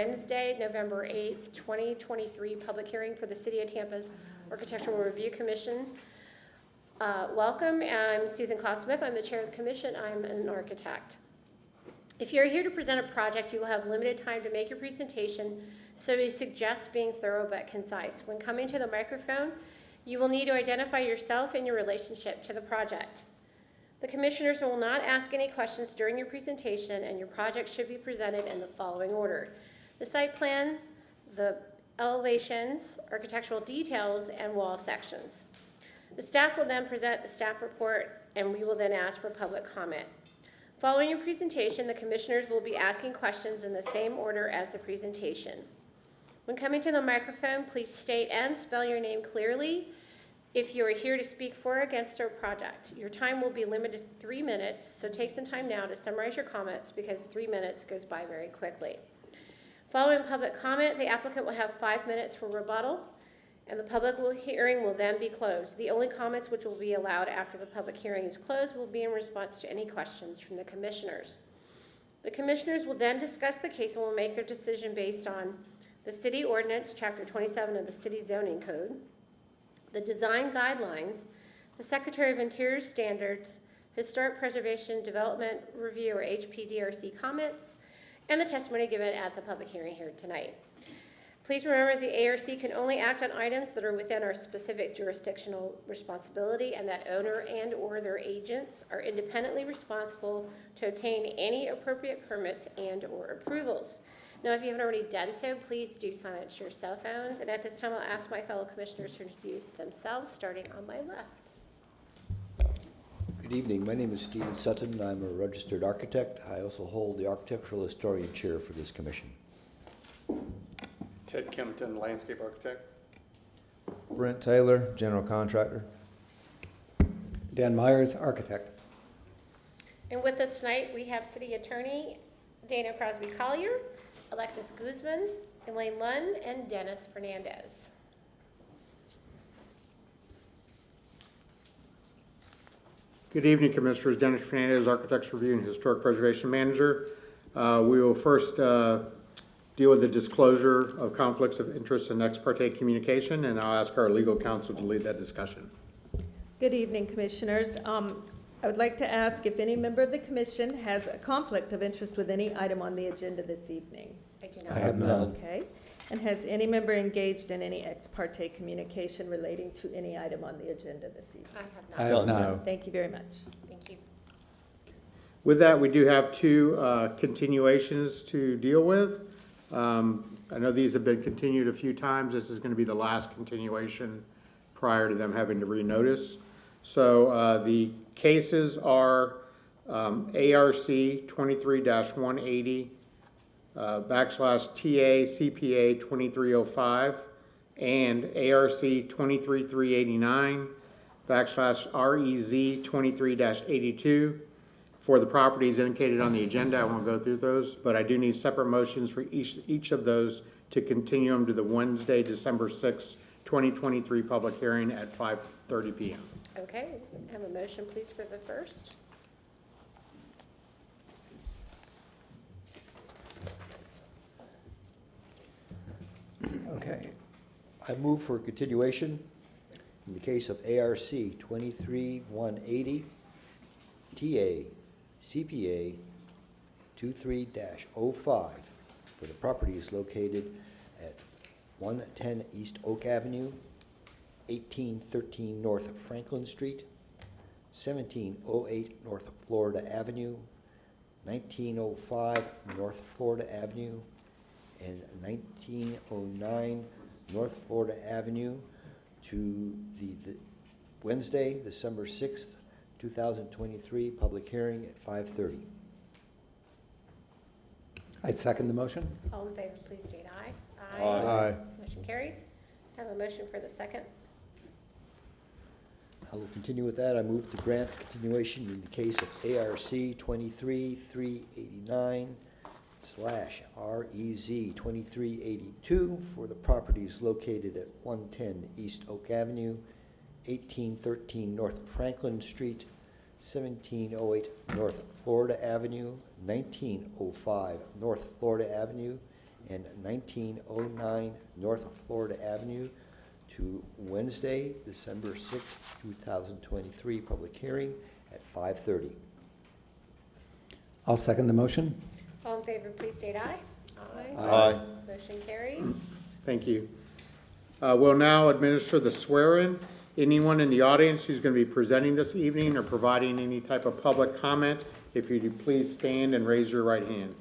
Wednesday, November 8th, 2023, public hearing for the City of Tampa's Architectural Review Commission. Welcome. I'm Susan Claus-Smith. I'm the chair of the commission. I'm an architect. If you're here to present a project, you will have limited time to make your presentation, so we suggest being thorough but concise. When coming to the microphone, you will need to identify yourself and your relationship to the project. The commissioners will not ask any questions during your presentation, and your project should be presented in the following order: the site plan, the elevations, architectural details, and wall sections. The staff will then present the staff report, and we will then ask for public comment. Following your presentation, the commissioners will be asking questions in the same order as the presentation. When coming to the microphone, please state and spell your name clearly. If you are here to speak for or against our project, your time will be limited to 3 minutes, so take some time now to summarize your comments because 3 minutes goes by very quickly. Following public comment, the applicant will have 5 minutes for rebuttal, and the public hearing will then be closed. The only comments which will be allowed after the public hearing is closed will be in response to any questions from the commissioners. The commissioners will then discuss the case and will make their decision based on the city ordinance, chapter 27 of the city zoning code, the design guidelines, the Secretary of Interior standards, Historic Preservation Development Review or HPDRC comments, and the testimony given at the public hearing here tonight. Please remember the ARC can only act on items that are within our specific jurisdictional responsibility, and that owner and or their agents are independently responsible to obtain any appropriate permits and or approvals. Now, if you haven't already done so, please do silence your cell phones. And at this time, I'll ask my fellow commissioners to introduce themselves, starting on my left. Good evening. My name is Stephen Sutton. I'm a registered architect. I also hold the architectural historian chair for this commission. Ted Kempton, landscape architect. Brent Taylor, general contractor. Dan Myers, architect. And with us tonight, we have City Attorney Dana Crosby Collier, Alexis Guzman, Elaine Lunn, and Dennis Fernandez. Good evening, Commissioners. Dennis Fernandez, Architects Review and Historic Preservation Manager. We will first deal with the disclosure of conflicts of interest and ex parte communication, and I'll ask our legal counsel to lead that discussion. Good evening, Commissioners. I would like to ask if any member of the Commission has a conflict of interest with any item on the agenda this evening. I do not. I have none. Okay. And has any member engaged in any ex parte communication relating to any item on the agenda this evening? I have not. I have not. Thank you very much. Thank you. With that, we do have two continuations to deal with. I know these have been continued a few times. This is going to be the last continuation prior to them having to renotice. So the cases are ARC 23-180 /TA CPA 2305 and ARC 23389 /REZ 23-82 for the properties indicated on the agenda. I won't go through those, but I do need separate motions for each of those to continue them to the Wednesday, December 6, 2023 public hearing at 5:30 p.m. Okay, have a motion, please, for the first. Okay. I move for continuation in the case of ARC 23-180 TA CPA 23-05 for the properties located at 110 East Oak Avenue, 1813 North Franklin Street, 1708 North Florida Avenue, 1905 North Florida Avenue, and 1909 North Florida Avenue to the Wednesday, December 6th, 2023 public hearing at 5:30. I second the motion. All in favor, please state aye. Aye. Motion carries. Have a motion for the second. I will continue with that. I move to grant continuation in the case of ARC 23-389 /REZ 2382 for the properties located at 110 East Oak Avenue, 1813 North Franklin Street, 1708 North Florida Avenue, 1905 North Florida Avenue, and 1909 North Florida Avenue to Wednesday, December 6th, 2023, public hearing at 5:30. I'll second the motion. All in favor, please state aye. Aye. Motion carries. Thank you. We'll now administer the swear-in. Anyone in the audience who's going to be presenting this evening or providing any type of public comment, if you could please stand and raise your right hand.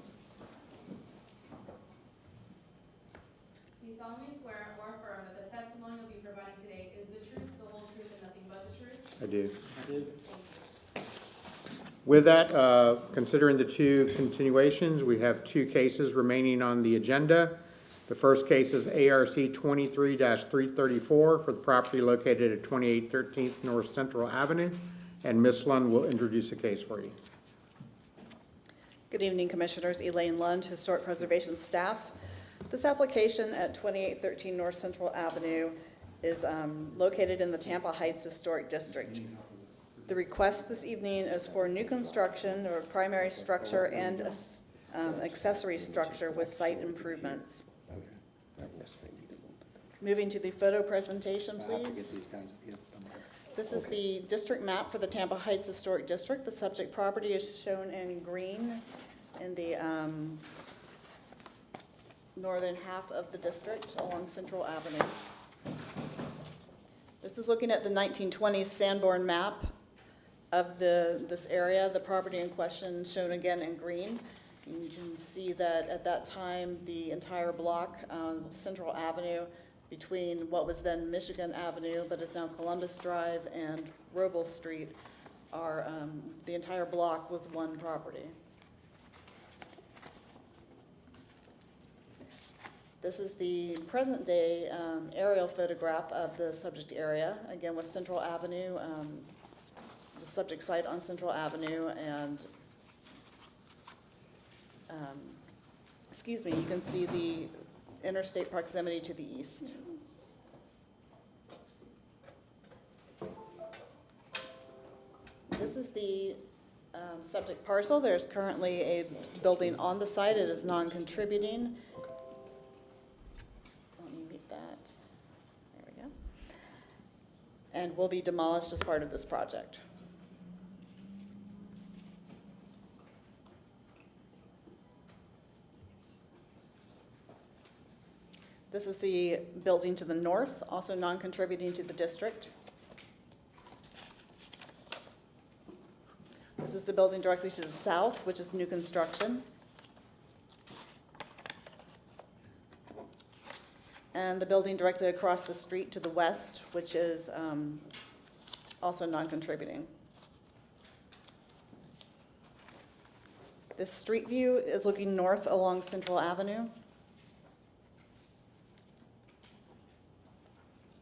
Do you solemnly swear or affirm that the testimony you'll be providing today is the truth, the whole truth, and nothing but the truth? I do. With that, considering the two continuations, we have two cases remaining on the agenda. The first case is ARC 23-334 for the property located at 2813 North Central Avenue, and Ms. Lund will introduce the case for you. Good evening, Commissioners. Elaine Lund, Historic Preservation Staff. This application at 2813 North Central Avenue is located in the Tampa Heights Historic District. The request this evening is for new construction or primary structure and accessory structure with site improvements. Moving to the photo presentation, please. This is the district map for the Tampa Heights Historic District. The subject property is shown in green in the northern half of the district along Central Avenue. This is looking at the 1920s Sanborn map of this area. The property in question shown again in green. And you can see that at that time, the entire block of Central Avenue between what was then Michigan Avenue, but is now Columbus Drive, and Roble Street, the entire block was one property. This is the present-day aerial photograph of the subject area, again with Central Avenue, the subject site on Central Avenue, and you can see the interstate proximity to the east. This is the subject parcel. There's currently a building on the site. It is non-contributing. Let me meet that. There we go. And will be demolished as part of this project. This is the building to the north, also non-contributing to the district. This is the building directly to the south, which is new construction. And the building directly across the street to the west, which is also non-contributing. This street view is looking north along Central Avenue.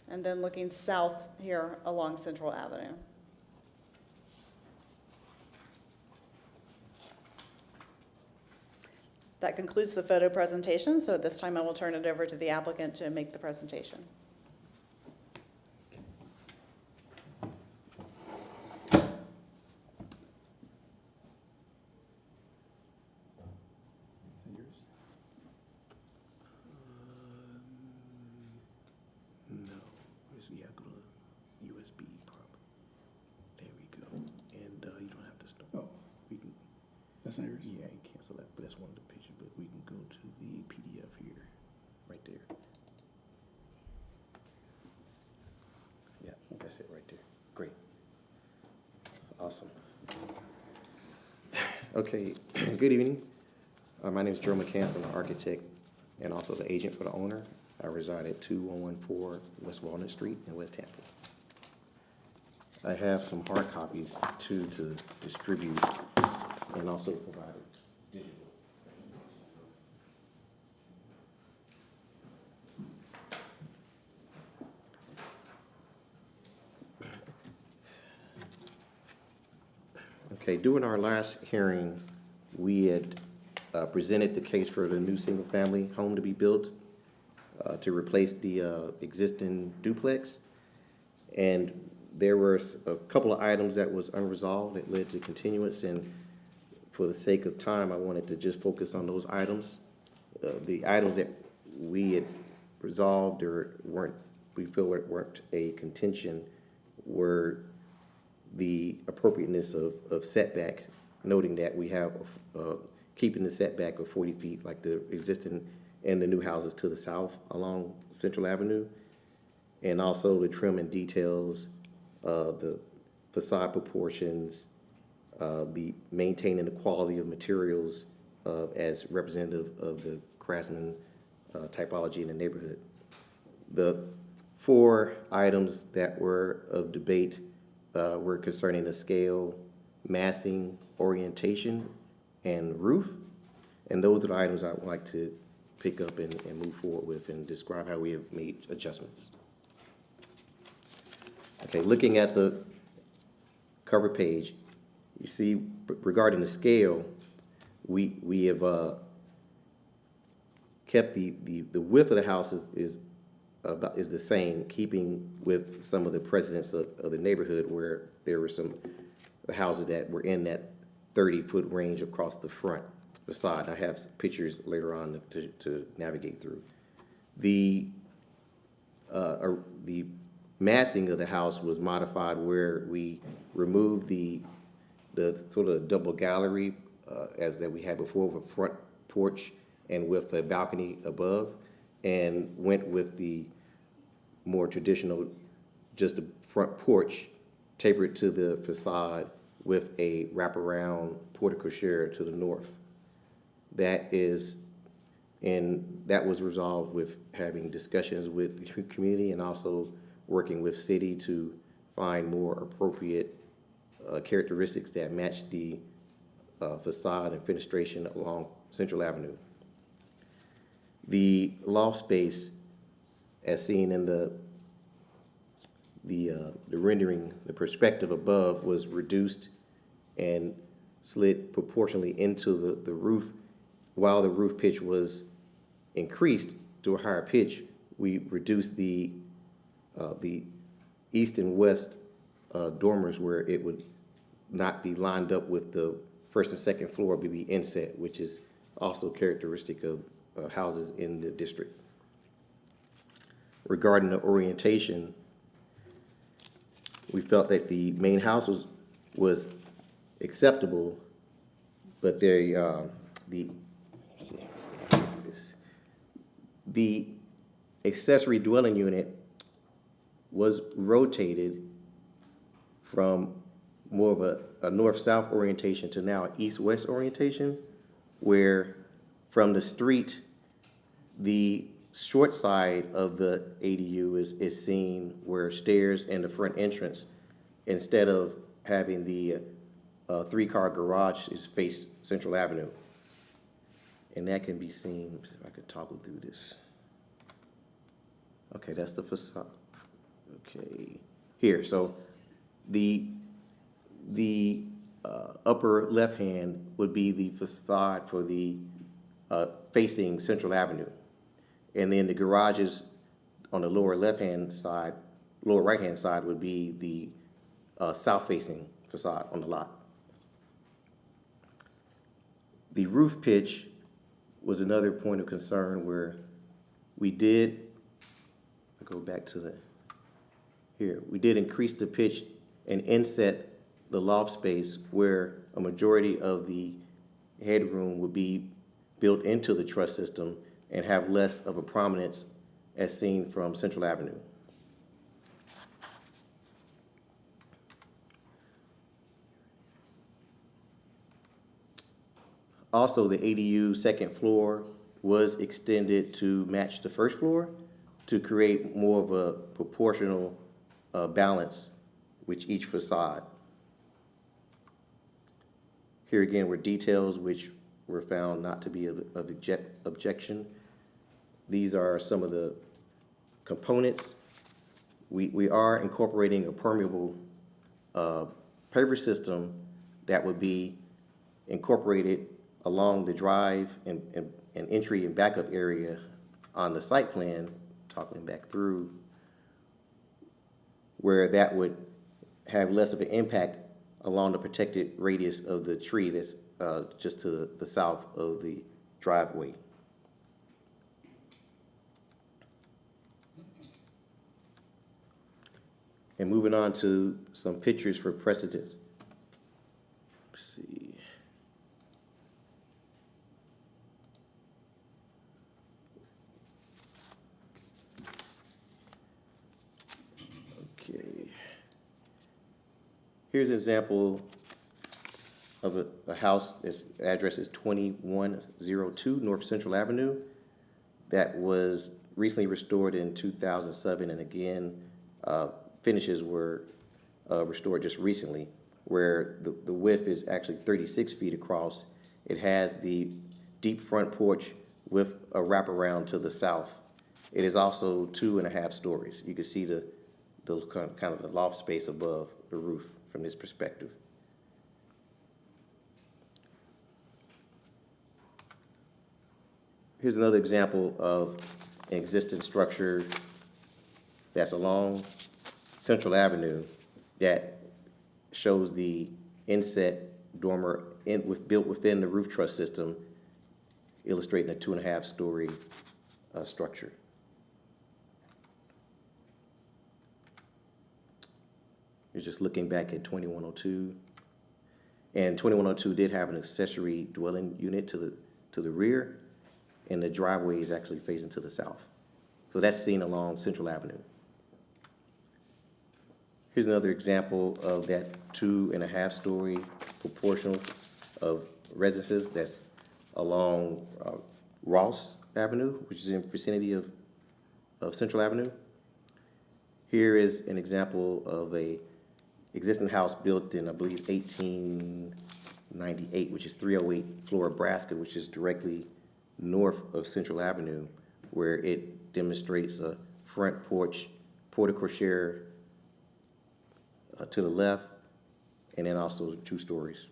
And then looking south here along Central Avenue. That concludes the photo presentation, so at this time I will turn it over to the applicant to make the presentation. No, yeah, go to USB probably. There we go. And you don't have to start. Oh, we can. That's not yours? Yeah, you cancel that, but that's one of the pictures. But we can go to the PDF here, right there. Yeah, that's it right there. Great. Awesome. Okay, good evening. My name is Joe McCann. I'm an architect and also the agent for the owner. I reside at 2114 West Walnut Street in West Tampa. I have some hard copies too to distribute and also provide digital. Okay, during our last hearing, we had presented the case for the new single-family home to be built to replace the existing duplex. And there were a couple of items that was unresolved that led to continuance, and for the sake of time, I wanted to just focus on those items. the items that we had resolved or we feel weren't a contention were the appropriateness of setback, noting that we have, keeping the setback of 40 feet like the existing and the new houses to the south along Central Avenue, and also the trim and details, the facade proportions, the maintaining the quality of materials as representative of the craftsman typology in the neighborhood. The 4 items that were of debate were concerning the scale, massing, orientation, and roof. And those are the items I would like to pick up and move forward with and describe how we have made adjustments. Okay, looking at the cover page, you see regarding the scale, we have kept the width of the house is the same, keeping with some of the precedents of the neighborhood where there were some houses that were in that 30-foot range across the front facade. I have some pictures later on to navigate through. The massing of the house was modified where we removed the sort of double gallery as that we had before with a front porch and with a balcony above, and went with the more traditional, just a front porch tapered to the facade with a wraparound porte-cochere to the north. That was resolved with having discussions with the community and also working with city to find more appropriate characteristics that match the facade and fenestration along Central Avenue. The loft space, as seen in the rendering, the perspective above was reduced and slid proportionally into the roof. While the roof pitch was increased to a higher pitch, we reduced the east and west dormers where it would not be lined up with the first and second floor, but be inset, which is also characteristic of houses in the district. Regarding the orientation, we felt that the main house was acceptable, but the accessory dwelling unit was rotated from more of a north-south orientation to now an east-west orientation, where from the street, the short side of the ADU is seen where stairs and the front entrance, instead of having the 3-car garage is face Central Avenue. And that can be seen, if I could toggle through this. Okay, that's the facade. Okay, here, so the upper left hand would be the facade for the facing Central Avenue. And then the garages on the lower left-hand side, lower right-hand side would be the south-facing facade on the lot. The roof pitch was another point of concern where we did, I'll go back to we did increase the pitch and inset the loft space where a majority of the headroom would be built into the truss system and have less of a prominence as seen from Central Avenue. Also, the ADU second floor was extended to match the first floor to create more of a proportional balance with each facade. Here again were details which were found not to be of objection. These are some of the components. We are incorporating a permeable paver system that would be incorporated along the drive and entry and backup area on the site plan, toggling back through, where that would have less of an impact along the protected radius of the tree that's just to the south of the driveway. And moving on to some pictures for precedence. Let's see. Okay. Here's an example of a house, its address is 2102 North Central Avenue, that was recently restored in 2007, and again, finishes were restored just recently, where the width is actually 36 feet across. It has the deep front porch with a wraparound to the south. It is also 2.5 stories. You can see the kind of the loft space above the roof from this perspective. Here's another example of an existing structure that's along Central Avenue that shows the inset dormer built within the roof truss system, illustrating a 2.5 story structure. You're just looking back at 2102. And 2102 did have an accessory dwelling unit to the rear, and the driveway is actually facing to the south. So that's seen along Central Avenue. Here's another example of that 2.5 story proportional of residences that's along Ross Avenue, which is in vicinity of Central Avenue. Here is an example of a existing house built in, I believe, 1898, which is 308 Flora, Nebraska, which is directly north of Central Avenue, where it demonstrates a front porch, porte-cochere to the left, and then also 2 stories.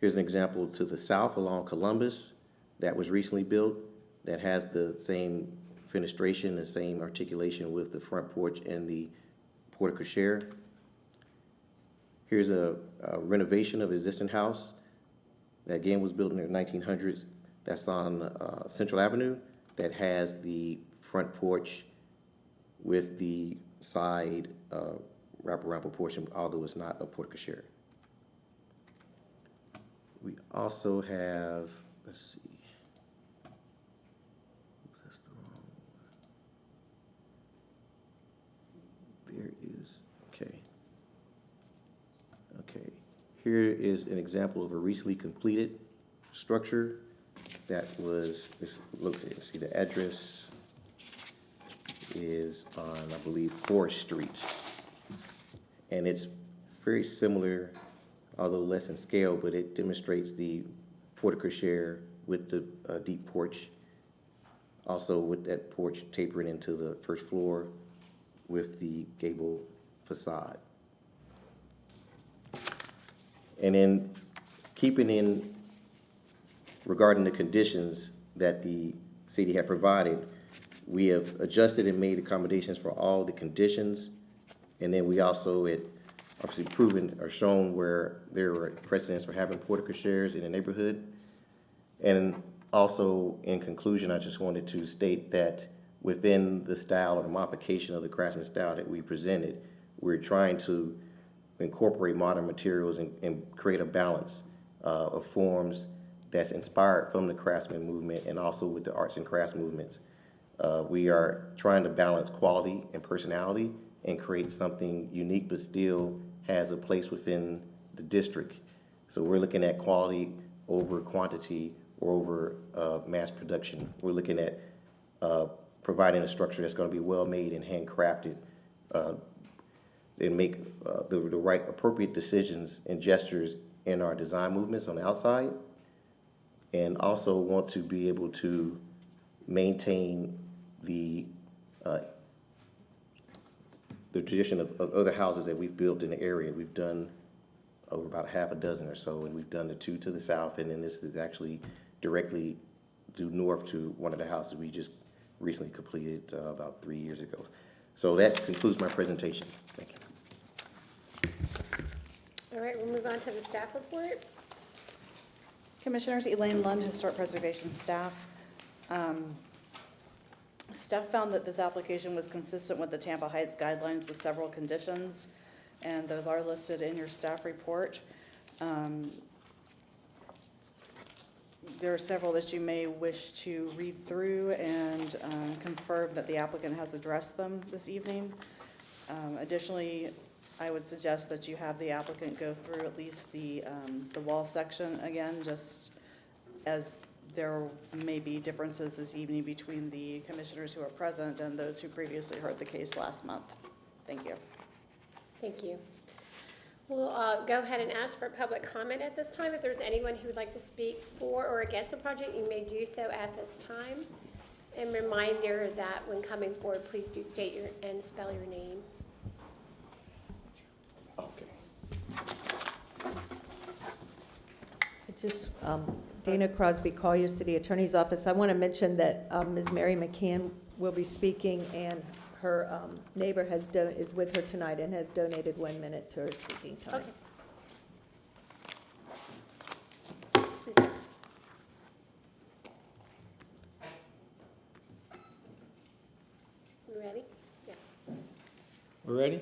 Here's an example to the south along Columbus that was recently built that has the same fenestration, the same articulation with the front porch and the porte-cochere. Here's a renovation of existing house that again was built in the 1900s. That's on Central Avenue, that has the front porch with the side wraparound proportion, although it's not a porte-cochere. We also have, let's see. That's the wrong one. There is, okay. Okay, here is an example of a recently completed structure that was, let's see, the address is on, I believe, Forest Street. And it's very similar, although less in scale, but it demonstrates the porte-cochere with the deep porch. Also with that porch tapering into the first floor with the gable facade. And then keeping in regarding the conditions that the city had provided, we have adjusted and made accommodations for all the conditions. And then we also had obviously proven or shown where there were precedents for having porte-cocheres in the neighborhood. And also, in conclusion, I just wanted to state that within the style or the modification of the Craftsman style that we presented, we're trying to incorporate modern materials and create a balance of forms that's inspired from the Craftsman movement and also with the arts and crafts movements. We are trying to balance quality and personality and create something unique but still has a place within the district. So we're looking at quality over quantity or over mass production. We're looking at providing a structure that's going to be well made and handcrafted and make the right appropriate decisions and gestures in our design movements on the outside, and also want to be able to maintain the tradition of other houses that we've built in the area. We've done over about half a dozen or so, and we've done the 2 to the south, and then this is actually directly due north to one of the houses we just recently completed about 3 years ago. So that concludes my presentation. Thank you. All right, we'll move on to the staff report. Commissioners, Elaine Lund, Historic Preservation Staff. Staff found that this application was consistent with the Tampa Heights guidelines with several conditions, and those are listed in your staff report. There are several that you may wish to read through and confirm that the applicant has addressed them this evening. Additionally, I would suggest that you have the applicant go through at least the wall section again, just as there may be differences this evening between the commissioners who are present and those who previously heard the case last month. Thank you. Thank you. We'll go ahead and ask for public comment at this time. If there's anyone who would like to speak for or against the project, you may do so at this time. And reminder that when coming forward, please do state your and spell your name. Just, Dana Crosby, Collier City Attorney's Office. I want to mention that Ms. Mary McCann will be speaking, and her neighbor is with her tonight and has donated 1 minute to her speaking time. Okay. Please, sir. You ready? Yeah. We're ready?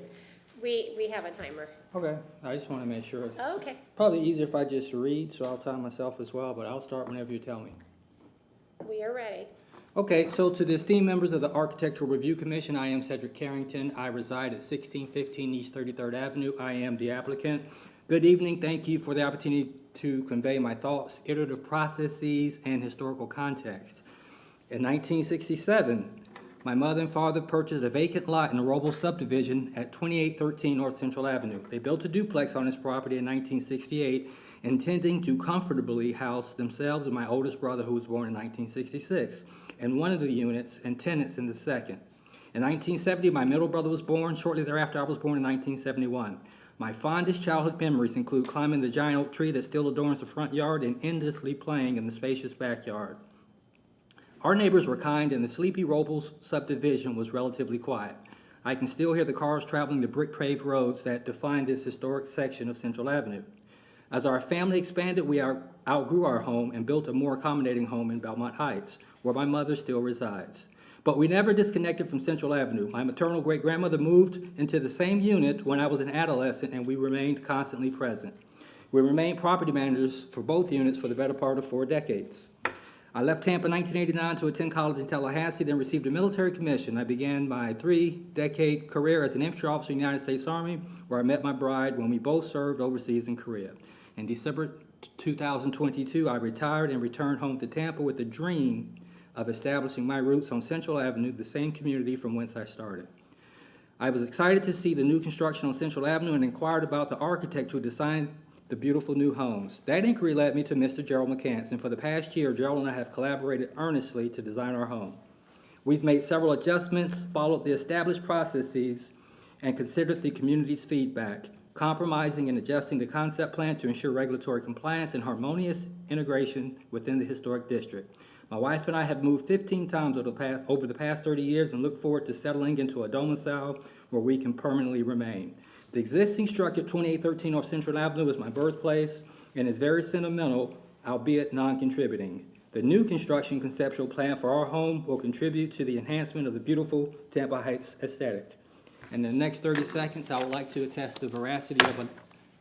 We have a timer. Okay, I just want to make sure. It's Oh, okay. probably easier if I just read, so I'll time myself as well, but I'll start whenever you tell me. We are ready. Okay, so to the esteemed members of the Architectural Review Commission, I am Cedric Carrington. I reside at 1615 East 33rd Avenue. I am the applicant. Good evening. Thank you for the opportunity to convey my thoughts, iterative processes, and historical context. In 1967, my mother and father purchased a vacant lot in the Roble subdivision at 2813 North Central Avenue. They built a duplex on this property in 1968, intending to comfortably house themselves and my oldest brother, who was born in 1966, in one of the units and tenants in the second. In 1970, my middle brother was born. Shortly thereafter, I was born in 1971. My fondest childhood memories include climbing the giant oak tree that still adorns the front yard and endlessly playing in the spacious backyard. Our neighbors were kind, and the sleepy Robles subdivision was relatively quiet. I can still hear the cars traveling the brick-paved roads that define this historic section of Central Avenue. As our family expanded, we outgrew our home and built a more accommodating home in Belmont Heights, where my mother still resides. But we never disconnected from Central Avenue. My maternal great-grandmother moved into the same unit when I was an adolescent, and we remained constantly present. We remained property managers for both units for the better part of 4 decades. I left Tampa in 1989 to attend college in Tallahassee, then received a military commission. I began my 3-decade career as an infantry officer in the United States Army, where I met my bride when we both served overseas in Korea. In December 2022, I retired and returned home to Tampa with the dream of establishing my roots on Central Avenue, the same community from whence I started. I was excited to see the new construction on Central Avenue and inquired about the architect who designed the beautiful new homes. That inquiry led me to Mr. Gerald McCanson. For the past year, Gerald and I have collaborated earnestly to design our home. We've made several adjustments, followed the established processes, and considered the community's feedback, compromising and adjusting the concept plan to ensure regulatory compliance and harmonious integration within the historic district. My wife and I have moved 15 times over the past 30 years and look forward to settling into a domicile where we can permanently remain. The existing structure at 2813 North Central Avenue is my birthplace and is very sentimental, albeit non-contributing. The new construction conceptual plan for our home will contribute to the enhancement of the beautiful Tampa Heights aesthetic. In the next 30 seconds, I would like to attest the veracity of a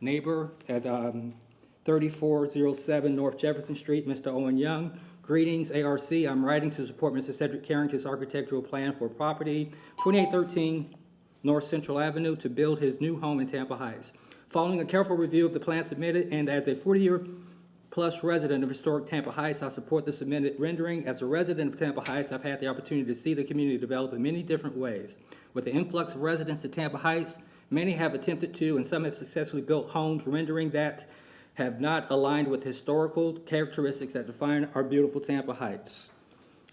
neighbor at 3407 North Jefferson Street, Mr. Owen Young. Greetings, ARC. I'm writing to support Mr. Cedric Carrington's architectural plan for property 2813 North Central Avenue to build his new home in Tampa Heights. Following a careful review of the plan submitted, and as a 40-year-plus resident of historic Tampa Heights, I support the submitted rendering. As a resident of Tampa Heights, I've had the opportunity to see the community develop in many different ways. With the influx of residents to Tampa Heights, many have attempted to, and some have successfully built homes rendering that have not aligned with historical characteristics that define our beautiful Tampa Heights.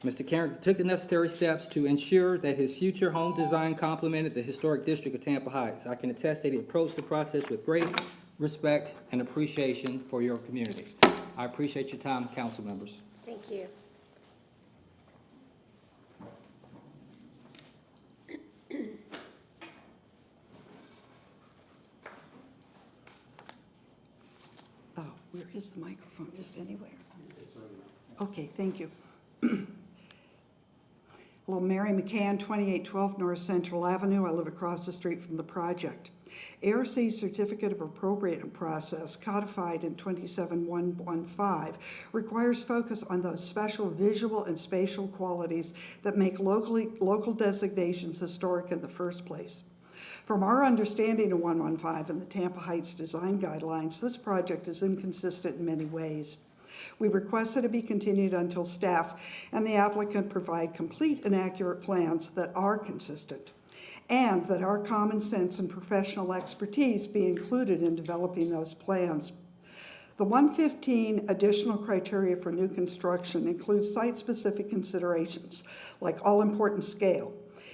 Mr. Carrington took the necessary steps to ensure that his future home design complemented the historic district of Tampa Heights. I can attest that he approached the process with great respect and appreciation for your community. I appreciate your time, council members. Thank you. Oh, where is the microphone? Just anywhere? Okay, thank you. Hello, Mary McCann, 2812 North Central Avenue. I live across the street from the project. ARC's Certificate of Appropriate process, codified in 27115, requires focus on those special visual and spatial qualities that make local designations historic in the first place. From our understanding of 115 and the Tampa Heights Design Guidelines, this project is inconsistent in many ways. We request that it be continued until staff and the applicant provide complete and accurate plans that are consistent, and that our common sense and professional expertise be included in developing those plans. The 115 additional criteria for new construction includes site-specific considerations, like all-important scale.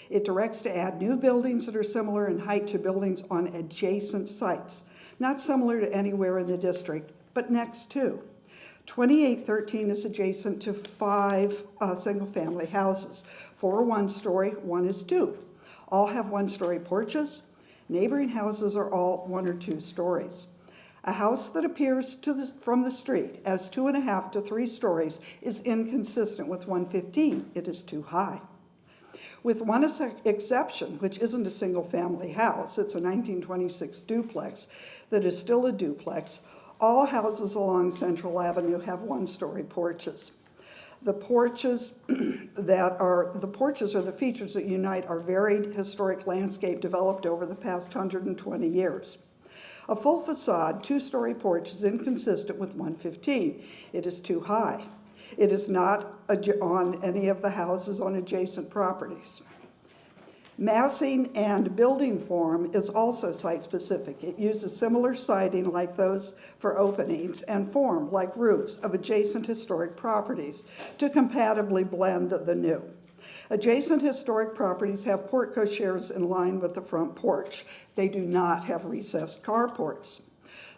It directs to add new buildings that are similar in height to buildings on adjacent sites, not similar to anywhere in the district, but next to. 2813 is adjacent to 5 single-family houses. 4 are 1-story, 1 is 2. All have 1-story porches. Neighboring houses are all 1 or 2 stories. A house that appears from the street as 2.5 to 3 stories is inconsistent with 115. It is too high. With one exception, which isn't a single-family house, it's a 1926 duplex that is still a duplex. All houses along Central Avenue have 1-story porches. The porches are the features that unite our varied historic landscape developed over the past 120 years. A full facade 2-story porch is inconsistent with 115. It is too high. It is not on any of the houses on adjacent properties. Massing and building form is also site-specific. It uses similar siding like those for openings and form like roofs of adjacent historic properties to compatibly blend the new. Adjacent historic properties have porte cocheres in line with the front porch. They do not have recessed carports.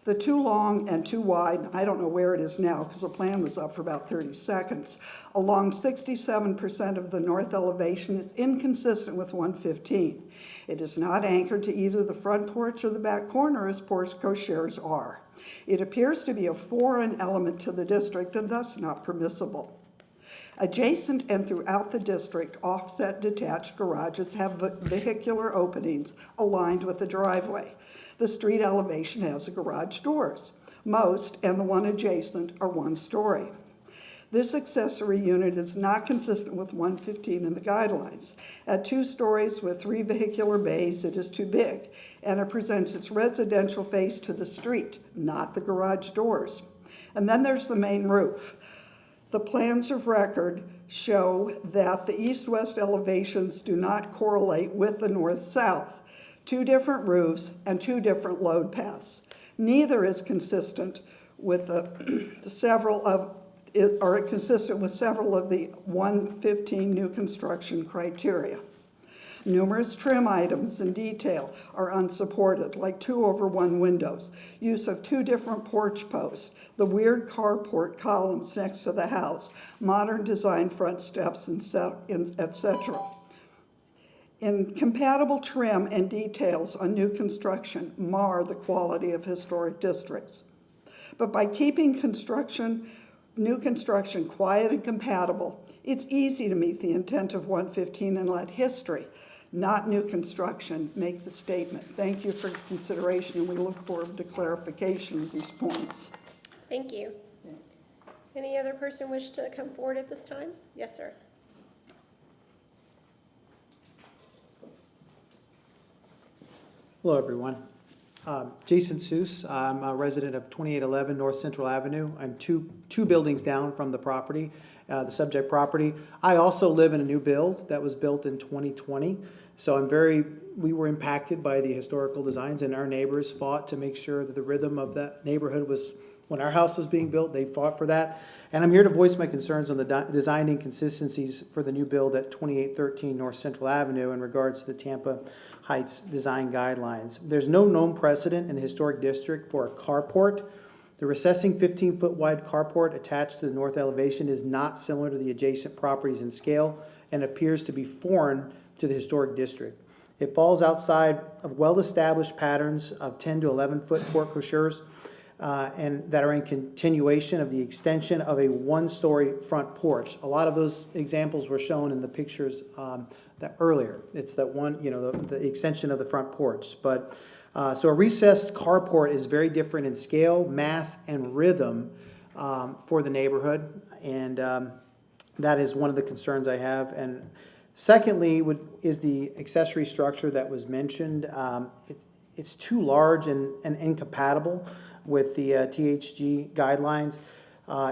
The too long and too wide, I don't know where it is now because the plan was up for about 30 seconds, along 67% of the north elevation is inconsistent with 115. It is not anchored to either the front porch or the back corner as porte cocheres are. It appears to be a foreign element to the district and thus not permissible. Adjacent and throughout the district, offset detached garages have vehicular openings aligned with the driveway. The street elevation has garage doors. Most, and the one adjacent, are 1-story. This accessory unit is not consistent with 115 in the guidelines. At 2 stories with 3 vehicular bays, it is too big, and it presents its residential face to the street, not the garage doors. And then there's the main roof. The plans of record show that the east-west elevations do not correlate with the north-south. 2 different roofs and 2 different load paths. Neither is consistent with several of the 115 new construction criteria. Numerous trim items in detail are unsupported, like 2/1 windows, use of 2 different porch posts, the weird carport columns next to the house, modern design front steps, etc. Incompatible trim and details on new construction mar the quality of historic districts. But by keeping new construction quiet and compatible, it's easy to meet the intent of 115 and let history, not new construction, make the statement. Thank you for your consideration, and we look forward to clarification of these points. Thank you. Any other person wish to come forward at this time? Yes, sir. Hello, everyone. Jason Seuss. I'm a resident of 2811 North Central Avenue. I'm two buildings down from the property, the subject property. I also live in a new build that was built in 2020. So we were impacted by the historical designs, and our neighbors fought to make sure that the rhythm of that neighborhood was, when our house was being built, they fought for that. And I'm here to voice my concerns on the design inconsistencies for the new build at 2813 North Central Avenue in regards to the Tampa Heights design guidelines. There's no known precedent in the historic district for a carport. The recessing 15-foot wide carport attached to the north elevation is not similar to the adjacent properties in scale and appears to be foreign to the historic district. It falls outside of well-established patterns of 10 to 11-foot porte cocheres. and that are in continuation of the extension of a one-story front porch. A lot of those examples were shown in the pictures that earlier. It's that one, the extension of the front porch. But so a recessed carport is very different in scale, mass, and rhythm for the neighborhood, and that is one of the concerns I have. And secondly, is the accessory structure that was mentioned. It's too large and incompatible with the THG guidelines.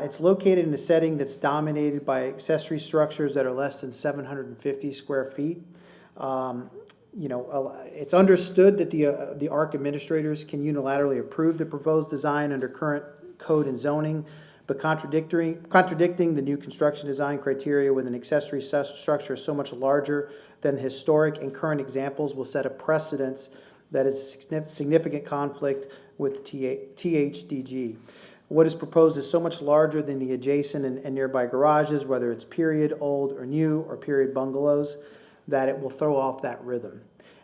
It's located in a setting that's dominated by accessory structures that are less than 750 square feet. It's understood that the ARC administrators can unilaterally approve the proposed design under current code and zoning, but contradicting the new construction design criteria with an accessory structure so much larger than historic and current examples will set a precedence that is a significant conflict with THDG. What is proposed is so much larger than the adjacent and nearby garages, whether it's period, old, or new, or period bungalows, that it will throw off that rhythm.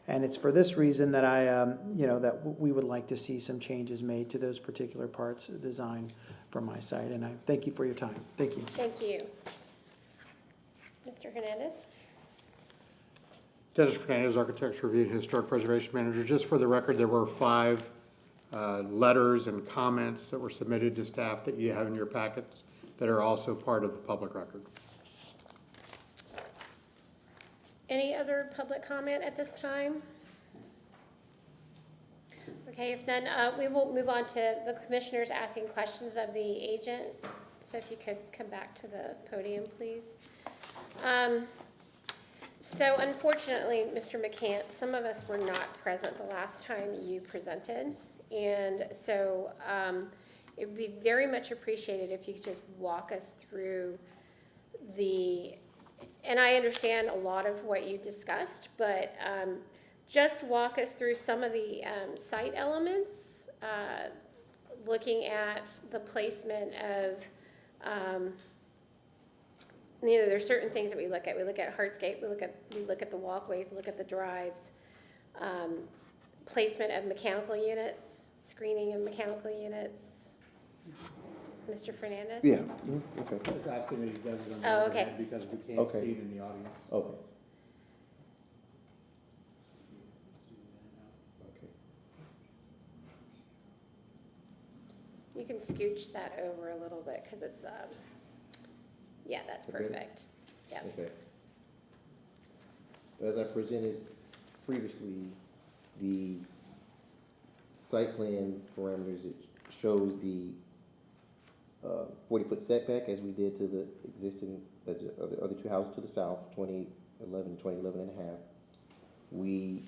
And it's for this reason that that we would like to see some changes made to those particular parts of design from my side. And I thank you for your time. Thank you. Thank you. Mr. Hernandez? Dennis Fernandez, Architecture Review and Historic Preservation Manager. Just for the record, there were 5 letters and comments that were submitted to staff that you have in your packets that are also part of the public record. Any other public comment at this time? Okay, if none, we will move on to the commissioners asking questions of the agent. So if you could come back to the podium, please. So unfortunately, Mr. McCants, some of us were not present the last time you presented. And so it would be very much appreciated if you could just walk us through and I understand a lot of what you discussed, but just walk us through some of the site elements, looking at the placement of, there's certain things that we look at. We look at hardscape, we look at the walkways, look at the drives, placement of mechanical units, screening of mechanical units. Mr. Fernandez? Yeah, okay, I was asking that he does it on the Oh, okay. overhead because we can't Okay. see it in the audience. okay. Okay. You can scooch that over a little bit because it's, yeah, that's Okay. perfect. Yeah. Okay. As I presented previously, the site plan parameters, it shows the 40-foot setback as we did to the existing, as the other 2 houses to the south, 2011, 2011 and a half. We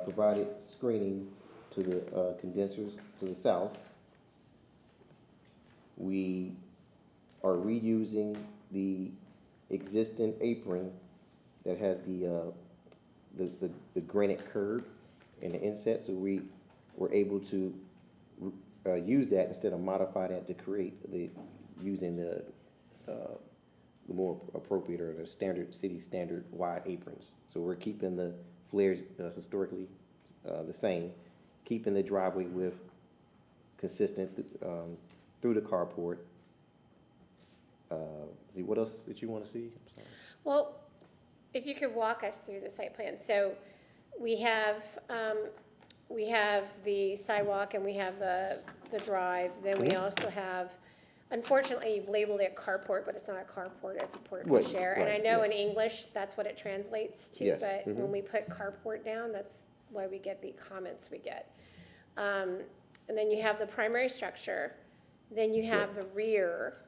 provided screening to the condensers to the south. We are reusing the existing apron that has the granite curb and the inset, so we were able to use that instead of modify that to create using the more appropriate or the city standard wide aprons. So we're keeping the flares historically the same, keeping the driveway width consistent through the carport. See, what else did you want to see? I'm sorry. Well, if you could walk us through the site plan. So we have the sidewalk and we have the drive. Then we also have, unfortunately, you've labeled it carport, but it's not a carport, it's a porte Right, cochere. And I right, know in yes. English, that's what it translates to, Yes, but mhm. when we put carport down, that's why we get the comments we get. And then you have the primary structure, then you have the rear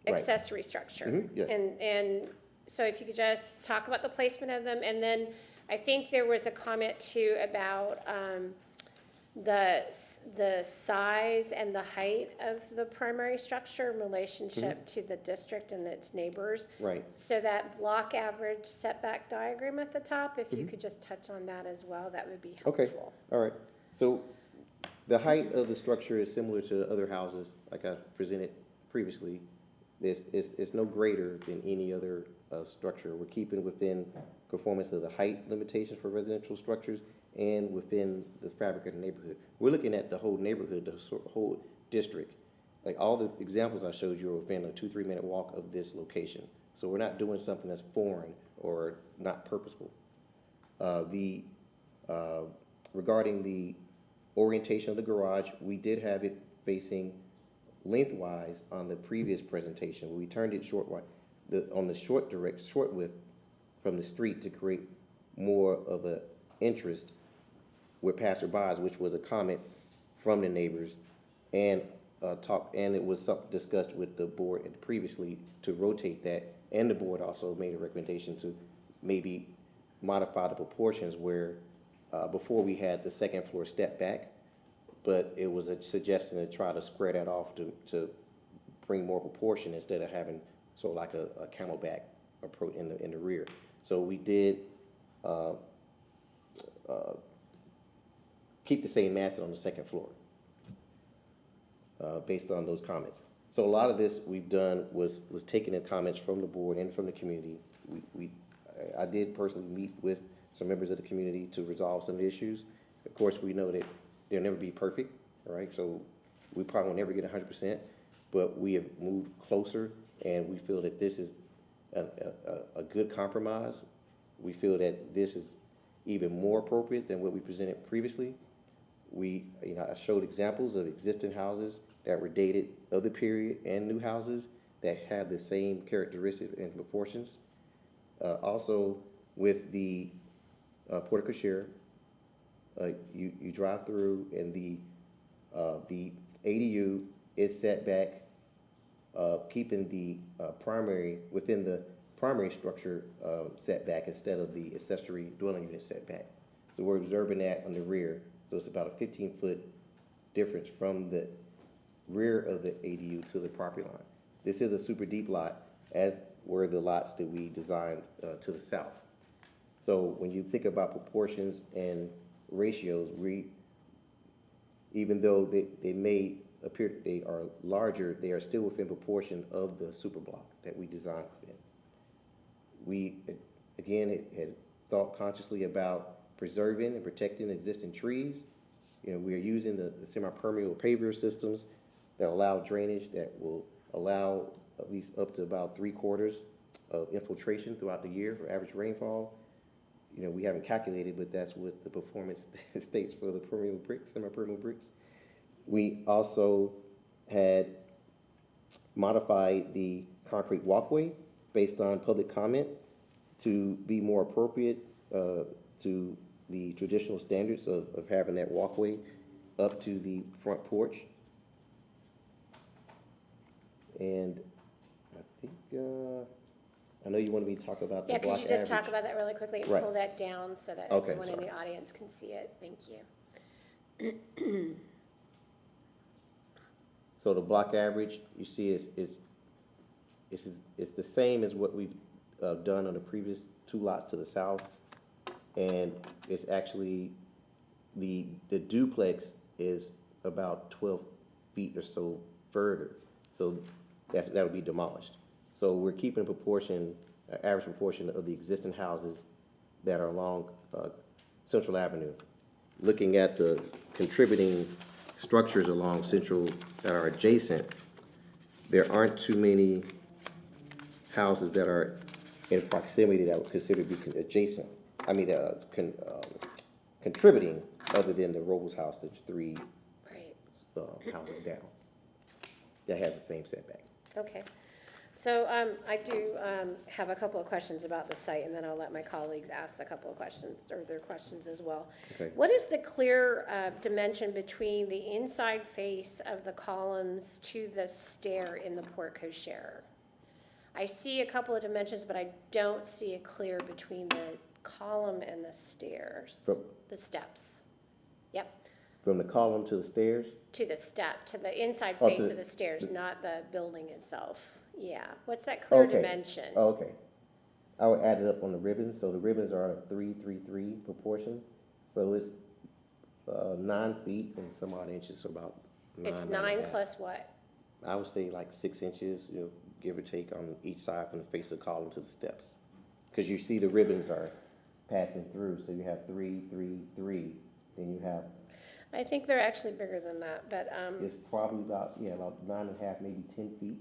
Right. accessory structure. Mhm, yes. And so if you could just talk about the placement of them, and then I think there was a comment too about the size and the height of the primary structure in relationship to the district and its neighbors. Right. So that block average setback diagram at the top, if you could just touch on that as well, that would be helpful. Okay, all right. So the height of the structure is similar to other houses, like I presented previously. It's no greater than any other structure. We're keeping within conformance of the height limitations for residential structures and within the fabric of the neighborhood. We're looking at the whole neighborhood, the whole district. Like all the examples I showed you are within a 2-3 minute walk of this location. So we're not doing something that's foreign or not purposeful. Regarding the orientation of the garage, we did have it facing lengthwise on the previous presentation. We turned it on the short width from the street to create more of an interest with passerbys, which was a comment from the neighbors, and it was discussed with the board previously to rotate that, and the board also made a recommendation to maybe modify the proportions where before we had the second floor step back, but it was a suggestion to try to square that off to bring more proportion instead of having sort of like a camelback approach in the rear. So we did keep the same massing on the second floor based on those comments. So a lot of this we've done was taking the comments from the board and from the community. I did personally meet with some members of the community to resolve some issues. Of course, we know that they'll never be perfect, all right? So we probably will never get 100%, but we have moved closer, and we feel that this is a good compromise. We feel that this is even more appropriate than what we presented previously. I showed examples of existing houses that were dated of the period and new houses that have the same characteristics and proportions. Also, with the porte cochere, you drive through, and the ADU is set back, keeping the within the primary structure setback instead of the accessory dwelling unit setback. So we're observing that on the rear. So it's about a 15-foot difference from the rear of the ADU to the property line. This is a super deep lot, as were the lots that we designed to the south. So when you think about proportions and ratios, even though they may appear they are larger, they are still within proportion of the super block that we designed within. We, again, had thought consciously about preserving and protecting existing trees. We are using the semi-permeable paver systems that allow drainage, that will allow at least up to about 3/4 of infiltration throughout the year for average rainfall. We haven't calculated, but that's what the performance states for the permeable bricks, semi-permeable bricks. We also had modified the concrete walkway based on public comment to be more appropriate to the traditional standards of having that walkway up to the front porch. And I think, I know you wanted me to talk about the block Yeah, could you just average. talk about that really quickly and Right. pull that down so that Okay, everyone in sorry. the audience can see it? Thank you. So the block average, you see, it's the same as what we've done on the previous 2 lots to the south. And it's actually, the duplex is about 12 feet or so further. So that'll be demolished. So we're keeping proportion, average proportion of the existing houses that are along Central Avenue. Looking at the contributing structures along Central that are adjacent, there aren't too many houses that are in proximity that would consider to be adjacent. Contributing, other than the Robles house, that's 3 Right. houses down that have the same setback. Okay. So I do have a couple of questions about the site, and then I'll let my colleagues ask a couple of questions, or their questions as well. Okay. What is the clear dimension between the inside face of the columns to the stair in the porte cochere? I see a couple of dimensions, but I don't see a clear between the column and the stairs, the steps. Yep, From the column to the stairs, to the step, to the inside Oh, to face the- of the stairs, not the building itself. Yeah, what's that clear Okay. dimension? oh, okay. I would add it up on the ribbons, so the ribbons are a 3-3-3 proportion. So it's 9 feet and some odd inches, so about 9. It's 9 and a 9 half. plus what? I would say like 6 inches, give or take, on each side from the face of the column to the steps. Because you see the ribbons are passing through, so you have 3, 3, 3, then you have, I think they're actually bigger than that, but, it's probably about 9.5, maybe 10 feet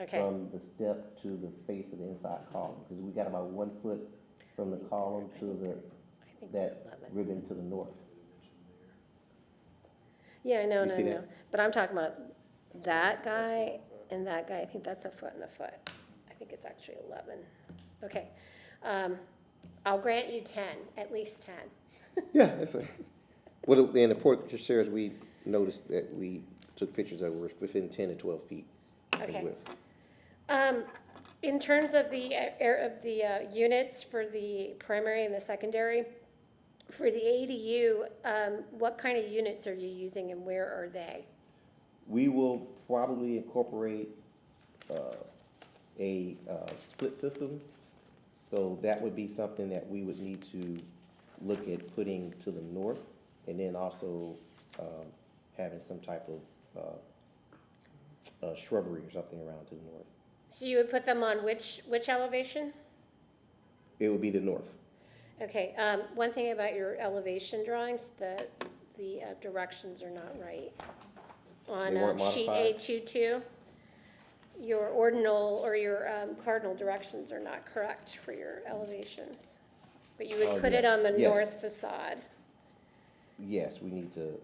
okay. from the step to the face of the inside column. Because we got about 1 foot from the column to I think that they're 11. ribbon to the north. Yeah, I know, You no, see no. that? But I'm talking about that guy and that guy. I think that's a foot and a foot. I think it's actually 11. Okay. I'll grant you 10, at least 10. Yeah, that's a, well, in the portrait shares, we noticed that we took pictures that were within 10 to 12 feet in Okay. width. In terms of the units for the primary and the secondary, for the ADU, what kind of units are you using and where are they? We will probably incorporate a split system. So that would be something that we would need to look at putting to the north, and then also having some type of shrubbery or something around to the north. So you would put them on which elevation? It would be the north. Okay, one thing about your elevation drawings, the directions are not right. On They weren't sheet modified? A22, your ordinal or your cardinal directions are not correct for your elevations. But you would Oh, put it on the yes. north facade. Yes, I need to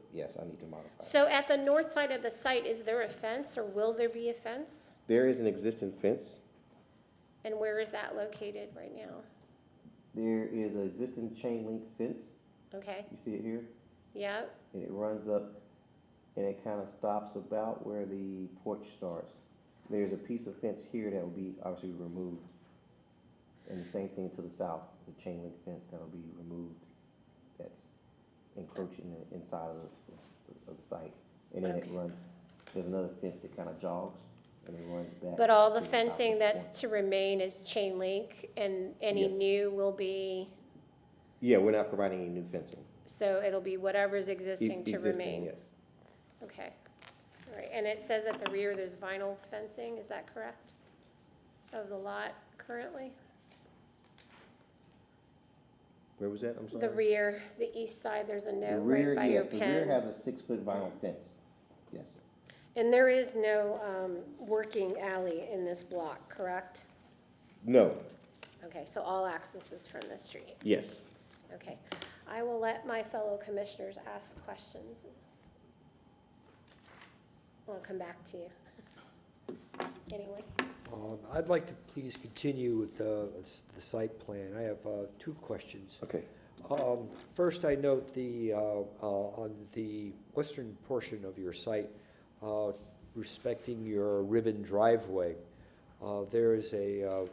modify. So at the north side of the site, is there a fence or will there be a fence? There is an existing fence. And where is that located right now? There is an existing chain link fence. Okay, You see it here? yeah, And it runs up and it kind of stops about where the porch starts. There's a piece of fence here that will be obviously removed. And the same thing to the south, the chain link fence that'll be removed. That's encroaching inside of the site. And then it Okay. runs, there's another fence that kind of jogs and it runs back. but all the to top of fencing the that's point. to remain is chain link and any Yes. new will be, Yeah, we're not providing any new fencing. so it'll be whatever's existing to Existing, remain? yes. Okay, all right, and it says at the rear there's vinyl fencing, is that correct? Of the lot currently? Where was that? I'm sorry? The rear, the east side, there's a The note rear, right by your yes, the rear pen. has a 6-foot vinyl fence. Yes. And there is no working alley in this block, correct? No. Okay, so all access is from the street. Yes. Okay, I will let my fellow commissioners ask questions. I'll come back to you. Anyway, I'd like to please continue with the site plan. I have two questions. Okay. First, I note on the western portion of your site, respecting your ribbon driveway, there is a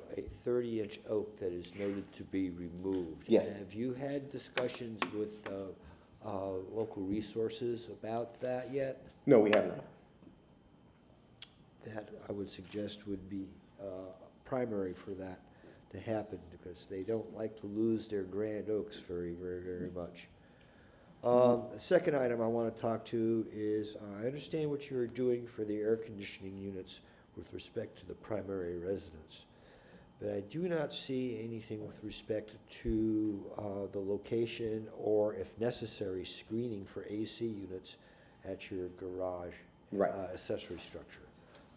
30-inch oak that is noted to be removed. Yes. Have you had discussions with local resources about that yet? No, we have not. That, I would suggest, would be primary for that to happen, because they don't like to lose their grand oaks very, very, very much. The second item I want to talk to is, I understand what you're doing for the air conditioning units with respect to the primary residence, but I do not see anything with respect to the location or, if necessary, screening for AC units at your garage Right. accessory structure.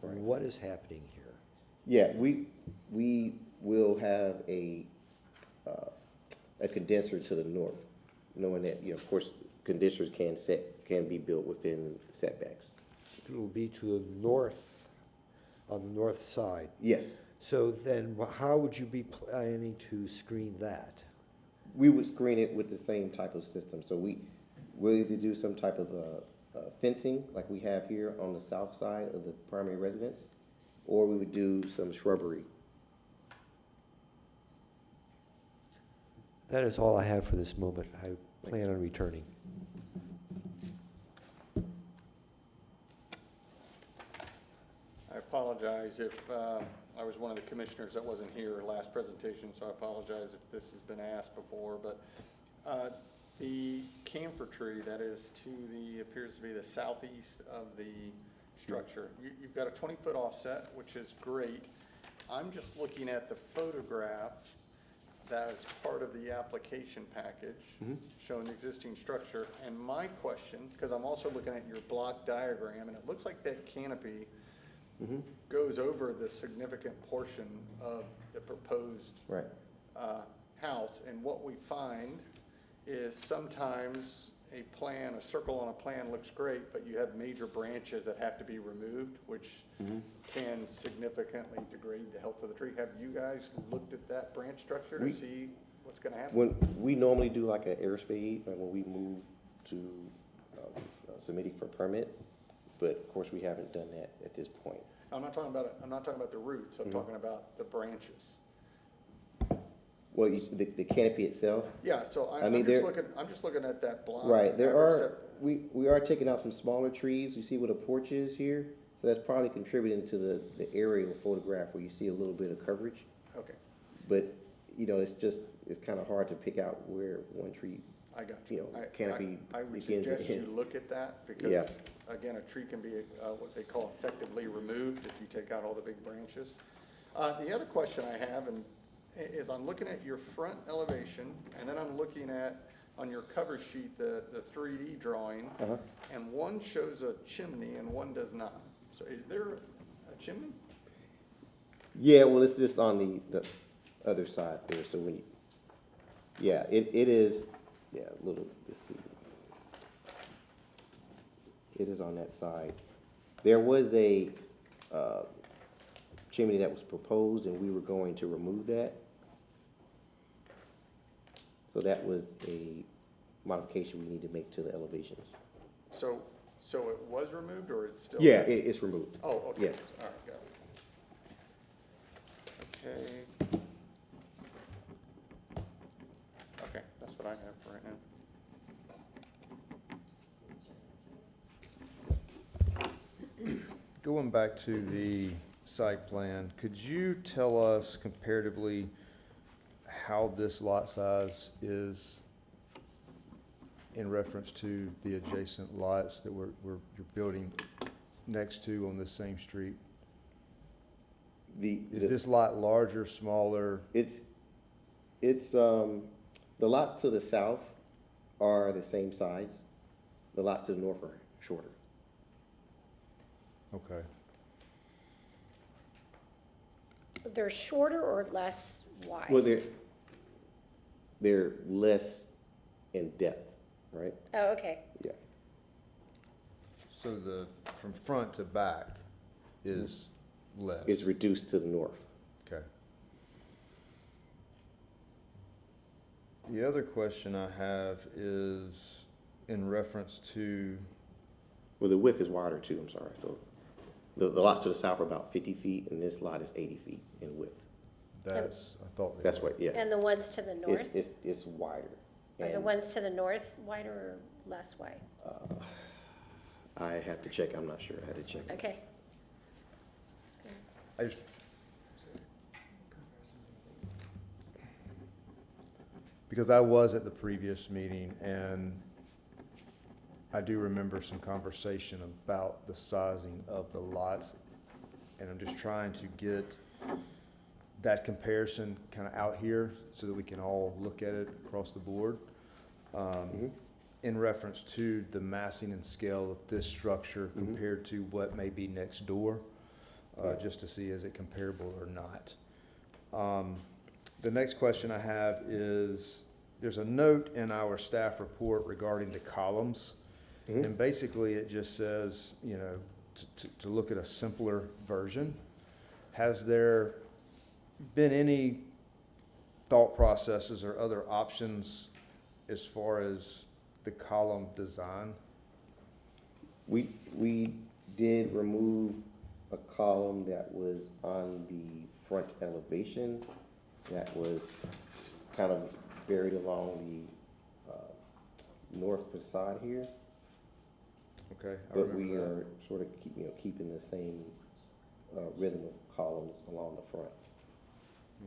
Right. What is happening here? Yeah, we will have a condenser to the north, knowing that, of course, condensers can be built within setbacks. It will be to the north, on the north side. Yes. So then, how would you be planning to screen that? We would screen it with the same type of system. So we'll either do some type of fencing like we have here on the south side of the primary residence, or we would do some shrubbery. That is all I have for this moment. I plan on returning. I apologize if I was one of the commissioners that wasn't here last presentation, so I apologize if this has been asked before, but the camphor tree that is to the, appears to be the southeast of the structure. You've got a 20-foot offset, which is great. I'm just looking at the photograph that is part of the application package showing the existing structure. And my question, because I'm also looking at your block diagram, and it looks like that canopy goes over the significant portion of the proposed Right. house. And what we find is sometimes a circle on a plan looks great, but you have major branches that have to be removed, which can significantly degrade the health of the tree. Have you guys looked at that branch structure to see what's gonna happen? When we normally do like an air spade, like when we move to submitting for permit, but of course we haven't done that at this point. I'm not talking about the roots, I'm talking about the branches. Well, the canopy itself, Yeah, so I I'm mean, just looking at that block. right, there average are, we are taking out some smaller trees, you see where the porch is here? So that's probably contributing to the aerial photograph where you see a little bit of coverage. Okay, But, you know, it's kind of hard to pick out where one tree, I got you you. know, canopy I would begins and suggest you ends. look at that, Yeah. because, again, a tree can be, what they call effectively removed if you take out all the big branches. The other question I have, is I'm looking at your front elevation, and then I'm looking at, on your cover sheet, the 3D drawing, and one shows a chimney and one does not. So is there a chimney? Yeah, well, it's just on the other side there, so when you, yeah, it is, yeah, a little, let's see. It is on that side. There was a chimney that was proposed, and we were going to remove that. So that was a modification we need to make to the elevations. So it was removed, or it's still? Yeah, it's removed. Oh, okay. Yes. All right, got it. Okay. Okay, that's what I have for right now. Going back to the site plan, could you tell us comparatively how this lot size is in reference to the adjacent lots that you're building next to on this same street? Is this lot larger, smaller? It's, the lots to the south are the same size. The lots to the north are shorter. Okay. They're shorter or less wide? Well, they're less in depth, right? Oh, okay. Yeah. So from front to back is less? It's reduced to the north. Okay. The other question I have is in reference to, Well, the width is wider too, I'm sorry. So the lots to the south are about 50 feet, and this lot is 80 feet in width. I thought. That's what, yeah. And the ones to the north? It's wider. Are the And ones to the north wider or less wide? I have to check, I'm not sure, I had to check. Okay. I just, because I was at the previous meeting and I do remember some conversation about the sizing of the lots. And I'm just trying to get that comparison kind of out here so that we can all look at it across the board. In reference to the massing and scale of this structure compared to what may be next door, just to see is it comparable or not. The next question I have is, there's a note in our staff report regarding the columns. And basically it just says, you know, to look at a simpler version. Has there been any thought processes or other options as far as the column design? We did remove a column that was on the front elevation that was kind of buried along the north facade here. Okay, I But we remember that. are sort of keeping the same rhythm of columns along the front.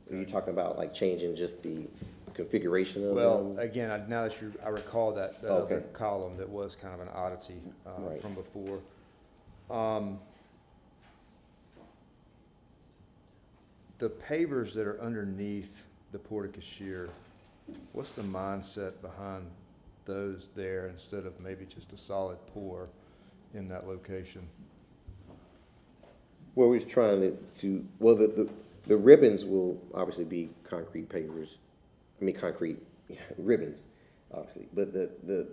Are you Okay. talking about like changing just the configuration of Well, them? again, now that I recall that Okay. other column that was kind of an oddity Right. from before. The pavers that are underneath the porte-cochere, what's the mindset behind those there instead of maybe just a solid pour in that location? Well, we're trying well, the ribbons will obviously be concrete pavers, concrete ribbons, obviously, but the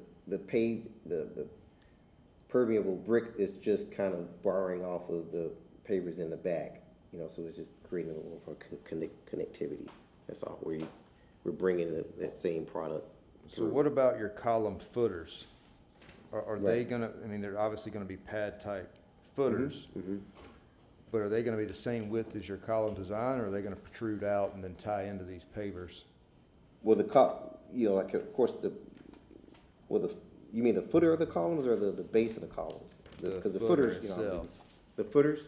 permeable brick is just kind of borrowing off of the pavers in the back, so it's just creating a little more connectivity. That's all. We're bringing that same product. So what about your column footers? Are they Right. gonna, they're obviously gonna be pad type footers, Mhm. but are they gonna be the same width as your column design, or are they gonna protrude out and then tie into these pavers? Well, like, of course, you mean the footer of the columns or the base of the columns? Because the footer footers, itself. the footers?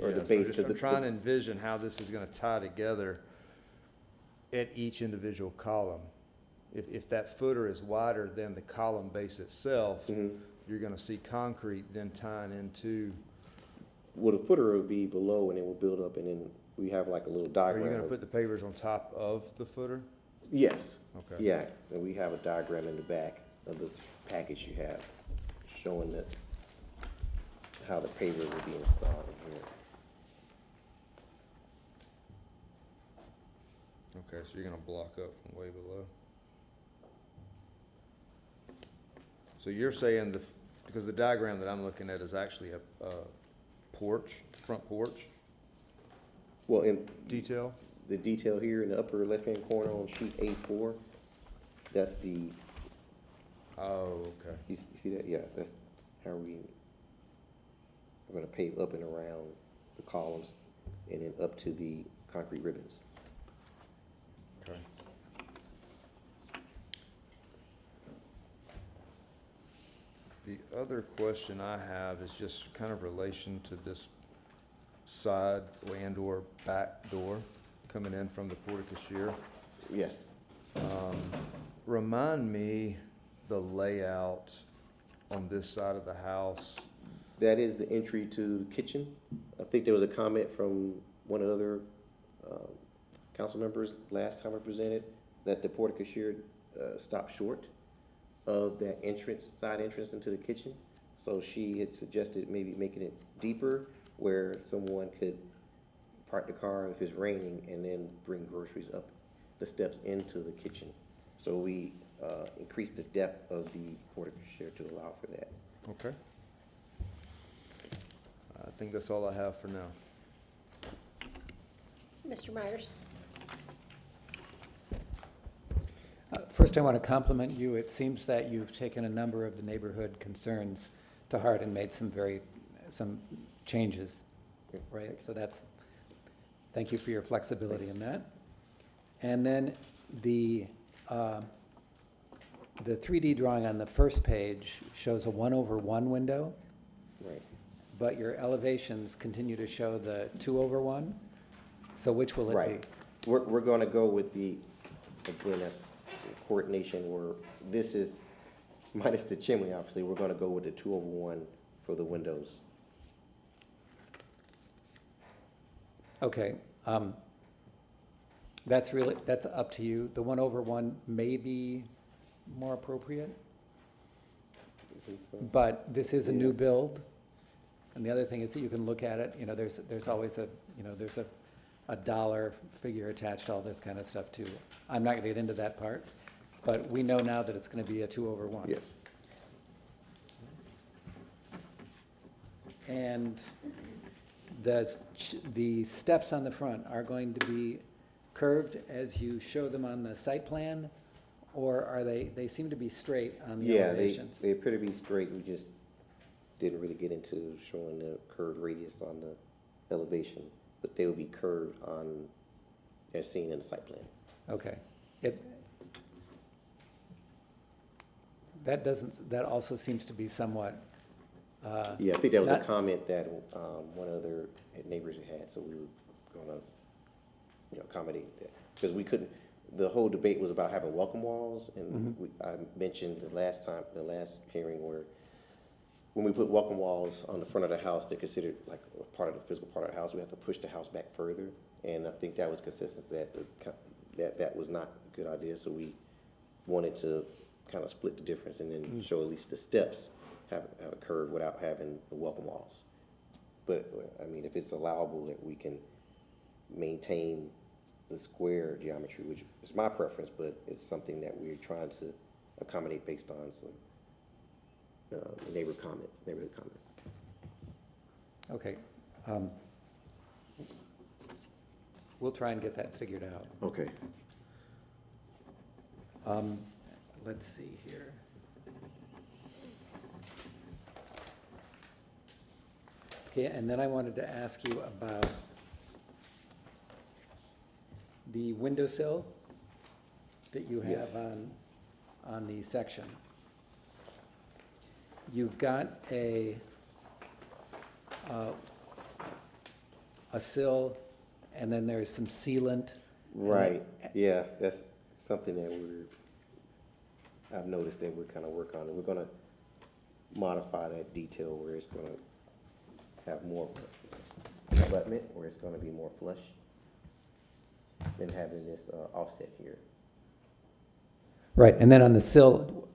Or the Yeah, so base? just 'Cause I'm trying to envision how this is gonna tie together at each individual column. If that footer is wider than the column base itself, Mhm. you're gonna see concrete then tying into, Well, the footer will be below and it will build up and then we have like a little are diagram. you gonna of- put the pavers on top of the footer? Yes. Okay. Yeah, and we have a diagram in the back of the package you have showing how the paver will be installed in here. Okay, so you're gonna block up from way below. So you're saying because the diagram that I'm looking at is actually a porch, front porch Well, in detail? the detail here in the upper left-hand corner on sheet A4, that's the, Oh, okay. you see that? Yeah, that's how we're gonna pave up and around the columns and then up to the concrete ribbons. Okay. The other question I have is just kind of relation to this side and/or back door coming in from the porte-cochere. Yes. Remind me the layout on this side of the house. That is the entry to the kitchen. I think there was a comment from one of the other council members last time I presented that the porte-cochere stopped short of that entrance, side entrance into the kitchen. So she had suggested maybe making it deeper where someone could park the car if it's raining and then bring groceries up the steps into the kitchen. So we increased the depth of the porte-cochere to allow for that. Okay. I think that's all I have for now. Mr. Myers? First, I want to compliment you. It seems that you've taken a number of the neighborhood concerns to heart and made some changes, right? So thank you for your flexibility in that. And then the 3D drawing on the first page shows a 1/1 window, Right. but your elevations continue to show the 2/1. So which will it be? Right. We're gonna go with again, that's coordination where this is minus the chimney, obviously, we're gonna go with the 2/1 for the windows. Okay, that's up to you. The 1/1 may be more appropriate, but this is a new build. And the other thing is that you can look at it, there's always there's a dollar figure attached to all this kind of stuff too. I'm not gonna get into that part, but we know now that it's gonna be a 2/1. Yes. And the steps on the front are going to be curved as you show them on the site plan? Or are they seem to be straight on the Yeah, elevations? they appear to be straight, we just didn't really get into showing the curved radius on the elevation, but they will be curved as seen in the site plan. Okay. That also seems to be somewhat, Yeah, I think that was a not- comment that one of their neighbors had, so we were gonna, accommodate that. Because we couldn't, the whole debate was about having welcome walls, and I mentioned the last hearing where when we put welcome walls on the front of the house, they're considered like a part of the physical part of the house. We have to push the house back further. And I think that was consistent, that was not a good idea. So we wanted to kind of split the difference and then show at least the steps have occurred without having the welcome walls. But, I mean, if it's allowable that we can maintain the square geometry, which is my preference, but it's something that we're trying to accommodate based on some neighborhood comments. Okay. We'll try and get that figured out. Okay. Let's see here. Okay, and then I wanted to ask you about the windowsill that you have Yes. on the section. You've got a sill, and then there's some sealant. Right, yeah, that's something that I've noticed that we're kind of working on. And we're gonna modify that detail where it's gonna have more abutment, where it's gonna be more flush than having this offset here. Right, and then on the sill,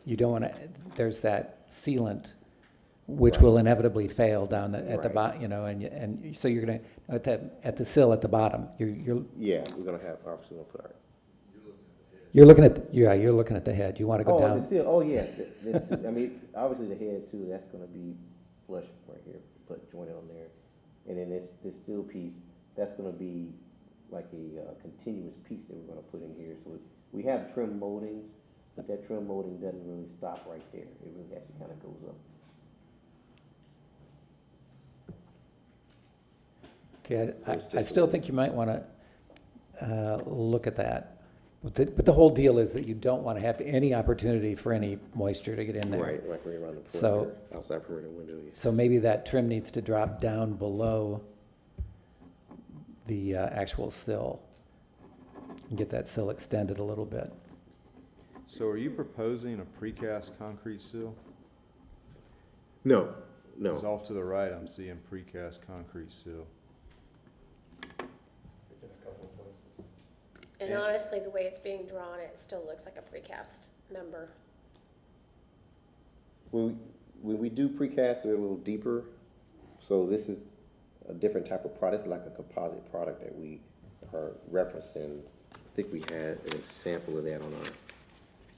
you don't want to, there's that sealant, which will inevitably fail down at the Right. bottom, you know, and so you're going to, at the sill at the bottom, you're Yeah, we're gonna have, obviously, we'll put our. you're looking at, you're looking at the head. You want to go Oh, down. the seal, oh, yeah, I mean, obviously the head too, that's gonna be flush right here, put jointed on there. And then this seal piece, that's gonna be like a continuous piece that we're gonna put in here. So we have trim moldings, but that trim molding doesn't really stop right there. It really actually kind of goes up. Okay, I still think you might want to look at that. But the whole deal is that you don't want to have any opportunity for any moisture to get in there. Right, like right around the So- perimeter, outside perimeter window, yeah. So maybe that trim needs to drop down below the actual sill and get that sill extended a little bit. So are you proposing a precast concrete seal? No, Because no. off to the right, I'm seeing precast concrete seal. And honestly, the way it's being drawn, it still looks like a precast member. When we do precast, we're a little deeper. So this is a different type of product. It's like a composite product that we are referencing. I think we had an example of that on our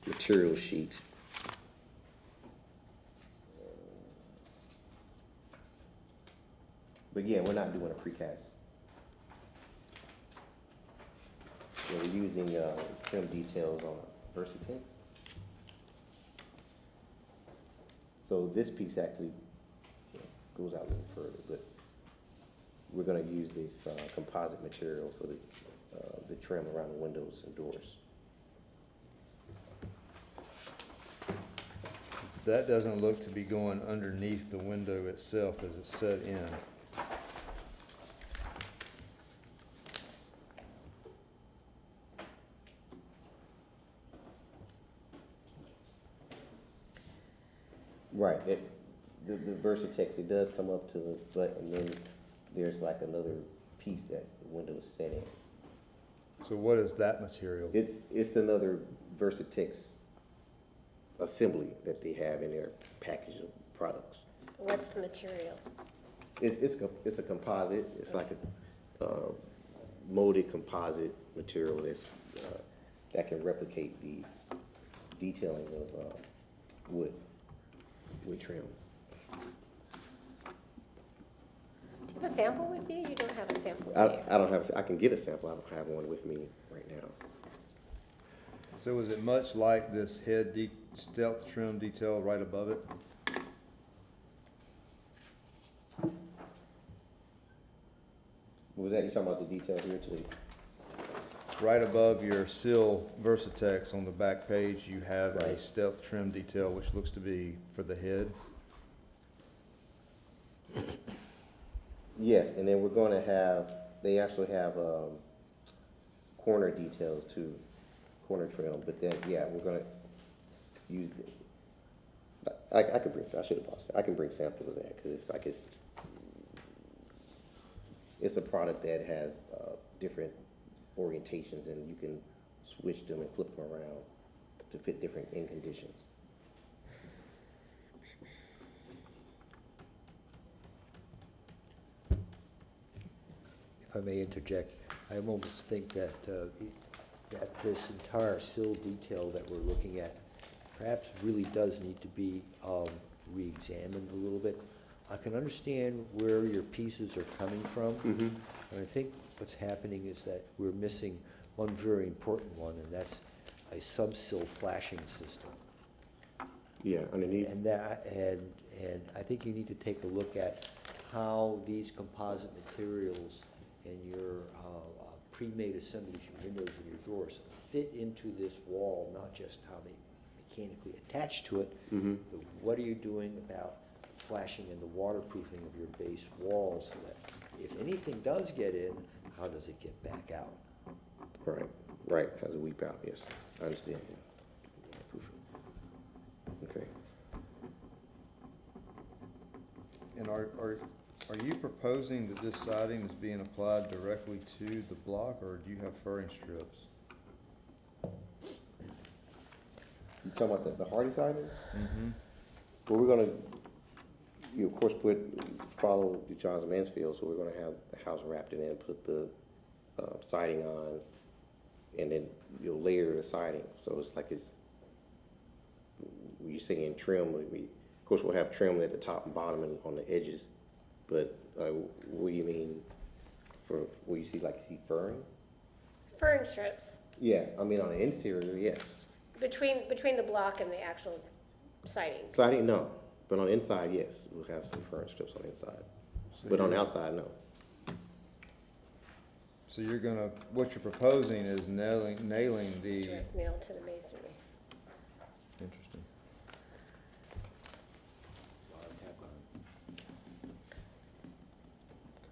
material sheet. But yeah, we're not doing a precast. We're using trim details on a Versatix. So this piece actually goes out a little further, but we're gonna use this composite material for the trim around the windows and doors. That doesn't look to be going underneath the window itself as it's set in. Right, the Versatix, it does come up to the butt, and then there's like another piece that the window is set in. So what is that material? It's another Versatix assembly that they have in their package of products. What's the material? It's a composite, it's like a molded composite material that can replicate the detailing of wood trim. Do you have a sample with you? You don't have a sample, do I you? don't have, I can get a sample, I don't have one with me right now. So is it much like this head stealth trim detail right above it? What was that, you talking about the detail here to the? Right above your sill Versatix on the back page, you have a Right. stealth trim detail, which looks to be for the head. Yes, and then we're gonna have, they actually have, corner details too, corner trim, but then, yeah, we're gonna use, I can bring, I should have lost it. I can bring samples of that, because it's like, it's a product that has, different orientations, and you can switch them and flip them around to fit different end conditions. If I may interject, I almost think that, that this entire sill detail that we're looking at perhaps really does need to be re-examined a little bit. I can understand where your pieces are coming from, and I think what's happening is that we're missing one very important one, and that's a sub-sill flashing system. Yeah, underneath. And that, and I think you need to take a look at how these composite materials and your pre-made assemblies, your windows and your doors, fit into this wall, not just how they mechanically attach to it, but what are you doing about flashing and the waterproofing of your base walls, so that if anything does get in, how does it get back out? Right, right, has a weep out, yes, I understand. Okay. And are you proposing that this siding is being applied directly to the block, or do you have furring strips? You talking about the hardy siding? Well, we're gonna, you of course follow the Johns Mansfield, so we're gonna have the house wrapped in it and put the siding on, and then you'll layer the siding. So it's like you're saying trim, of course we'll have trim at the top and bottom and on the edges, but what do you mean for, what you see, like you see furring? Furring strips Yeah, I mean on the interior, yes. between the block and the actual siding. Siding, no, but on the inside, yes, we'll have some furring strips on the inside, but on the outside, no. So you're gonna, what you're proposing is nailing the, Direct nail to the masonry. interesting.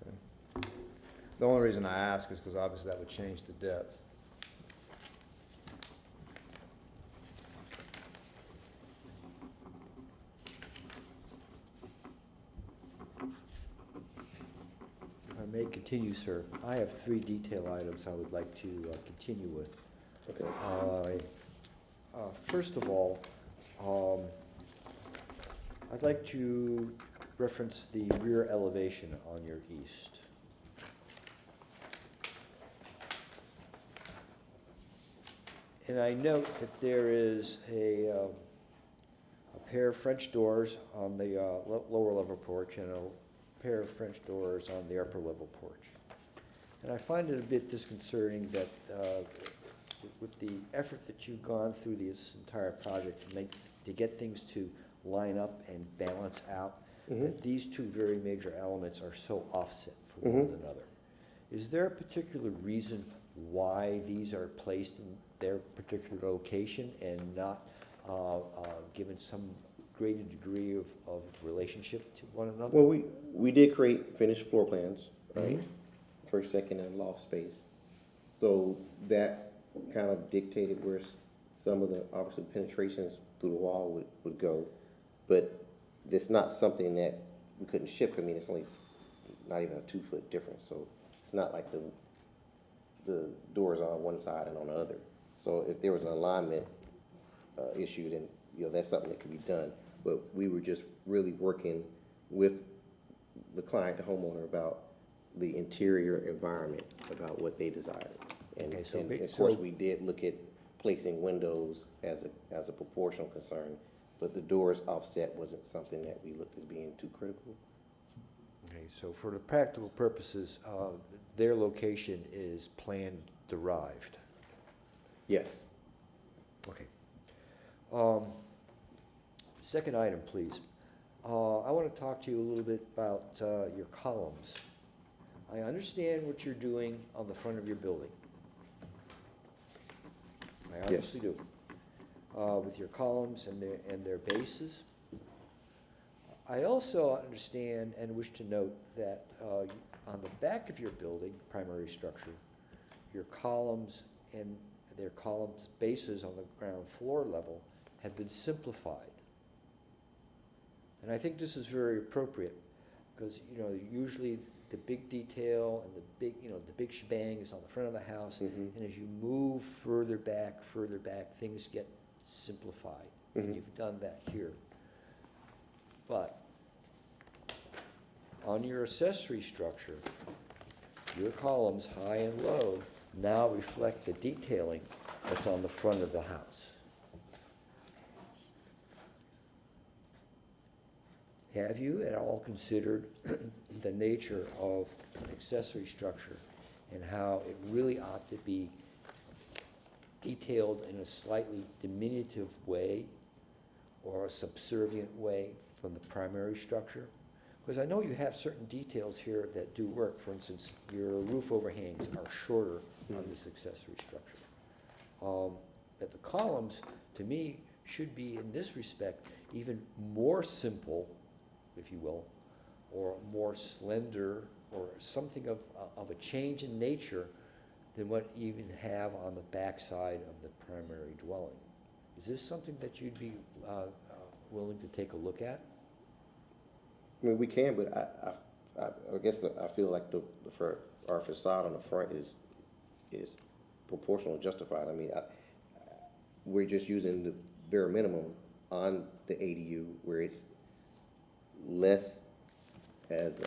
Okay. The only reason I ask is because obviously that would change the depth. If I may continue, sir, I have 3 detail items I would like to continue with. Okay. First of all, I'd like to reference the rear elevation on your east. And I note that there is a pair of French doors on the lower level porch and a pair of French doors on the upper level porch. And I find it a bit disconcerting that with the effort that you've gone through this entire project to get things to line up and balance out, that these 2 very major elements are so offset from one another. Is there a particular reason why these are placed in their particular location and not given some greater degree of relationship to one another? Well, we did create finished floor plans, right? First, second, and loft space. So that kind of dictated where some of the, obviously, penetrations through the wall would go. But it's not something that we couldn't shift. I mean, it's only not even a 2-foot difference. So it's not like the doors on one side and on the other. So if there was an alignment issue, then, you know, that's something that could be done. But we were just really working with the client, the homeowner, about the interior environment, about what they desired. And, Okay, so and ba- of course, so- we did look at placing windows as a proportional concern, but the doors offset wasn't something that we looked as being too critical. Okay, so for the practical purposes, their location is plan derived. Yes. Okay. Second item, please. I want to talk to you a little bit about your columns. I understand what you're doing on the front of your building. I obviously do. With your columns and their bases. I also understand and wish to note that on the back of your building, primary structure, your columns and their columns bases on the ground floor level have been simplified. And I think this is very appropriate, because, you know, usually the big detail and the big, you know, the big shebang is on the front of the house, and as you move further back, things get simplified. And you've done that here. But on your accessory structure, your columns, high and low, now reflect the detailing that's on the front of the house. Have you at all considered the nature of an accessory structure and how it really ought to be detailed in a slightly diminutive way or a subservient way from the primary structure? Because I know you have certain details here that do work. For instance, your roof overhangs are shorter on this accessory structure. But the columns, to me, should be, in this respect, even more simple, if you will, or more slender, or something of a change in nature than what you even have on the backside of the primary dwelling. Is this something that you'd be willing to take a look at? I mean, we can, but I guess I feel like for our facade on the front is proportional and justified. I mean, we're just using the bare minimum on the ADU where it's less as,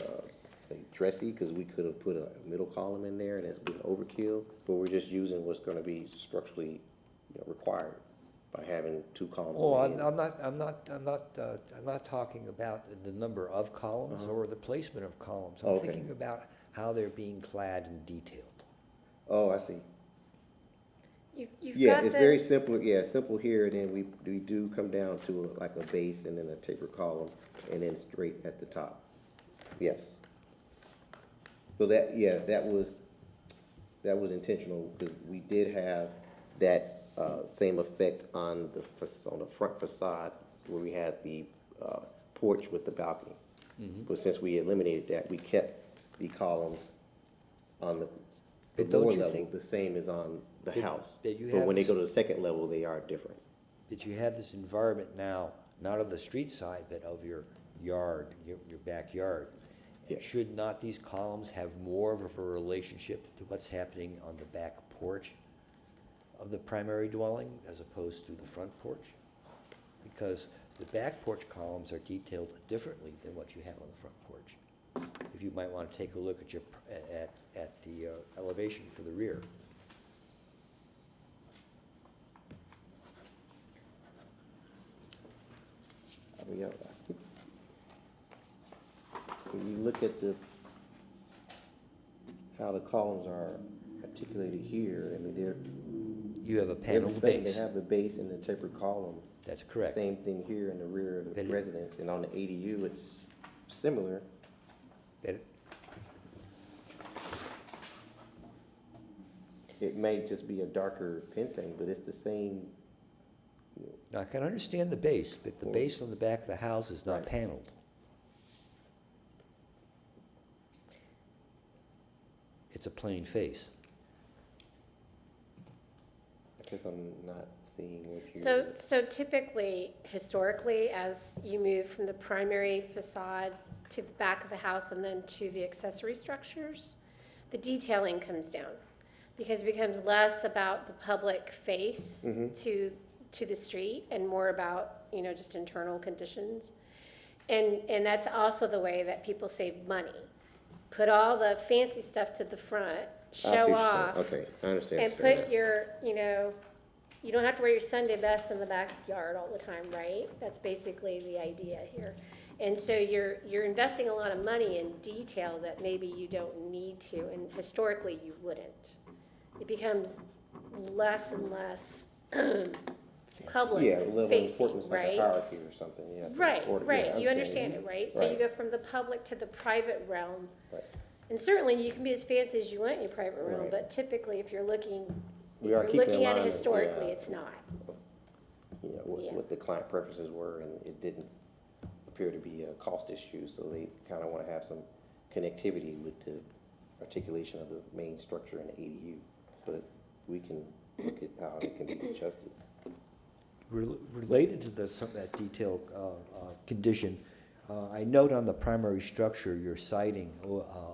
say, dressy, because we could have put a middle column in there and it's been overkill, but we're just using what's gonna be structurally, you know, required by having two columns. Oh, I'm not talking about the number of columns or the placement of columns. I'm Okay. thinking about how they're being clad and detailed. Oh, I see. You've Yeah, got it's the, very simple, yeah, simple here, and then we do come down to like a base and then a taper column, and then straight at the top. Yes. So that, yeah, that was intentional, because we did have that, same effect on the front facade, where we had the, porch with the balcony. But since we eliminated that, we kept the columns on the But don't lower you level, think- the same as on the But- house. but you But have when they this- go to the second level, they are different. That you have this environment now, not of the street side, but of your yard, your backyard. Yeah. Should not these columns have more of a relationship to what's happening on the back porch of the primary dwelling as opposed to the front porch? Because the back porch columns are detailed differently than what you have on the front porch. If you might want to take a look at at the elevation for the rear. I mean, when you look at how the columns are articulated here, I mean, You have a they're paneled respecting- base. They have the base and the tapered column. That's correct. Same thing here in the rear of But the it- residence, and on the ADU, it's similar. That- It may just be a darker fencing, but it's the same. Now, I can understand the base, but the base on the back of the house is not Right. paneled. It's a plain face. I guess I'm not seeing what you. so typically, historically, as you move from the primary facade to the back of the house and then to the accessory structures, the detailing comes down. Because it becomes less about the public face to the street and more about, you know, just internal conditions. And that's also the way that people save money. Put all the fancy stuff to the front, I see show what you're saying. off. Okay, I understand. And what you're saying. put your, you know, you don't have to wear your Sunday best in the backyard all the time, right? That's basically the idea here. And so you're investing a lot of money in detail that maybe you don't need to, and historically you wouldn't. It becomes less and less public Yeah, a level of facing, importance, like a right? hierarchy or something, yeah. Right, Or- yeah, right, I you understand you. it, right? So you Right. go from the public to the private realm. Right. And certainly you can be as fancy as you want in your private realm, Right. but typically if you're looking, We are keeping looking in at it mind that, historically, yeah. it's not. You know, Yeah. what the client preferences were, and it didn't appear to be a cost issue, so they kind of want to have some connectivity with the articulation of the main structure in the ADU. But we can look at how it can be adjusted. Related to that detailed condition, I note on the primary structure, you're citing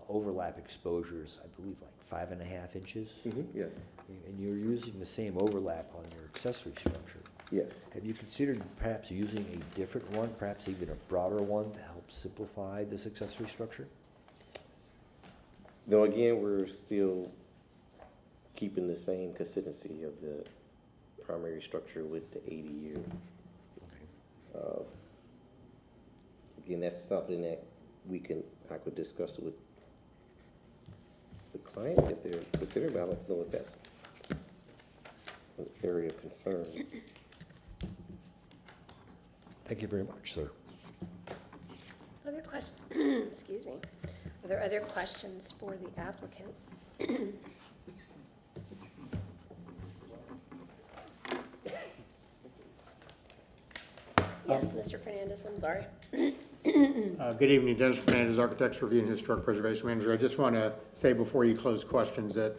overlap exposures, I believe like 5.5 inches. Yeah, And you're using the same overlap on your accessory structure. yeah. Have you considered perhaps using a different one, perhaps even a broader one to help simplify this accessory structure? Though again, we're still keeping the same consistency of the primary structure with the ADU. Again, that's something that I could discuss with the client if they're considering, but I don't know if that's an area of concern. Thank you very much, sir. Other questions? Excuse me. Are there other questions for the applicant? Yes, Mr. Fernandez, I'm sorry. Good evening, Dennis Fernandez, Architects Review and Historic Preservation Manager. I just want to say before you close questions that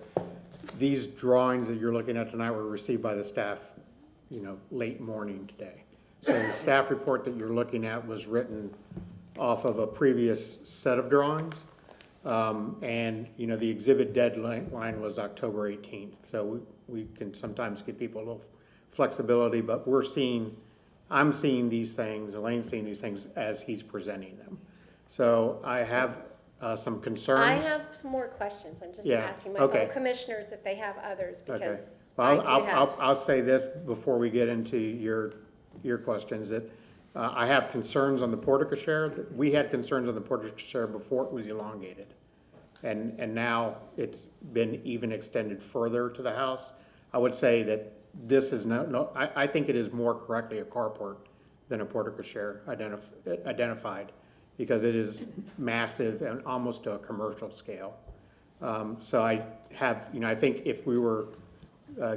these drawings that you're looking at tonight were received by the staff, late morning today. So the staff report that you're looking at was written off of a previous set of drawings. And, the exhibit deadline was October 18th. So we can sometimes give people a little flexibility, but I'm seeing these things, Elaine's seeing these things as he's presenting them. So I have some concerns. I have some more questions. I'm just Yeah, asking my okay. fellow commissioners if they have others, Okay. because Well, I do have. I'll say this before we get into your questions, that I have concerns on the porte-cochere. We had concerns on the porte-cochere before it was elongated. And now it's been even extended further to the house. I would say that this is I think it is more correctly a carport than a porte-cochere identified, because it is massive and almost to a commercial scale. So I have, I think if we were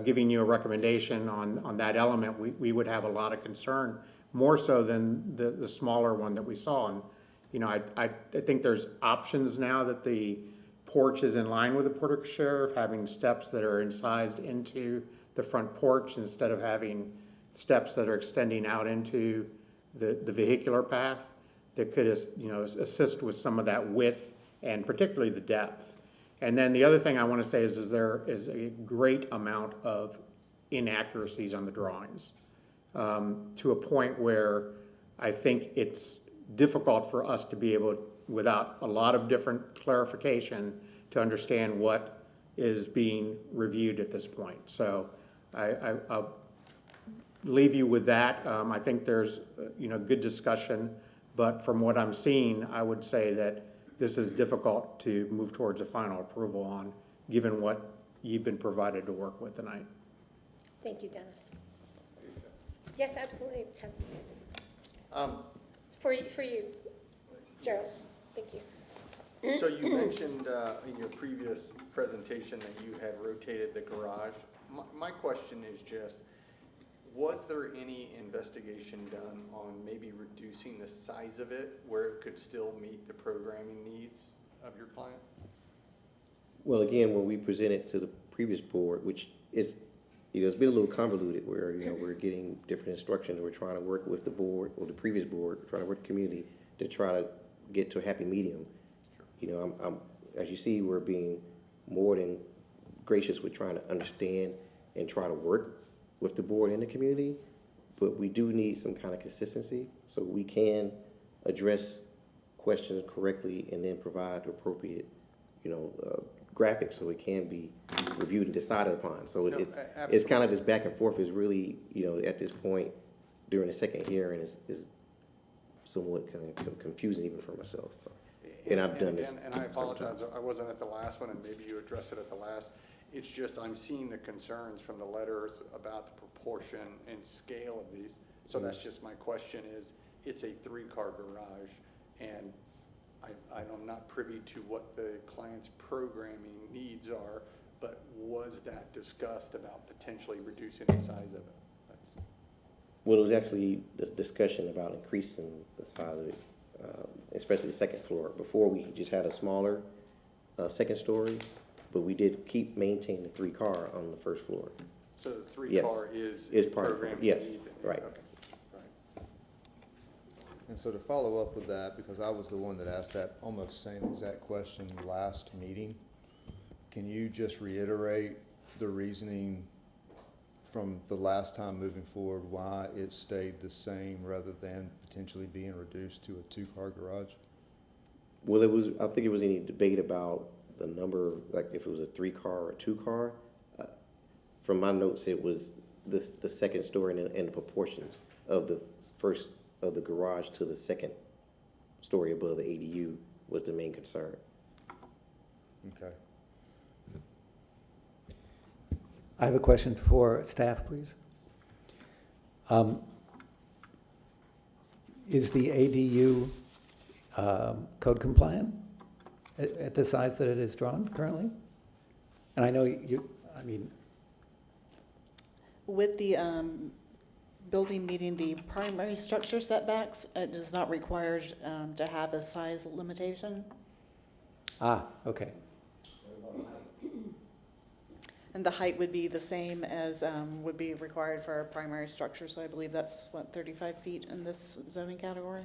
giving you a recommendation on that element, we would have a lot of concern, more so than the smaller one that we saw. And, I think there's options now that the porch is in line with the porte-cochere, of having steps that are incised into the front porch instead of having steps that are extending out into the vehicular path that could, assist with some of that width and particularly the depth. And then the other thing I want to say is there is a great amount of inaccuracies on the drawings, to a point where I think it's difficult for us to be able, without a lot of different clarification, to understand what is being reviewed at this point. So I'll leave you with that. I think there's, good discussion, but from what I'm seeing, I would say that this is difficult to move towards a final approval on, given what you've been provided to work with tonight. Thank you, Dennis. Yes, absolutely, Ted. For you, Gerald. Thank you. So you mentioned in your previous presentation that you had rotated the garage. My question is just, was there any investigation done on maybe reducing the size of it where it could still meet the programming needs of your client? Well, again, when we presented to the previous board, which is, it's been a little convoluted where, we're getting different instructions. We're trying to work with the board, or the previous board, trying to work with the community to try to get to a happy medium. As you see, we're being more than gracious with trying to understand and try to work with the board and the community, but we do need some kind of consistency so we can address questions correctly and then provide the appropriate, graphics so it can be reviewed and decided upon. So it's kind of this back and forth is really, at this point during the second hearing is somewhat kind of confusing even for myself. So. And I've done this. And I apologize, I wasn't at the last one, and maybe you addressed it at the last. It's just I'm seeing the concerns from the letters about the proportion and scale of these. So that's just my question is, it's a 3-car garage, and I'm not privy to what the client's programming needs are, but was that discussed about potentially reducing the size of it? Well, it was actually the discussion about increasing the size of it, especially the second floor. Before, we just had a smaller second story, but we did keep maintaining the 3-car on the first floor. So the 3-car is part of it. programming? Yes, right. Okay. Right. And so to follow up with that, because I was the one that asked that almost same exact question last meeting, can you just reiterate the reasoning from the last time moving forward, why it stayed the same rather than potentially being reduced to a two-car garage? Well, I think it was any debate about the number, like if it was a 3-car or a 2-car. From my notes, it was the second story and the proportions of the first of the garage to the second story above the ADU was the main concern. Okay. I have a question for staff, please. Is the ADU code compliant at the size that it is drawn currently? And I know With the building meeting the primary structure setbacks, it is not required to have a size limitation. Okay. And the height would be the same as would be required for a primary structure, so I believe that's, 35 feet in this zoning category?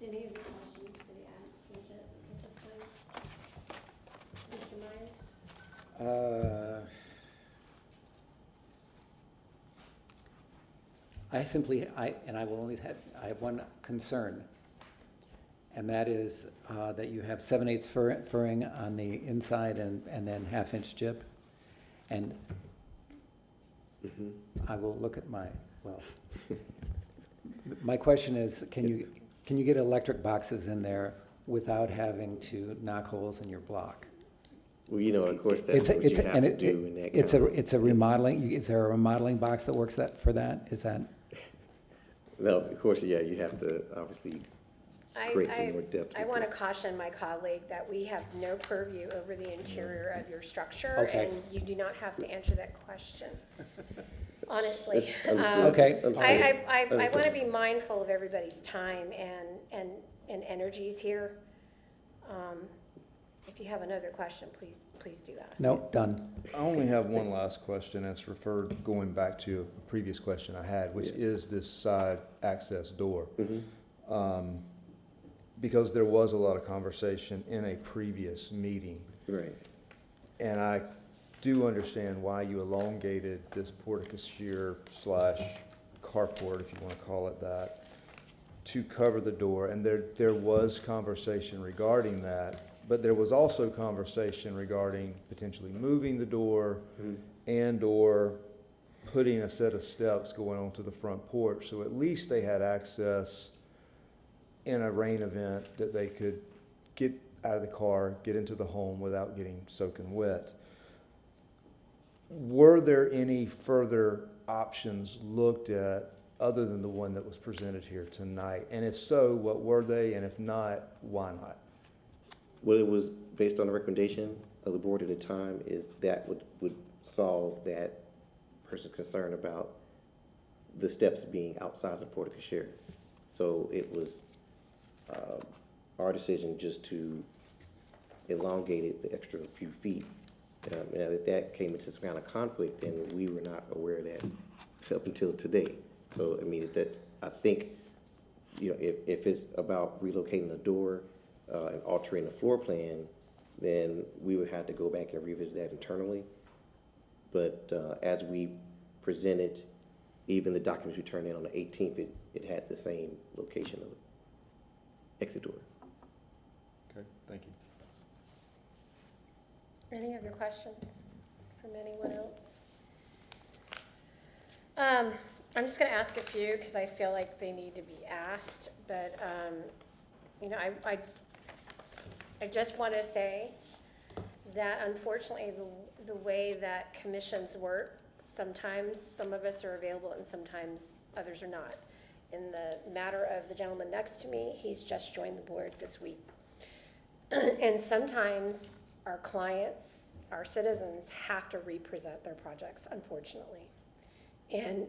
Any of your questions for the applicant at this time? Mr. Myers? I have one concern, and that is that you have 7/8 furring on the inside and then 1/2-inch jip. And I will look at my question is, can you get electric boxes in there without having to knock holes in your block? Well, of course, that's what you have to do in that kind of. It's a remodeling, is there a remodeling box that works for that? Is that? No, of course, yeah, you have to obviously create some more depth. I want to caution my colleague that we have no purview over the interior of your structure. Okay. And you do not have to answer that question, honestly. Okay. I want to be mindful of everybody's time and energies here. If you have another question, please do ask. No, done. I only have one last question. It's going back to a previous question I had, which is this side access door. Because there was a lot of conversation in a previous meeting. Right. And I do understand why you elongated this porte-cochere / carport, if you want to call it that, to cover the door. And there was conversation regarding that, but there was also conversation regarding potentially moving the door and/or putting a set of steps going onto the front porch. So at least they had access in a rain event that they could get out of the car, get into the home without getting soaking wet. Were there any further options looked at other than the one that was presented here tonight? And if so, what were they? And if not, why not? Well, it was based on the recommendation of the board at the time, is that would solve that person's concern about the steps being outside the porte-cochere. So it was our decision just to elongate it the extra few feet. And if that came into some kind of conflict, then we were not aware of that up until today. So, I think, if it's about relocating a door and altering the floor plan, then we would have to go back and revisit that internally. But as we presented, even the documents we turned in on the 18th, it had the same location of the exit door. Okay, thank you. Any other questions from anyone else? I'm just going to ask a few because I feel like they need to be asked, but I just want to say that unfortunately the way that commissions work, sometimes some of us are available and sometimes others are not. In the matter of the gentleman next to me, he's just joined the board this week. And sometimes our clients, our citizens have to represent their projects, unfortunately. And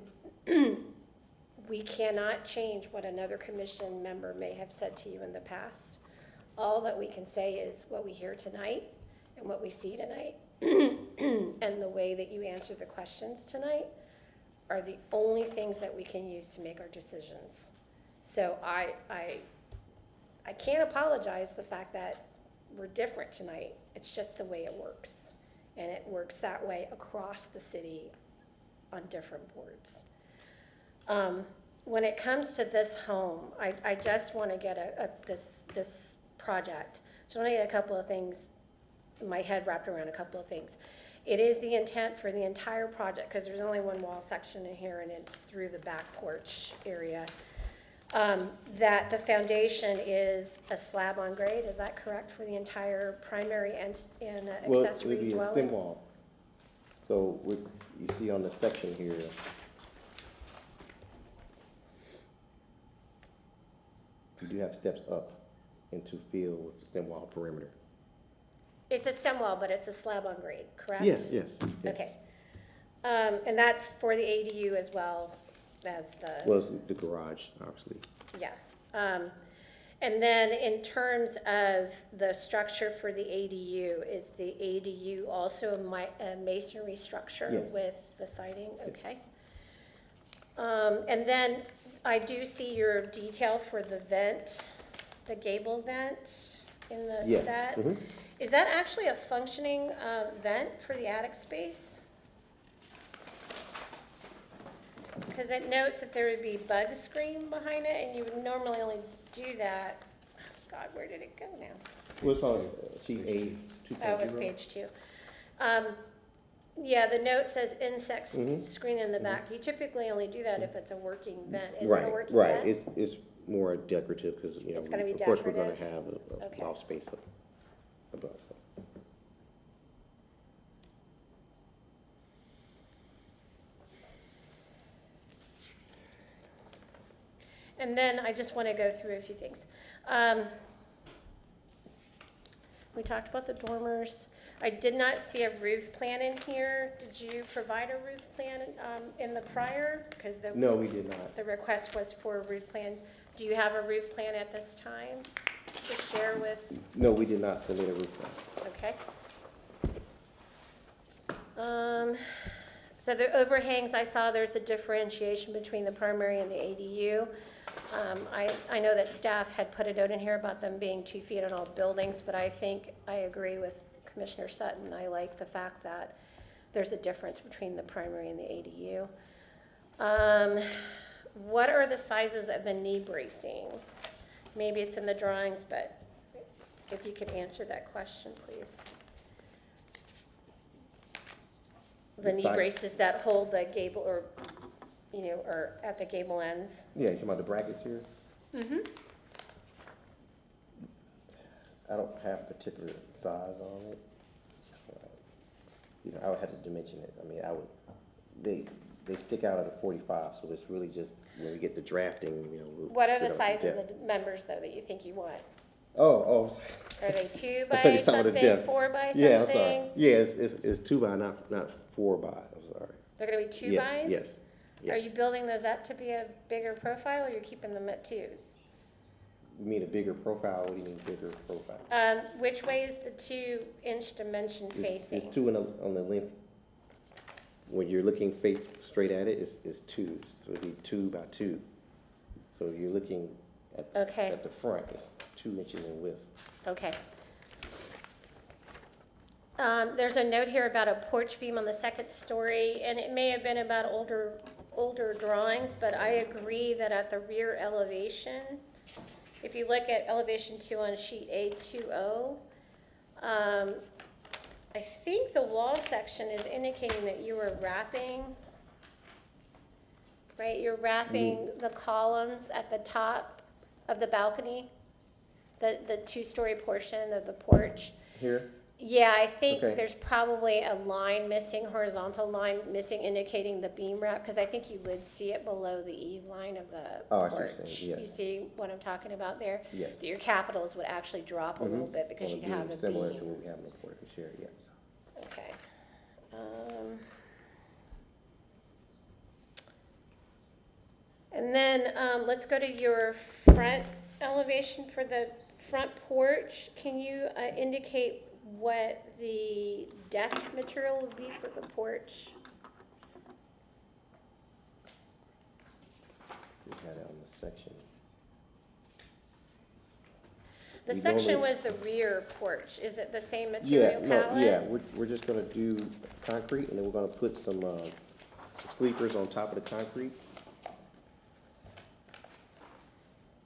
we cannot change what another commission member may have said to you in the past. All that we can say is what we hear tonight and what we see tonight. and the way that you answer the questions tonight are the only things that we can use to make our decisions. So I can't apologize the fact that we're different tonight. It's just the way it works. And it works that way across the city on different boards. When it comes to this home, I just want to get this project. So I want to get a couple of things, my head wrapped around a couple of things. It is the intent for the entire project, because there's only one wall section in here, and it's through the back porch area, that the foundation is a slab on grade. Is that correct for the entire primary and Well, accessory it would be a dwelling? stem wall. So what you see on the section here, you do have steps up into field with the stem wall perimeter. It's a stem wall, but it's a slab on grade, correct? Yes, yes. Yes. Okay. And that's for the ADU as well as the, Well, it's the garage, obviously. yeah. And then in terms of the structure for the ADU, is the ADU also a masonry structure Yes. with the siding? Okay. And then I do see your detail for the vent, the gable vent in the Yes. set. Mhm. Is that actually a functioning vent for the attic space? Because it notes that there would be bug screen behind it, and you would normally only do that. God, where did it go now? What's on sheet A 2.0? That was page 2. Yeah, the note says insect screen in the back. You typically only do that if it's a working vent. Is it a working vent? Right, it's more decorative because, you know, It's gonna be of course, we're gonna decorative? have a Okay. loft space above. And then I just want to go through a few things. We talked about the dormers. I did not see a roof plan in here. Did you provide a roof plan in the prior? Because No, we did not. the request was for a roof plan. Do you have a roof plan at this time to share with? No, we did not submit a roof plan. Okay. So the overhangs, I saw there's a differentiation between the primary and the ADU. I know that staff had put a note in here about them being 2 feet on all buildings, but I think I agree with Commissioner Sutton. I like the fact that there's a difference between the primary and the ADU. What are the sizes of the knee bracing? Maybe it's in the drawings, but if you could answer that question, please. The The knee size- braces that hold the gable or, you know, or at the gable ends. Yeah, you talking about the brackets here? Mm-hmm. I don't have a particular size on it. You know, I would have to dimension it. I mean, they stick out at a 45, so it's really just, when we get to drafting, you know. we'll What are the fit on size of depth. the members, though, that you think you want? Oh, Are they 2 I thought you by were talking about the something, depth. 4 by something? Yeah, I'm sorry. Yeah, it's 2 by, not 4 by, I'm sorry. They're gonna be 2 Yes, bys? yes, Are yes. you building those up to be a bigger profile, or you're keeping them at 2s? You mean a bigger profile? What do you mean bigger profile? Which way is the 2-inch dimension facing? It's 2 on the length. When you're looking straight at it, it's 2. So it'd be 2 by 2. So you're looking at the front, it's 2 inches in width. Okay. There's a note here about a porch beam on the 2nd story, and it may have been about older drawings, but I agree that at the rear elevation, if you look at elevation 2 on sheet A20, I think the wall section is indicating that you are wrapping, right? You're wrapping the columns at the top of the balcony, the 2-story portion of the porch. Here? Yeah, I think Okay. there's probably a line missing, horizontal line missing, indicating the beam wrap, because I think you would see it below the eave line of the Oh, I see what you're porch. saying, yes. You see what I'm talking about there? Yes. That your capitals would actually drop a little bit because On you'd a have a Similar to beam. what we have in the portico share, yes. Okay. And then, let's go to your front elevation for the front porch. Can you indicate what the deck material would be for the porch? We had it on the section. The We section normally- was the rear porch. Is it the same Yeah, material no, palette? yeah, we're just gonna do concrete, and then we're gonna put some sleepers on top of the concrete.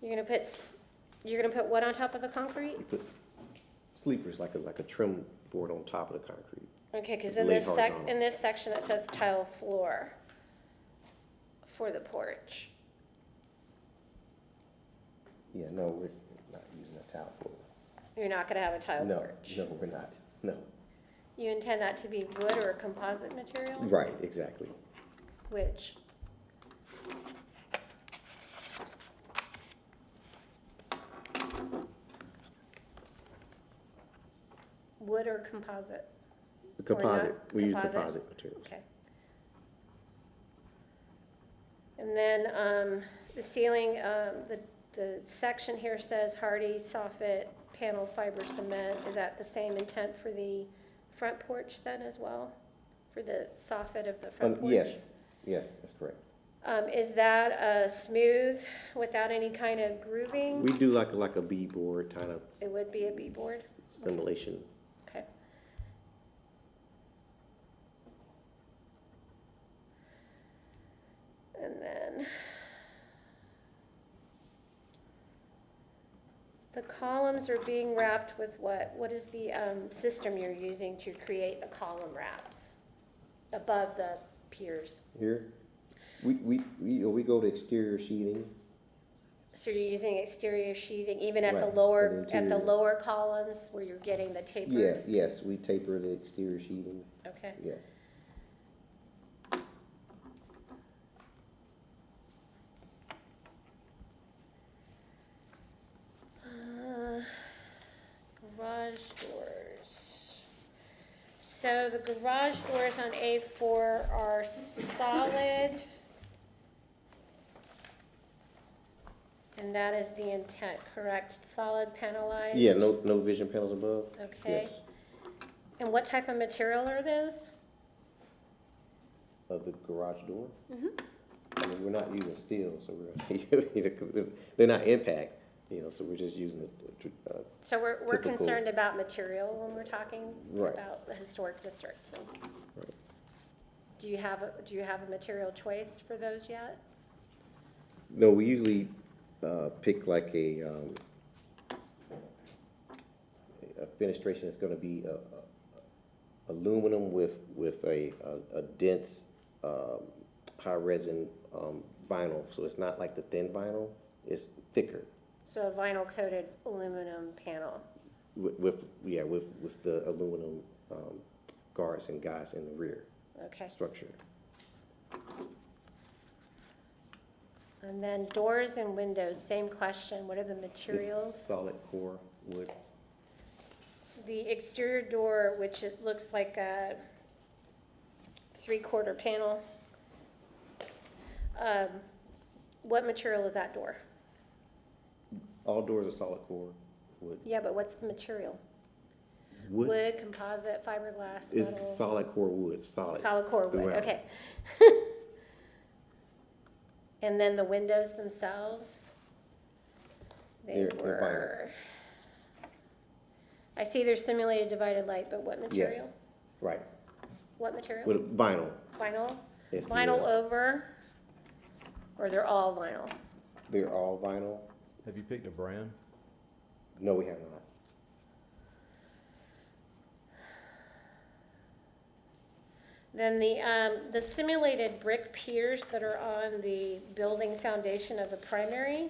You're gonna put what on top of the concrete? We put sleepers, like a trim board on top of the concrete. Okay, because It's in laid this horizontal. in this section, it says tile floor for the porch. Yeah, no, we're not using a tile floor. You're not gonna have a tile No, porch. no, we're not, no. You intend that to be wood or a composite material? Right, exactly. Which? Wood or composite? The composite, not we use composite? composite materials. Okay. And then, the ceiling, the section here says hardy soffit panel fiber cement. Is that the same intent for the front porch then as well? For the soffit of the front porch? Yes, that's correct. Is that smooth without any kind of grooving? We do like a beadboard kind of It would be a beadboard? simulation. Okay. And then the columns are being wrapped with what? What is the system you're using to create the column wraps above the piers? Here, we go to exterior sheathing. So you're using exterior sheathing even at the Right, lower, for the at the interior. lower columns where you're getting the tapered? Yeah, yes, we taper the exterior sheathing, Okay. yes. Garage doors. So the garage doors on A4 are solid. And that is the intent, correct? Solid panelized? Yeah, no vision panels above. Okay. Yes. And what type of material are those? Of the garage door. Mhm. I mean, we're not using steel, so they're not impact, so we're just using the, So we're Typical. concerned about material when we're talking Right. about the historic district, so. Right. Do you have a material choice for those yet? no, we usually, pick like a fenestration that's gonna be, aluminum with a dense, high resin, vinyl, so it's not like the thin vinyl, it's thicker. So a vinyl coated aluminum panel. With the aluminum, guards and guys in the rear Okay. structure. And then doors and windows, same question. What are the It's materials? solid core wood. The exterior door, which it looks like a 3/4 panel. What material is that door? All doors are solid core wood. Yeah, but what's the material? Wood Wood, composite, fiberglass, is metal? solid core wood, solid. Solid core wood, throughout. okay. And then the windows themselves? They They're vinyl. were. I see there's simulated divided light, but what material? Yes, right. What material? With vinyl. Vinyl? Yes, Vinyl they're- over? Or they're all vinyl? They're all vinyl. Have you picked a brand? No, we have not. Then the simulated brick piers that are on the building foundation of the primary,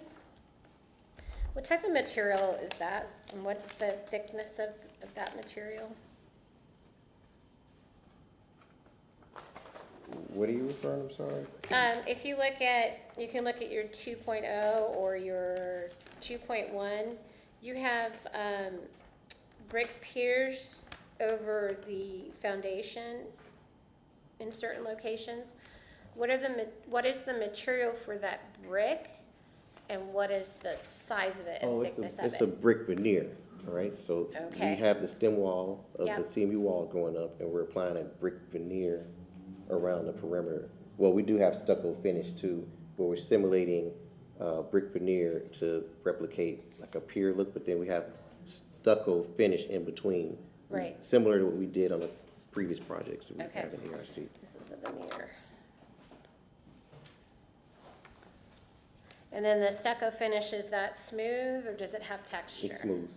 what type of material is that? And what's the thickness of that material? What are you referring, I'm sorry? If you look at, you can look at your 2.0 or your 2.1, you have brick piers over the foundation in certain locations. What is the material for that brick, and what is the size of it and thickness of It's a it? brick veneer. All right, so Okay. we have the stem wall of Yep. the CMU wall going up, and we're applying a brick veneer around the perimeter. Well, we do have stucco finish too, but we're simulating brick veneer to replicate like a pier look, but then we have stucco finish in between. Right. Similar to what we did on the previous projects that we Okay. have in ERC. This is a veneer. And then the stucco finish, is that smooth or does it have texture? It's smooth.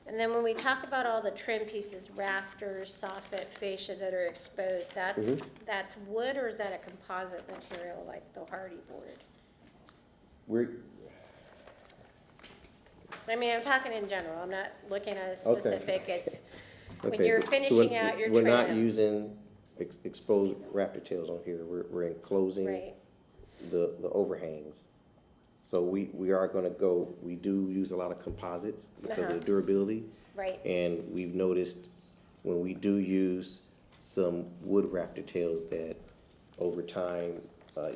And then when we talk about all the trim pieces, rafters, soffit, fascia that are exposed, that's wood or is that a composite material like the hardy board? We're, I mean, I'm talking in general, I'm not looking at a Okay. specific, it's, when okay, you're so finishing we're- out your We're not trim. using exposed rafter tails on here. We're enclosing Right, the overhangs. So we are gonna go, we do use a lot of composites because Uh-huh. of the durability. right, And we've noticed when we do use some wood rafter tails that over time,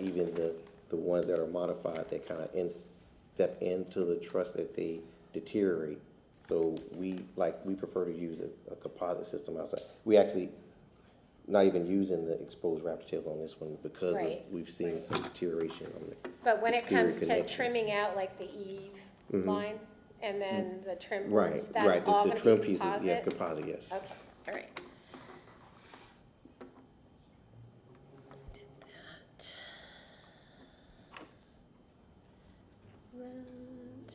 even the ones that are modified, they kind of step into the truss that they deteriorate. So we prefer to use a composite system outside. We actually not even using the exposed rafter tails on this one because Right, we've seen some deterioration on it. but when it Exterior comes to connections. trimming out like the eave line and then the trim Mm-hmm. Right, boards, right, that's all the gonna trim be pieces, yes, composite? composite, yes. Okay, all right. Did that. That.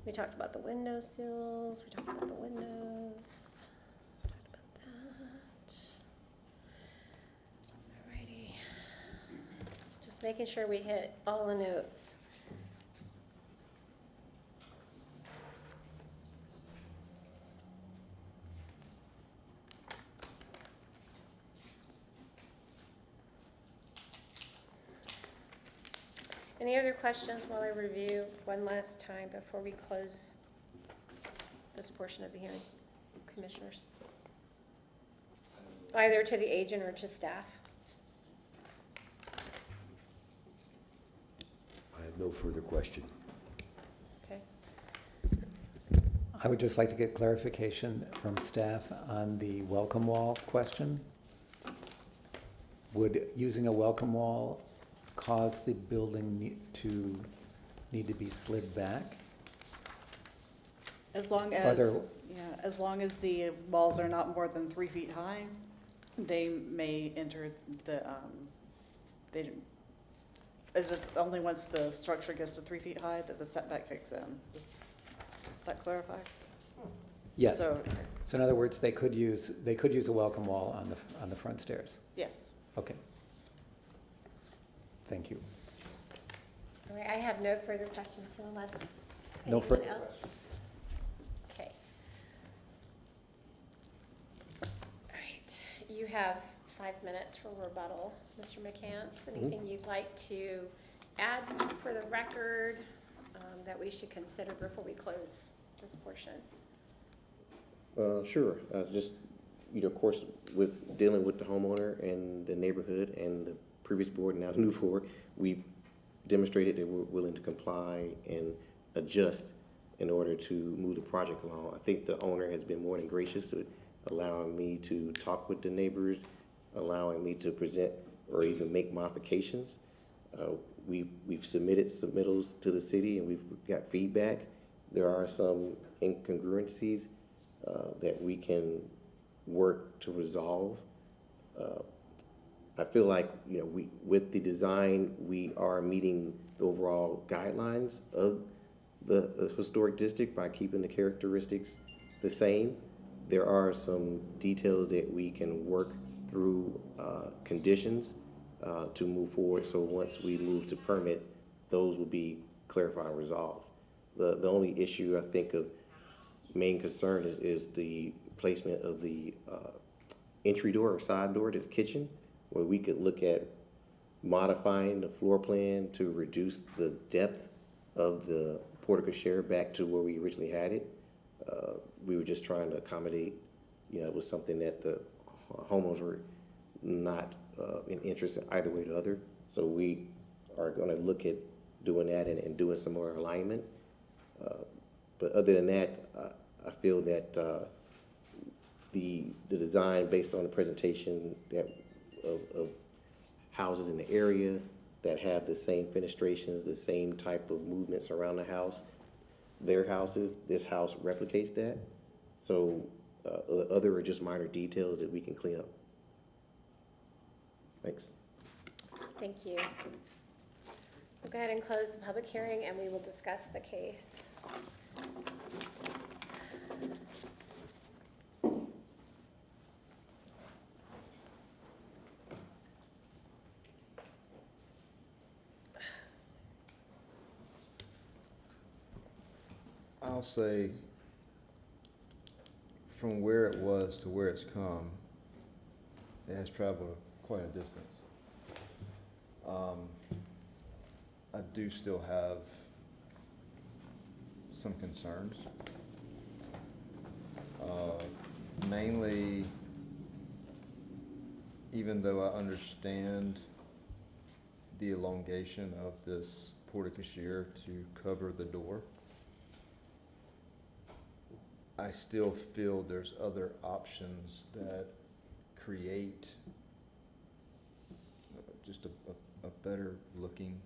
We talked about the window sills, we talked about the windows, talked about that. Alrighty. Just making sure we hit all the notes. Any other questions while I review one last time before we close this portion of the hearing, commissioners? Either to the agent or to staff? I have no further question. Okay. I would just like to get clarification from staff on the welcome wall question. Would using a welcome wall cause the building to need to be slid back? As long Are there- as long as the walls are not more than 3 feet high, they may enter the, it's only once the structure gets to 3 feet high that the setback kicks in. Does that clarify? Yes. So, So in other words, they could use a welcome wall on the front stairs? yes. Okay. Thank you. All right, I have no further questions, so unless No anyone fur- else. Okay. All right, you have 5 minutes for rebuttal, Mr. McCants. Anything you'd like to add for the record that we should consider before we close this portion? Sure, just, of course, with dealing with the homeowner and the neighborhood and the previous board and now the new board, we've demonstrated that we're willing to comply and adjust in order to move the project along. I think the owner has been more than gracious with allowing me to talk with the neighbors, allowing me to present or even make modifications. We've submitted submittals to the city and we've got feedback. There are some incongruencies that we can work to resolve. I feel like, with the design, we are meeting the overall guidelines of the historic district by keeping the characteristics the same. There are some details that we can work through conditions to move forward. So once we move to permit, those will be clarified and resolved. The only issue I think of main concern is the placement of the entry door or side door to the kitchen, where we could look at modifying the floor plan to reduce the depth of the porte-cochere back to where we originally had it. We were just trying to accommodate, it was something that the homeowners were not in interest in either way or the other. So we are gonna look at doing that and doing some more alignment. But other than that, I feel that, the design based on the presentation that, of houses in the area that have the same fenestrations, the same type of movements around the house, their houses, this house replicates that. So, other are just minor details that we can clean up. Thanks. Thank you. We'll go ahead and close the public hearing, and we will discuss the case. I'll say, from where it was to where it's come, it has traveled quite a distance. I do still have some concerns. Mainly, even though I understand the elongation of this porte-cochere to cover the door, I still feel there's other options that create just a better looking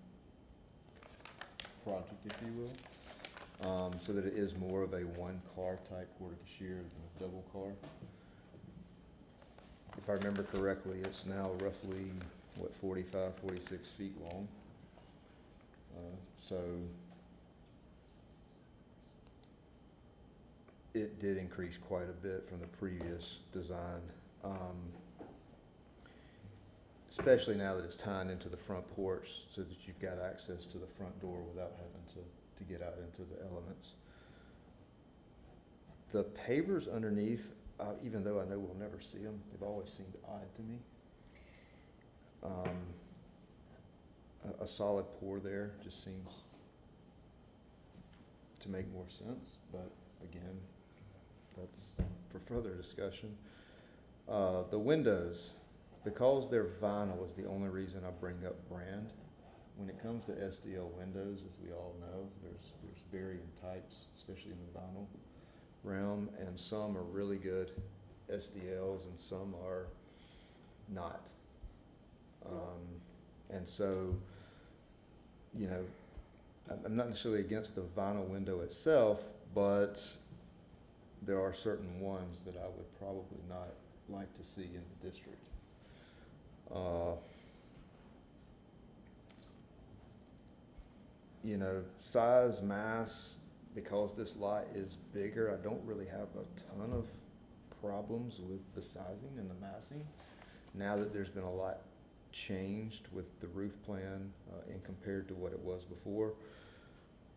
project, if you will, so that it is more of a one-car type porte-cochere than a double car. If I remember correctly, it's now roughly, 45, 46 feet long. So it did increase quite a bit from the previous design, especially now that it's tying into the front porch so that you've got access to the front door without having to get out into the elements. The pavers underneath, even though I know we'll never see them, they've always seemed odd to me. A solid pour there just seems to make more sense, but again, that's for further discussion. The windows, because they're vinyl is the only reason I bring up brand. When it comes to SDL windows, as we all know, there's varying types, especially in the vinyl realm, and some are really good SDLs and some are not. And so, you know, I'm not necessarily against the vinyl window itself, but there are certain ones that I would probably not like to see in the district. You know, size, mass, because this lot is bigger, I don't really have a ton of problems with the sizing and the massing. Now that there's been a lot changed with the roof plan and compared to what it was before.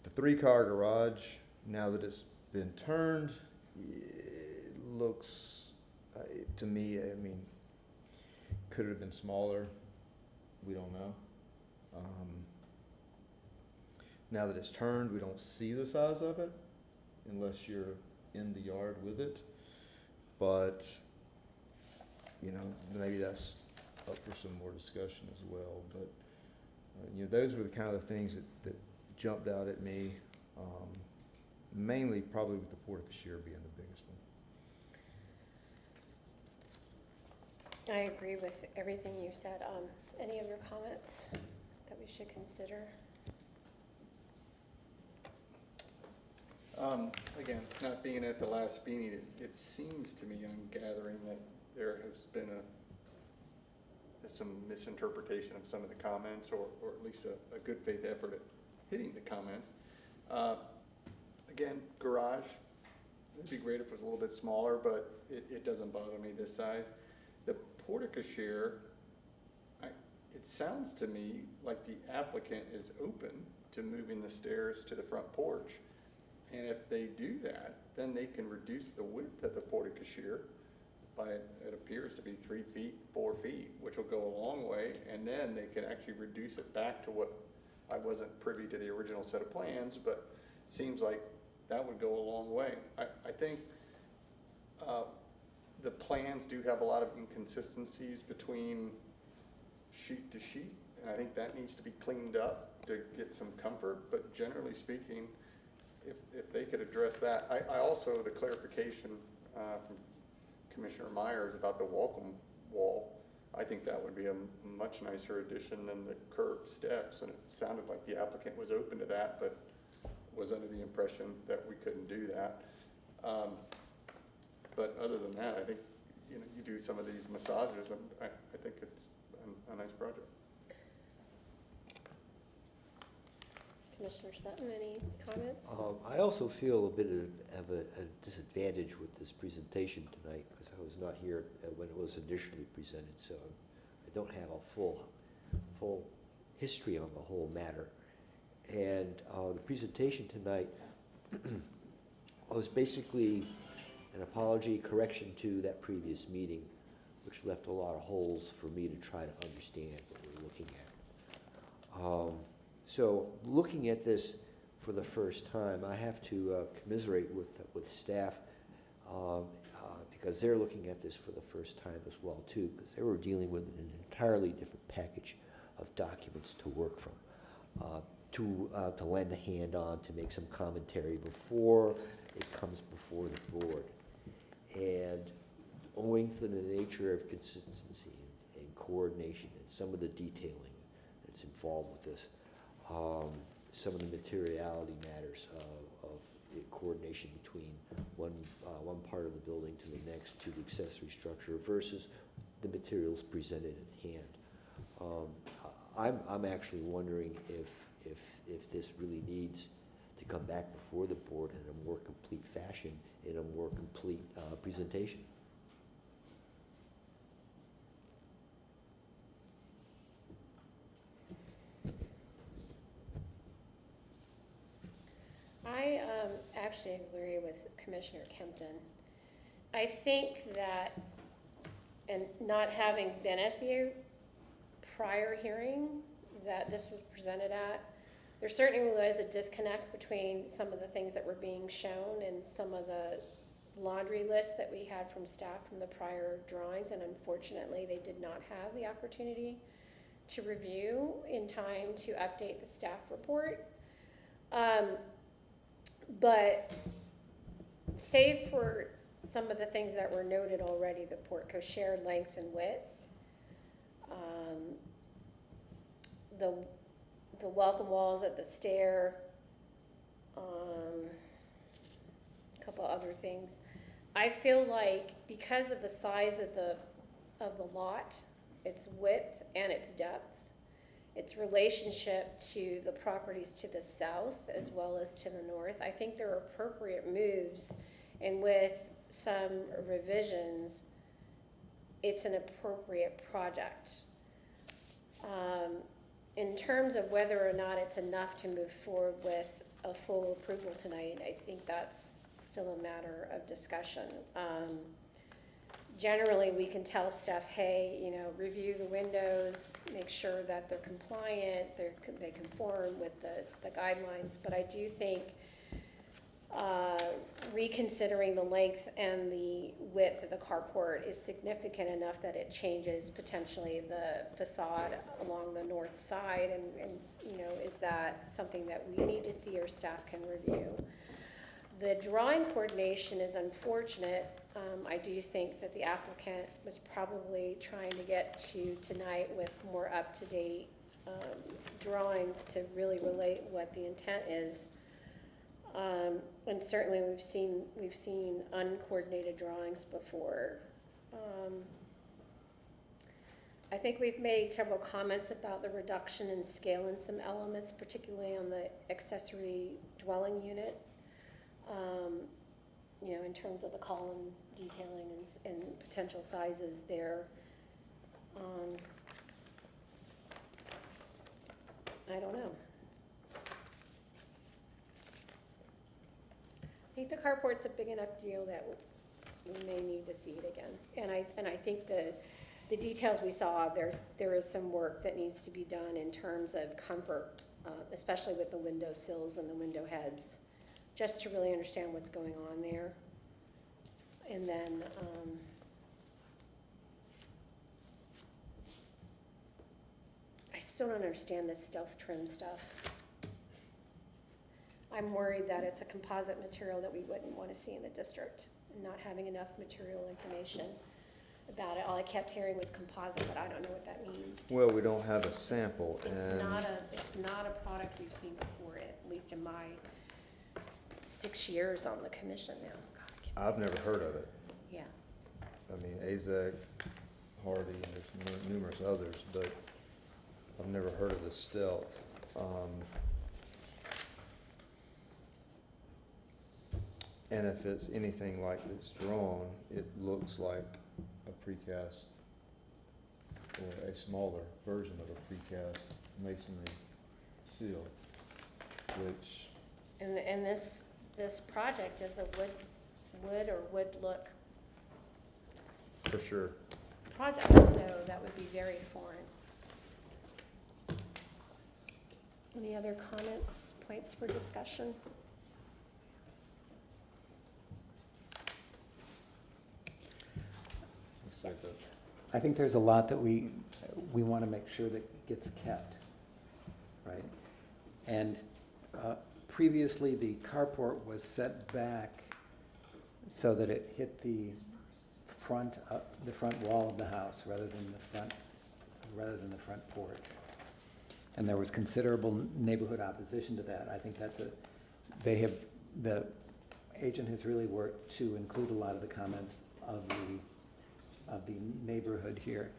The 3-car garage, now that it's been turned, it looks, to me, I mean, could it have been smaller? We don't know. Now that it's turned, we don't see the size of it unless you're in the yard with it. But, you know, maybe that's up for some more discussion as well. But, you know, those were the kind of things that jumped out at me, mainly probably with the porte-cochere being the biggest one. I agree with everything you said. Any other comments that we should consider? Again, not being at the last meeting, it seems to me, I'm gathering that there has been some misinterpretation of some of the comments, or at least a good faith effort at hitting the comments. Again, garage, it'd be great if it was a little bit smaller, but it doesn't bother me this size. The porte-cochere, it sounds to me like the applicant is open to moving the stairs to the front porch. And if they do that, then they can reduce the width of the porte-cochere by, it appears to be 3 feet, 4 feet, which will go a long way. And then they can actually reduce it back to what, I wasn't privy to the original set of plans, but it seems like that would go a long way. I think the plans do have a lot of inconsistencies between sheet to sheet, And I think that needs to be cleaned up to get some comfort, but generally speaking, if they could address that. I also, the clarification from Commissioner Myers about the welcome wall, I think that would be a much nicer addition than the curved steps, and it sounded like the applicant was open to that, but was under the impression that we couldn't do that. But other than that, I think, you know, you do some of these massages, and I think it's a nice project. Commissioner Sutton, any comments? I also feel a bit of a disadvantage with this presentation tonight because I was not here when it was initially presented, so I don't have a full history on the whole matter. And the presentation tonight was basically an apology correction to that previous meeting, which left a lot of holes for me to try to understand what we're looking at. So looking at this for the first time, I have to commiserate with staff because they're looking at this for the first time as well too, because they were dealing with an entirely different package of documents to work from, to lend a hand on, to make some commentary before it comes before the board. And owing to the nature of consistency and coordination and some of the detailing that's involved with this, some of the materiality matters of the coordination between one part of the building to the next, to the accessory structure versus the materials presented at hand. I'm actually wondering if this really needs to come back before the board in a more complete fashion, in a more complete presentation. I actually agree with Commissioner Kempton. I think that, and not having been at the prior hearing that this was presented at, there certainly was a disconnect between some of the things that were being shown and some of the laundry lists that we had from staff from the prior drawings, and unfortunately they did not have the opportunity to review in time to update the staff report. But save for some of the things that were noted already, the portico shared length and width, the welcome walls at the stair, a couple other things. I feel like because of the size of the lot, its width and its depth, its relationship to the properties to the south as well as to the north, I think there are appropriate moves, and with some revisions, it's an appropriate project. In terms of whether or not it's enough to move forward with a full approval tonight, I think that's still a matter of discussion. Generally, we can tell staff, hey, you know, review the windows, make sure that they're compliant, they conform with the guidelines, but I do think reconsidering the length and the width of the carport is significant enough that it changes potentially the facade along the north side, and you know, is that something that we need to see or staff can review? The drawing coordination is unfortunate. I do think that the applicant was probably trying to get to tonight with more up-to-date drawings to really relate what the intent is. And certainly we've seen uncoordinated drawings before. I think we've made several comments about the reduction in scale in some elements, particularly on the accessory dwelling unit. You know, in terms of the column detailing and potential sizes there. I don't know. I think the carport's a big enough deal that we may need to see it again. And I think the details we saw, there is some work that needs to be done in terms of comfort, especially with the window sills and the window heads, just to really understand what's going on there. And then, I still don't understand this stealth trim stuff. I'm worried that it's a composite material that we wouldn't want to see in the district, and not having enough material information about it. All I kept hearing was composite, but I don't know what that means. Well, we don't have a sample, It's and not a product we've seen before, at least in my 6 years on the commission now. God, I can't- I've never heard of it. Yeah. I mean, AZAC, Hardy, and there's numerous others, but I've never heard of the stealth. And if it's anything like it's drawn, it looks like a precast or a smaller version of a precast masonry seal, which, And this project is a wood look for sure, project, so that would be very foreign. Any other comments, points for discussion? looks like Yes. I think there's a lot that we want to make sure that gets kept, right? And previously, the carport was set back so that it hit the front wall of the house rather than the front porch. And there was considerable neighborhood opposition to that. I think the agent has really worked to include a lot of the comments of the neighborhood here.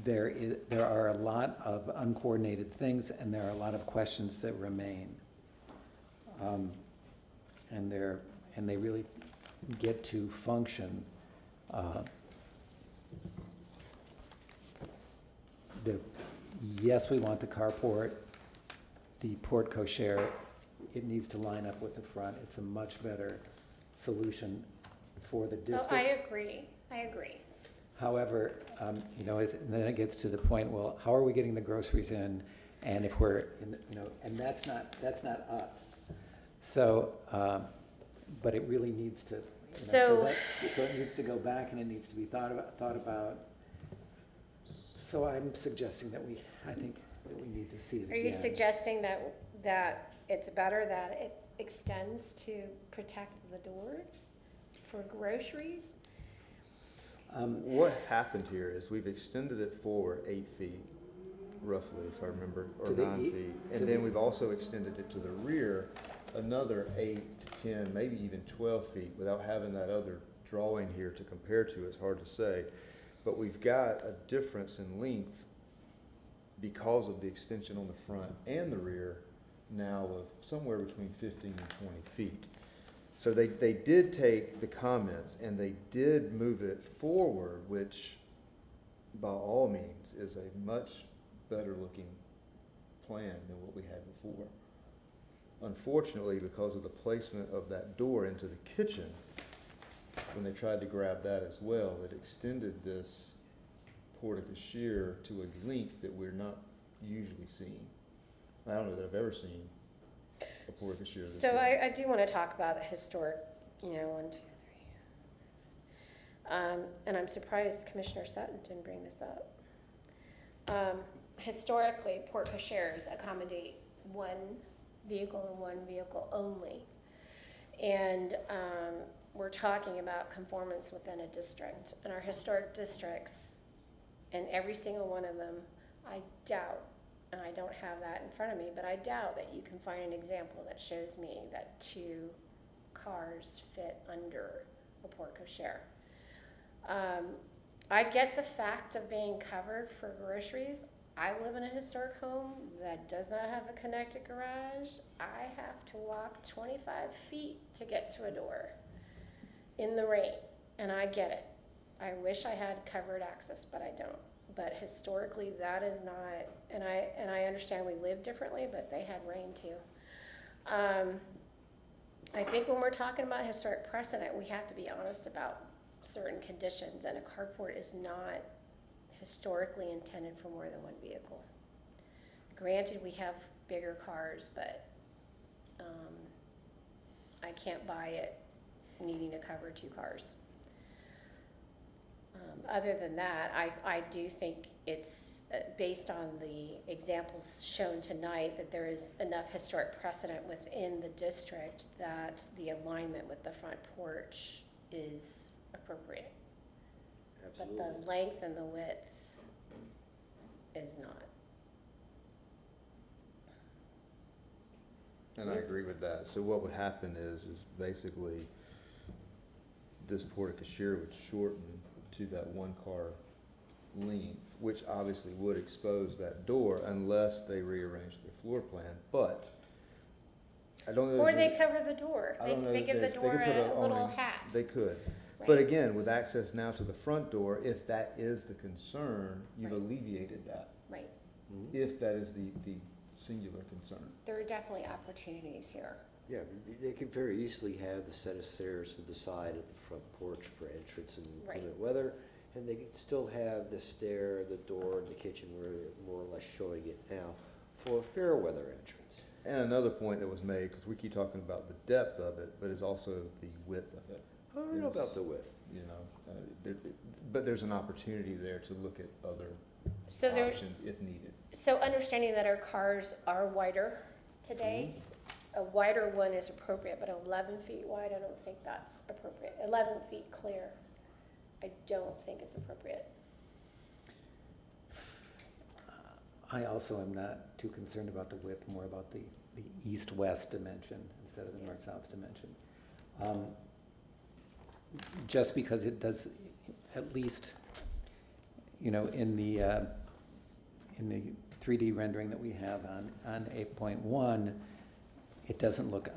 There are a lot of uncoordinated things, and there are a lot of questions that remain. And they really get to function. Yes, we want the carport, the porte cochere. It needs to line up with the front. It's a much better solution for the district. Oh, I agree. However, and then it gets to the point, well, how are we getting the groceries in? And if we're, and that's not us. So, but it really needs to, so it needs to go back and it needs to be thought about. So I'm suggesting that I think that we need to see it again. Are you suggesting that it's better that it extends to protect the door for groceries? what happened here is we've extended it forward 8 feet, roughly, if I remember, or To the 9 feet. And then we've also extended it to the rear another 8 to 10, maybe even 12 feet, without having that other drawing here to compare to. It's hard to say. But we've got a difference in length because of the extension on the front and the rear now of somewhere between 15 and 20 feet. So they did take the comments and they did move it forward, which by all means is a much better looking plan than what we had before. Unfortunately, because of the placement of that door into the kitchen, when they tried to grab that as well, it extended this porte-cochere to a length that we're not usually seeing. I don't know that I've ever seen a porte-cochere this So way. I do want to talk about the historic, 1, 2, 3. And I'm surprised Commissioner Sutton didn't bring this up. Historically, porte cocheres accommodate one vehicle and one vehicle only. And we're talking about conformance within a district. And our historic districts, and every single one of them, I doubt, and I don't have that in front of me, but I doubt that you can find an example that shows me that 2 cars fit under a porte cochere. I get the fact of being covered for groceries. I live in a historic home that does not have a connected garage. I have to walk 25 feet to get to a door in the rain, and I get it. I wish I had covered access, but I don't. But historically, that is not, and I understand we live differently, but they had rain too. I think when we're talking about historic precedent, we have to be honest about certain conditions, and a carport is not historically intended for more than one vehicle. Granted, we have bigger cars, but I can't buy it needing to cover 2 cars. Other than that, I do think it's based on the examples shown tonight, that there is enough historic precedent within the district that the alignment with the front porch is appropriate. Absolutely. But the length and the width is not. And I agree with that. So what would happen is basically this porte cochere would shorten to that one car length, which obviously would expose that door unless they rearrange their floor plan, but I don't know. Or they cover the door. I don't know They that give the they door could put a little awning. hat. They could. Right. But again, with access now to the front door, if that is the concern, you've Right. alleviated that. Right. If that is the singular concern. There are definitely opportunities here. Yeah, they could very easily have the set of stairs to the side of the front porch for entrance and Right. inclement weather, and they could still have the stair, the door, and the kitchen where they're more or less showing it now for a fair weather entrance. And another point that was made, because we keep talking about the depth of it, but it's also the width of it. I don't know Is, about the width. You know, but there's an opportunity there to look at other So there, options if needed. so understanding that our cars are wider today, a wider one is appropriate, but 11 feet wide, I don't think that's appropriate. 11 feet clear, I don't think is appropriate. I also am not too concerned about the width, more about the east-west dimension instead of the Yeah. north-south dimension. Just because it does, at least, you know, in the 3D rendering that we have on 8.1, it doesn't look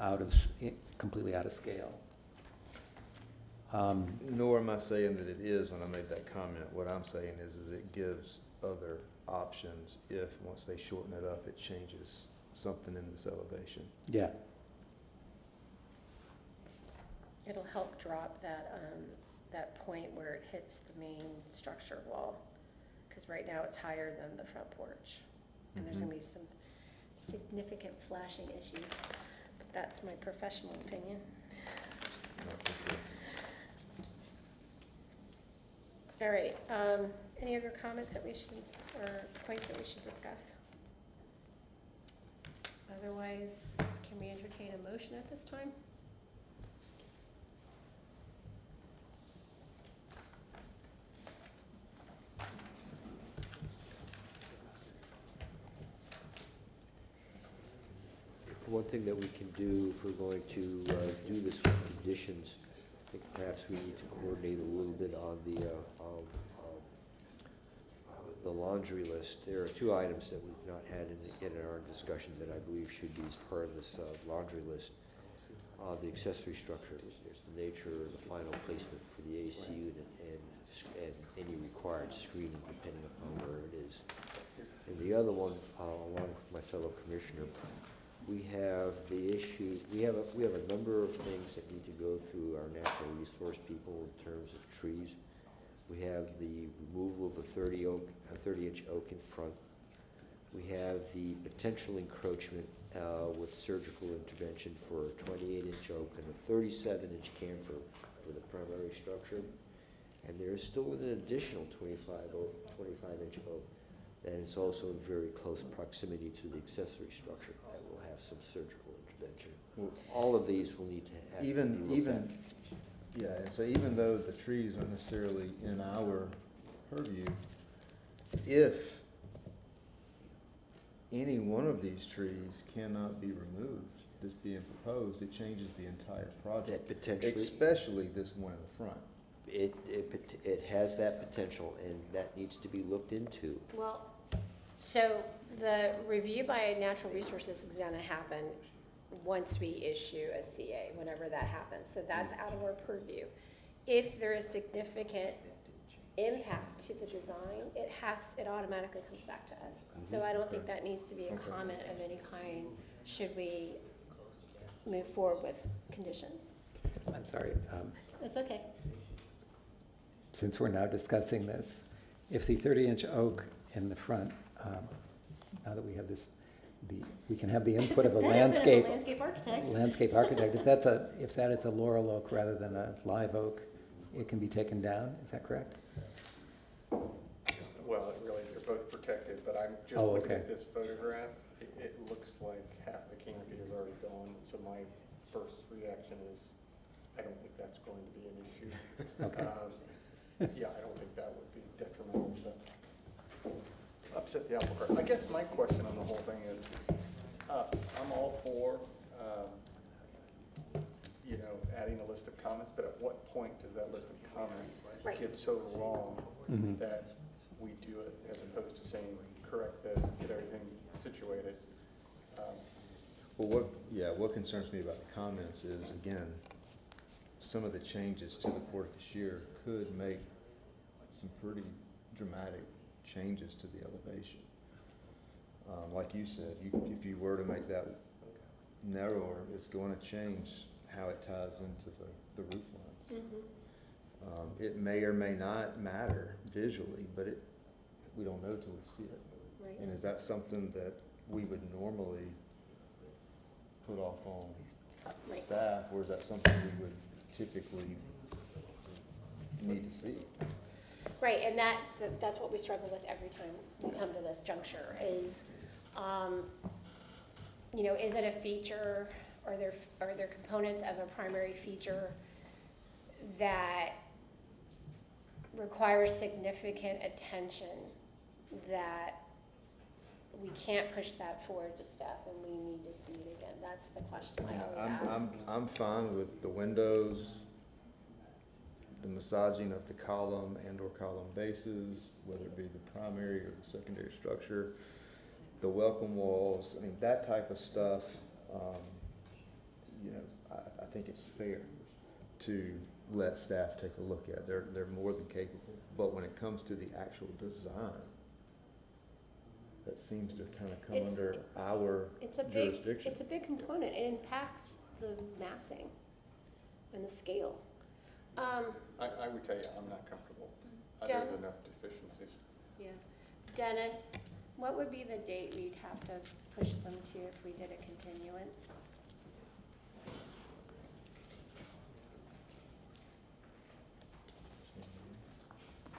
completely out of scale. Nor am I saying that it is when I made that comment. What I'm saying is it gives other options if, once they shorten it up, it changes something in this elevation. Yeah. It'll help drop that point where it hits the main structure wall, because right now it's higher than the front porch. And there's gonna be some significant flashing issues, but that's my professional opinion. Not for sure. All right, any other comments that we should, or points that we should discuss? Otherwise, can we entertain a motion at this time? One thing that we can do if we're going to do this with conditions, I think perhaps we need to coordinate a little bit on the laundry list. There are two items that we've not had in our discussion that I believe should be as part of this laundry list. The accessory structure, there's the nature of the final placement for the AC unit and any required screening depending upon where it is. And the other one, along with my fellow commissioner, we have the issue, we have a number of things that need to go through our natural resource people in terms of trees. We have the removal of the 30-inch oak in front. We have the potential encroachment with surgical intervention for a 28-inch oak and a 37-inch camphor for the primary structure. And there is still an additional 25-inch oak that is also in very close proximity to the accessory structure that will have some surgical intervention. Well, All of these will need to have. be looked at. Yeah, and so even though the trees aren't necessarily in our purview, if any one of these trees cannot be removed, this being proposed, it changes the entire project. That potentially- Especially this one in the front. It has that potential, and that needs to be looked into. Well, so the review by Natural Resources is gonna happen once we issue a CA, whenever that happens, so that's out of our purview. If there is significant impact to the design, it automatically comes back to us. So I don't think that needs to be a Okay. comment of any kind, should we move forward with conditions. I'm sorry. It's okay. Since we're now discussing this, if the 30-inch oak in the front, now that we have this, we can have the input of a landscape architect. If that is a laurel oak rather than a live oak, it can be taken down. Is that correct? Well, it really, they're both protected, but I'm just Oh, looking okay. at this photograph. It looks like half the canopy is already gone, so my first reaction is, I don't think that's going to be an issue. Okay. Yeah, I don't think that would be detrimental to upset the apple cart. I guess my question on the whole thing is, I'm all for, adding a list of comments, but at what point does that list of comments Right. get so long Mhm. that we do it as opposed to saying, correct this, get everything situated? Well, what concerns me about the comments is, again, some of the changes to the Port of Cashier could make some pretty dramatic changes to the elevation. Like you said, if you were to make that narrower, it's going to change how it ties into the roof lines. It may or may not matter visually, but we don't know till we see it. Right. And is that something that we would normally put off on Right. staff, or is that something we would typically need to see? Right, and that's what we struggle with every time we come to this juncture is, is it a feature, are there components of a primary feature that require significant attention that we can't push that forward to staff and we need to see it again? That's the question I always ask. I'm fine with the windows, the massaging of the column and or column bases, whether it be the primary or the secondary structure, the welcome walls, that type of stuff. I think it's fair to let staff take a look at. They're more than capable. But when it comes to the actual design, that seems to kind of come under our jurisdiction. It's a big component. It impacts the massing and the scale. I would tell you, I'm not comfortable. There's enough deficiencies. Yeah. Dennis, what would be the date we'd have to push them to if we did a continuance?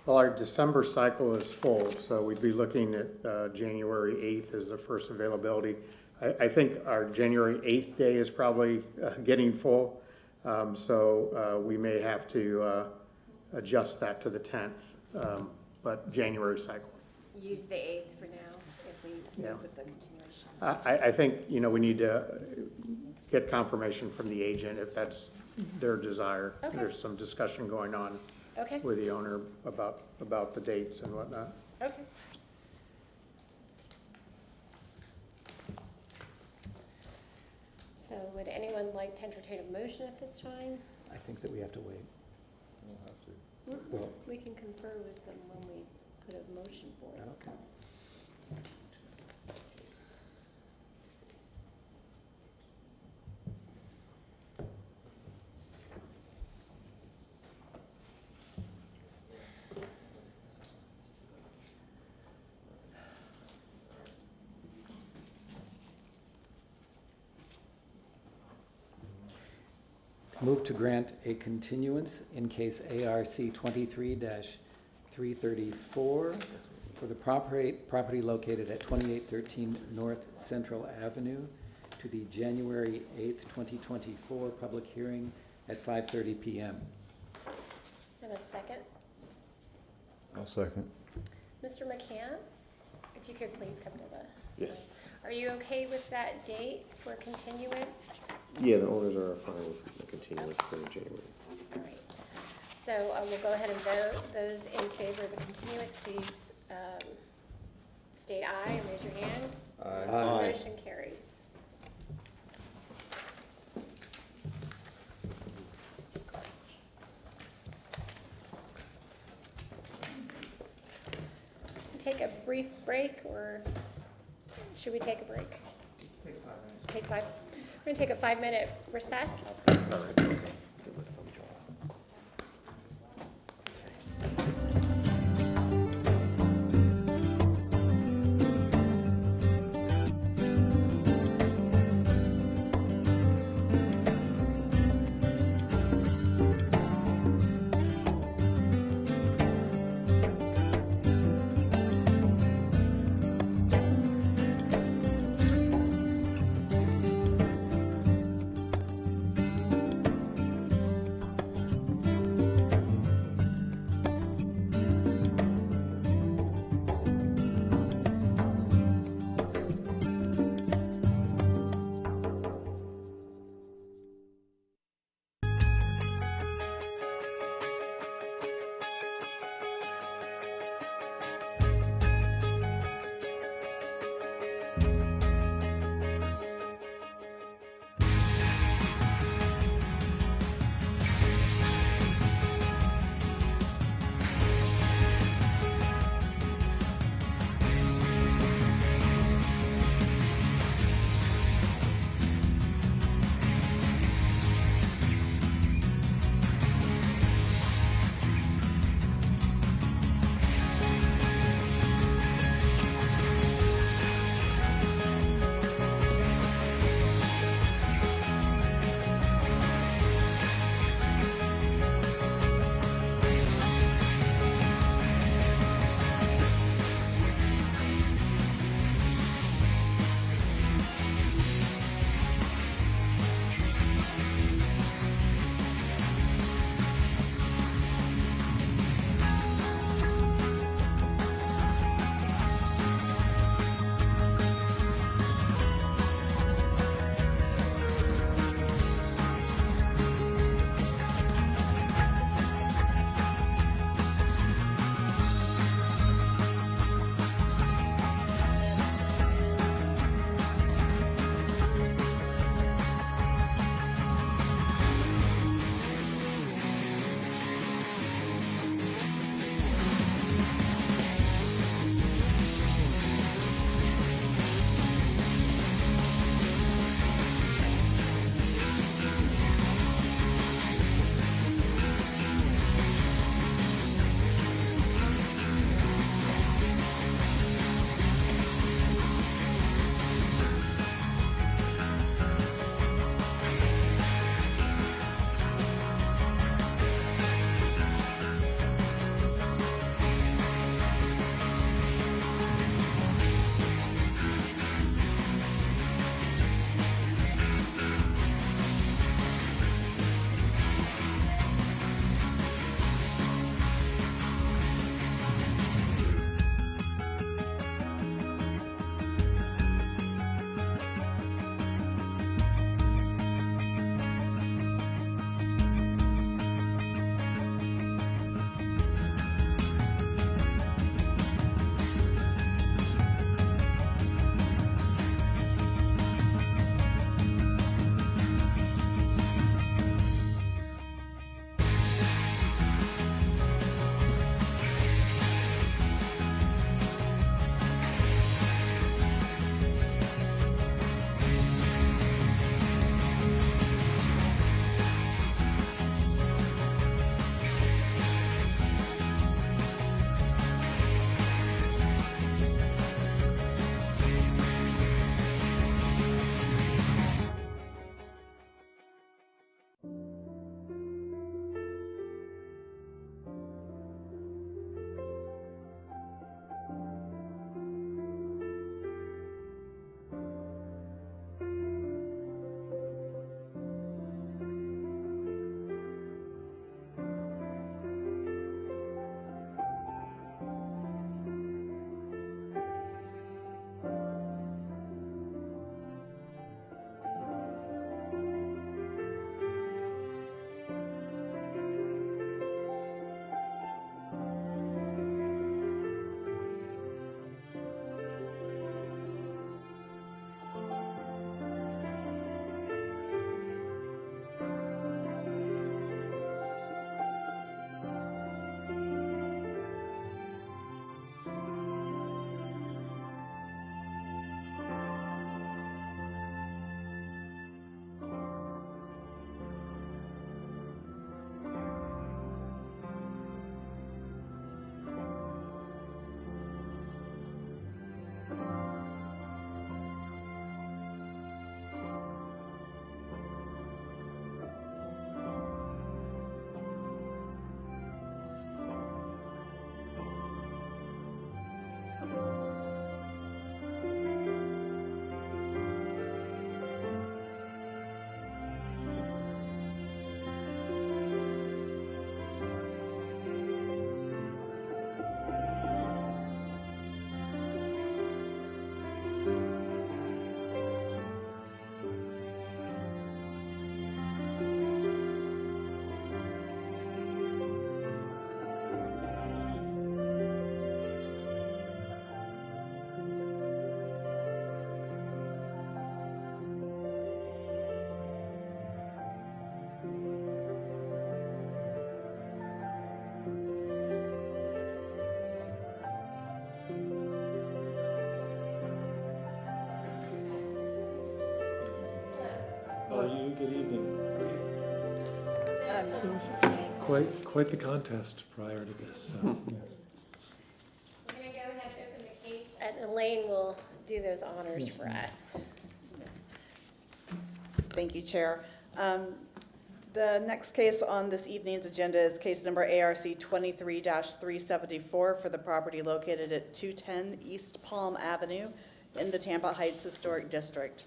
Well, our December cycle is full, so we'd be looking at January 8th as the first availability. I think our January 8th day is probably getting full, so we may have to adjust that to the 10th, but January cycle. Use the 8th for now if we Yeah. move with the continuation. I think, we need to get confirmation from the agent if that's their desire. Okay. There's some discussion going on Okay, with the owner about the dates and whatnot. okay. So would anyone like to entertain a motion at this time? I think that we have to wait. We'll have to. Well, We can confer with them when we put a motion for it. okay. Move to grant a continuance in case ARC 23-334 for the property located at 2813 North Central Avenue to the January 8th, 2024 public hearing at 5:30 PM. And a second? I'll second. Mr. McCants, if you could please come to the. Yes. Are you okay with that date for continuance? Yeah, the owners are fine with the continuance for January. All right. So we'll go ahead and vote. Those in favor of the continuance, please state aye and raise your hand. Aye. Motion carries. Take a brief break, or should we take a break? Take 5 minutes. We're gonna take a 5-minute recess. All right, okay. good evening. Um, Quite the contest prior to this, so, yes. We're going to go ahead and open the case, and Elaine will do those honors for us. Thank you, Chair. The next case on this evening's agenda is case number ARC 23-374 for the property located at 210 East Palm Avenue in the Tampa Heights Historic District.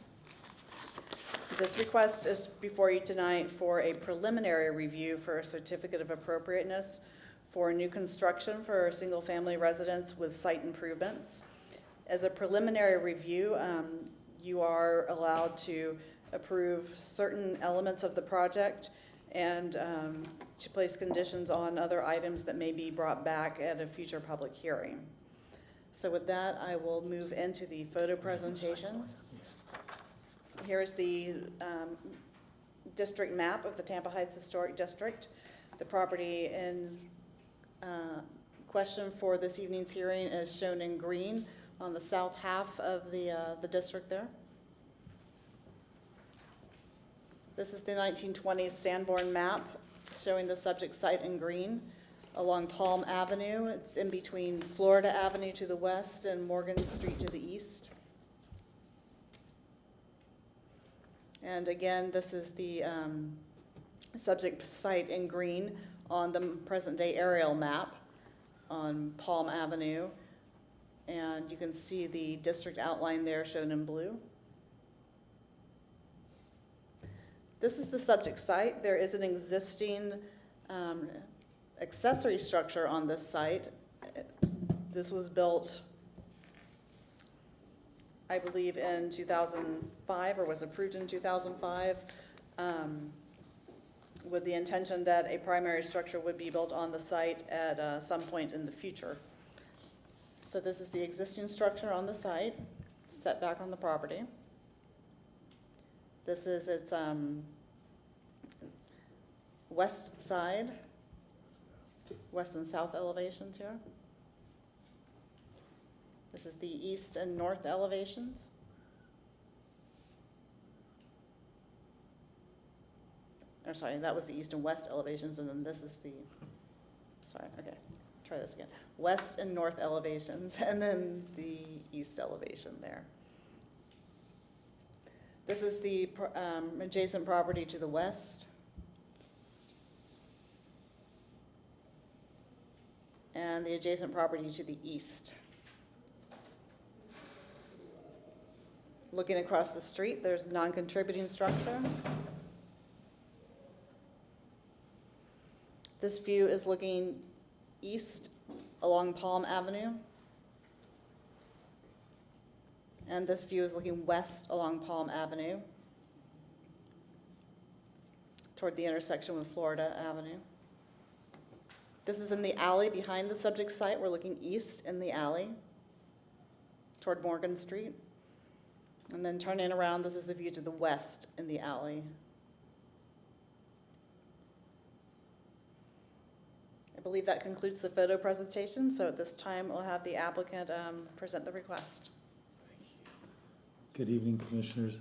This request is before you tonight for a preliminary review for a certificate of appropriateness for new construction for a single-family residence with site improvements. As a preliminary review, you are allowed to approve certain elements of the project and to place conditions on other items that may be brought back at a future public hearing. So with that, I will move into the photo presentation. Here's the district map of the Tampa Heights Historic District. The property in question for this evening's hearing is shown in green on the south half of the district there. This is the 1920s Sanborn map showing the subject site in green along Palm Avenue. It's in between Florida Avenue to the west and Morgan Street to the east. And again, this is the subject site in green on the present-day aerial map on Palm Avenue. And you can see the district outline there shown in blue. This is the subject site. There is an existing accessory structure on this site. This was built, I believe, in 2005 or was approved in 2005 with the intention that a primary structure would be built on the site at some point in the future. So this is the existing structure on the site, set back on the property. This is its west side, west and south elevations here. This is the east and north elevations. Or sorry, that was the east and west elevations, and then this is the, sorry, okay, try this again. West and north elevations, and then the east elevation there. This is the adjacent property to the west. And the adjacent property to the east. Looking across the street, there's non-contributing structure. This view is looking east along Palm Avenue. And this view is looking west along Palm Avenue toward the intersection with Florida Avenue. This is in the alley behind the subject site. We're looking east in the alley toward Morgan Street. And then turning around, this is the view to the west in the alley. I believe that concludes the photo presentation. So at this time, we'll have the applicant present the request. Good evening, Commissioners.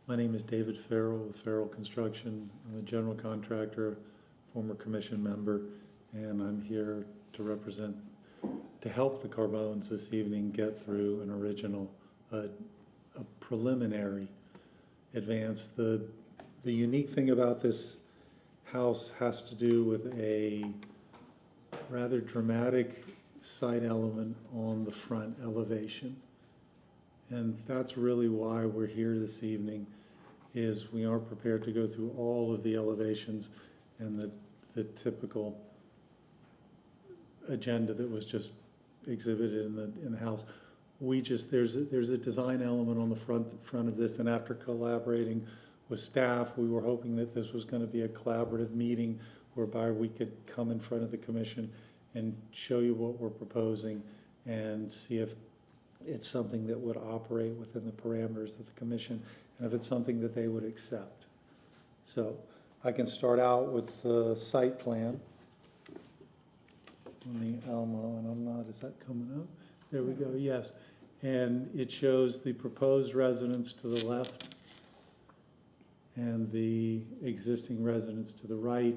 My name is David Farrell with Farrell Construction. I'm a general contractor, former commission member, and I'm here to help the Carbones this evening get through an original, a preliminary advance. The unique thing about this house has to do with a rather dramatic site element on the front elevation. And that's really why we're here this evening, is we aren't prepared to go through all of the elevations and the typical agenda that was just exhibited in the house. There's a design element on the front of this, and after collaborating with staff, we were hoping that this was going to be a collaborative meeting whereby we could come in front of the commission and show you what we're proposing and see if it's something that would operate within the parameters of the commission and if it's something that they would accept. So I can start out with the site plan on the Alamo, and I'm not, is that coming up? There we go, yes. And it shows the proposed residence to the left and the existing residence to the right.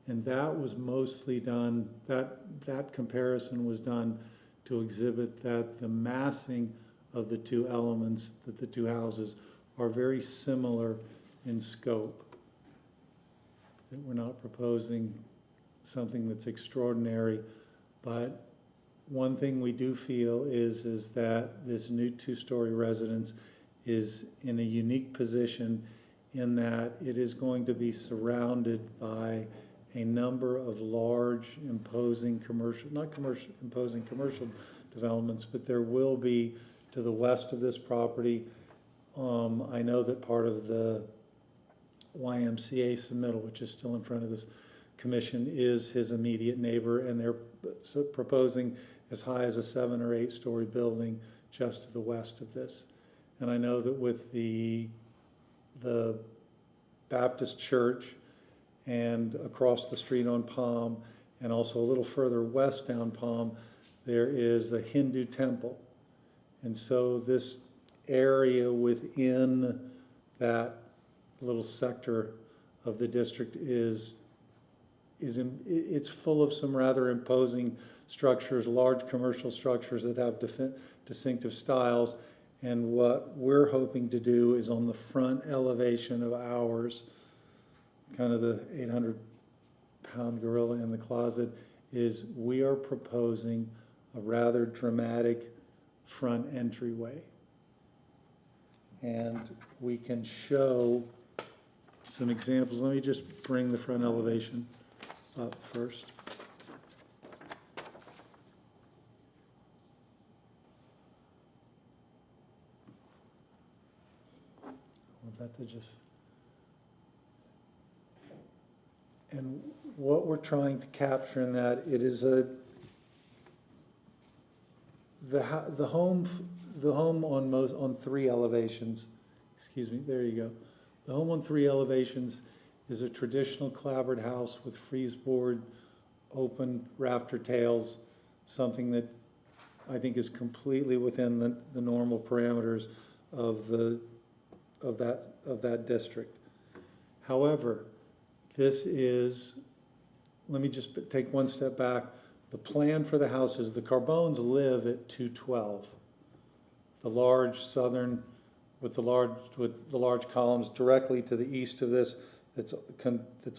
And that was mostly done, that comparison was done to exhibit that the massing of the two elements, that the two houses are very similar in scope. That we're not proposing something that's extraordinary, but one thing we do feel is that this new two-story residence is in a unique position in that it is going to be surrounded by a number of large imposing commercial, imposing commercial developments, but there will be to the west of this property. I know that part of the YMCA submittal, which is still in front of this commission, is his immediate neighbor, and they're proposing as high as a 7 or 8 story building just to the west of this. And I know that with the Baptist church and across the street on Palm, and also a little further west down Palm, there is a Hindu temple. And so this area within that little sector of the district it's full of some rather imposing structures, large commercial structures that have distinctive styles. And what we're hoping to do is on the front elevation of ours, kind of the 800-pound gorilla in the closet, is we are proposing a rather dramatic front entryway. And we can show some examples. Let me just bring the front elevation up first. I want that to just... And what we're trying to capture in that, it is the home on 3 elevations. Excuse me, there you go. The home on 3 elevations is a traditional clapboard house with frieze board, open rafter tails, something that I think is completely within the normal parameters of that district. However, this is, let me just take one step back. The plan for the house is the Carbones live at 212. The large southern, with the large columns directly to the east of this, that's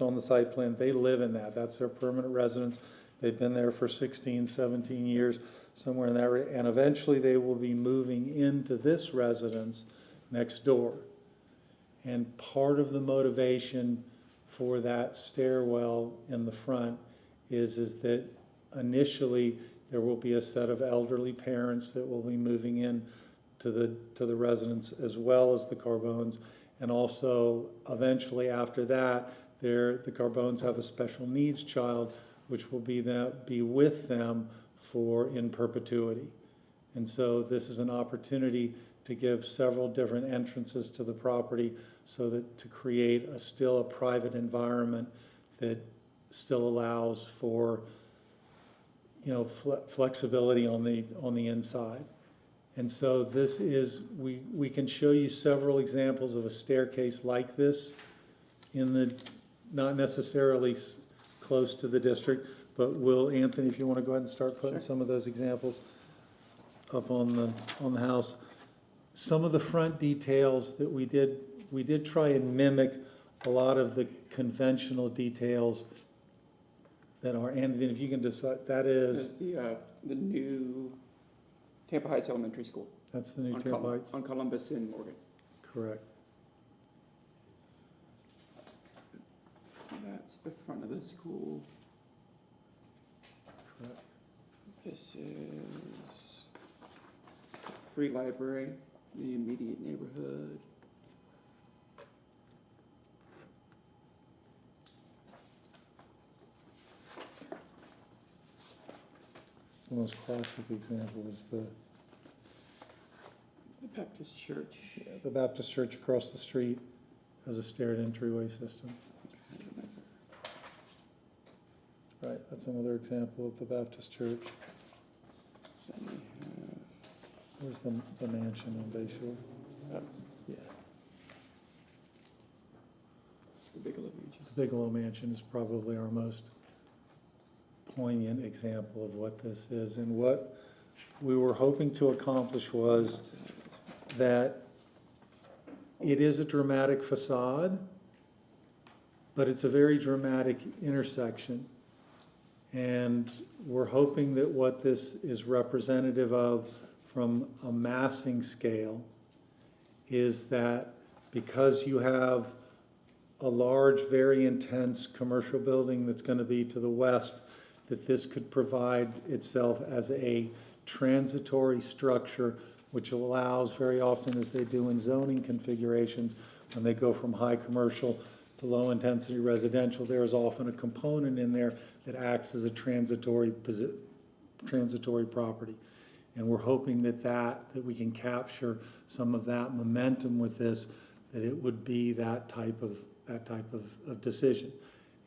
on the site plan. They live in that. That's their permanent residence. They've been there for 16, 17 years, somewhere in that area. And eventually they will be moving into this residence next door. And part of the motivation for that stairwell in the front is that initially there will be a set of elderly parents that will be moving in to the residence, as well as the Carbones. And also eventually after that, the Carbones have a special needs child which will be with them in perpetuity. And so this is an opportunity to give several different entrances to the property so that to create still a private environment that still allows for flexibility on the inside. And so this is, we can show you several examples of a staircase like this not necessarily close to the district, but Anthony, if you want to go ahead and start putting some of those examples up on the house. Some of the front details that we did try and mimic a lot of the conventional details that are, Anthony, if you can decide, that is the new Tampa Heights Elementary School. That's the new Tampa Heights? On Columbus and Morgan. Correct. That's the front of the school. Correct. This is the free library, the immediate neighborhood. The most classic example is the Baptist church. Yeah, the Baptist church across the street has a staired entryway system. Right, that's another example of the Baptist church. Where's the mansion on Bay Shore? Yeah. Bigelow Mansion is probably our most poignant example of what this is. And what we were hoping to accomplish was that it is a dramatic facade, but it's a very dramatic intersection. And we're hoping that what this is representative of from a massing scale is that because you have a large, very intense commercial building that's going to be to the west, that this could provide itself as a transitory structure which allows, very often as they do in zoning configurations, when they go from high commercial to low intensity residential, there is often a component in there that acts as a transitory property. And we're hoping that we can capture some of that momentum with this, that it would be that type of decision.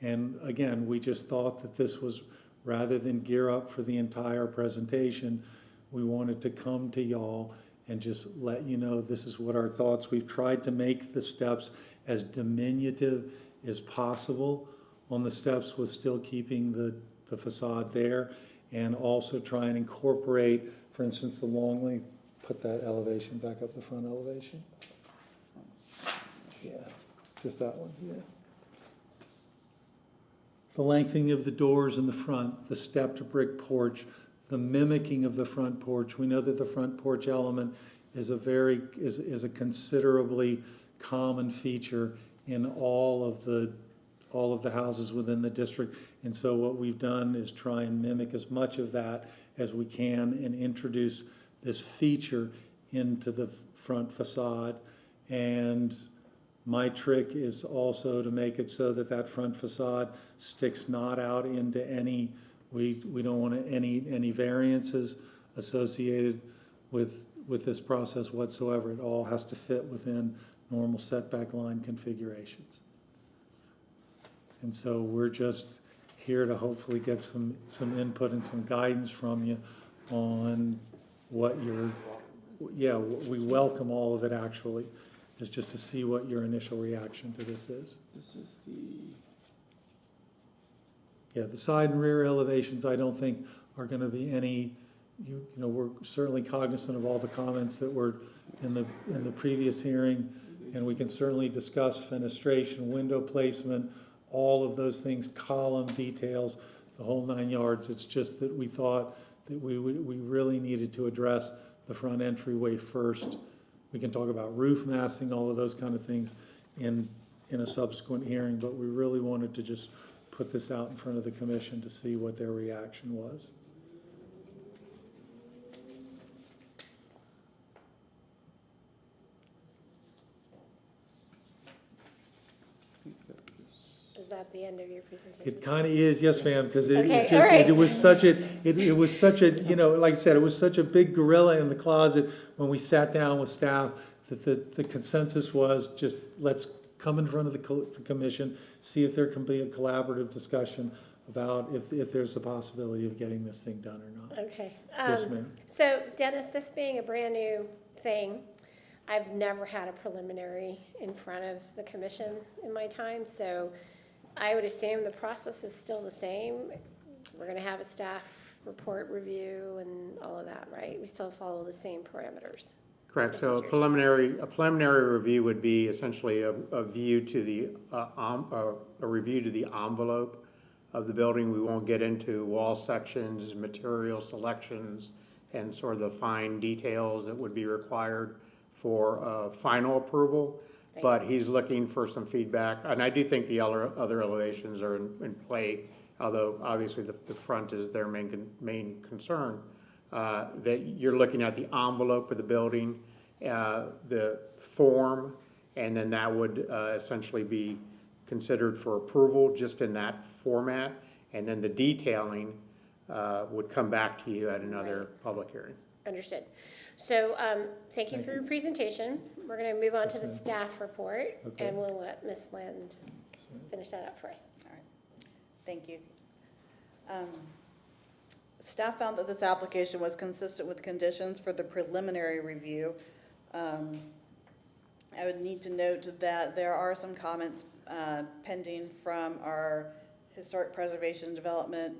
And again, we just thought that this was, rather than gear up for the entire presentation, we wanted to come to y'all and just let you know this is what our thoughts. We've tried to make the steps as diminutive as possible on the steps with still keeping the facade there, and also try and incorporate, for instance, the Longley, put that elevation back up, the front elevation. Yeah, just that one, yeah. The lengthening of the doors in the front, the stepped brick porch, the mimicking of the front porch. We know that the front porch element is a considerably common feature in all of the houses within the district. And so what we've done is try and mimic as much of that as we can and introduce this feature into the front facade. And my trick is also to make it so that that front facade sticks not out into any, we don't want any variances associated with this process whatsoever. It all has to fit within normal setback line configurations. And so we're just here to hopefully get some input and some guidance from you on what we welcome all of it actually, is just to see what your initial reaction to this is. This is the side and rear elevations I don't think are going to be any, you know, we're certainly cognizant of all the comments that were in the previous hearing, and we can certainly discuss fenestration, window placement, all of those things, column details, the whole 9 yards. It's just that we thought that we really needed to address the front entryway first. We can talk about roof massing, all of those kind of things in a subsequent hearing, but we really wanted to just put this out in front of the commission to see what their reaction was. Is that the end of your presentation? It kind of is, yes, ma'am, because Okay, all right. it was such a, you know, like I said, it was such a big gorilla in the closet when we sat down with staff that the consensus was just, let's come in front of the commission, see if there can be a collaborative discussion about if there's a possibility of getting this thing done or not. Okay. Yes, ma'am. So Dennis, this being a brand new thing, I've never had a preliminary in front of the commission in my time, so I would assume the process is still the same. We're gonna have a staff report review and all of that, right? We still follow the same parameters. Correct. So a Procedures. preliminary review would be essentially a view to the, a review to the envelope of the building. We won't get into wall sections, material selections, and sort of the fine details that would be required for final approval. Right. But he's looking for some feedback, and I do think the other elevations are in play, although obviously the front is their main concern. That you're looking at the envelope of the building, the form, and then that would essentially be considered for approval just in that format, and then the detailing would come back to you at another public hearing. Understood. So, thank you for your presentation. We're gonna move on to the staff report, Okay. and we'll let Ms. Lind finish that up for us. All right, thank you. Staff found that this application was consistent with conditions for the preliminary review. I would need to note that there are some comments pending from our Historic Preservation Development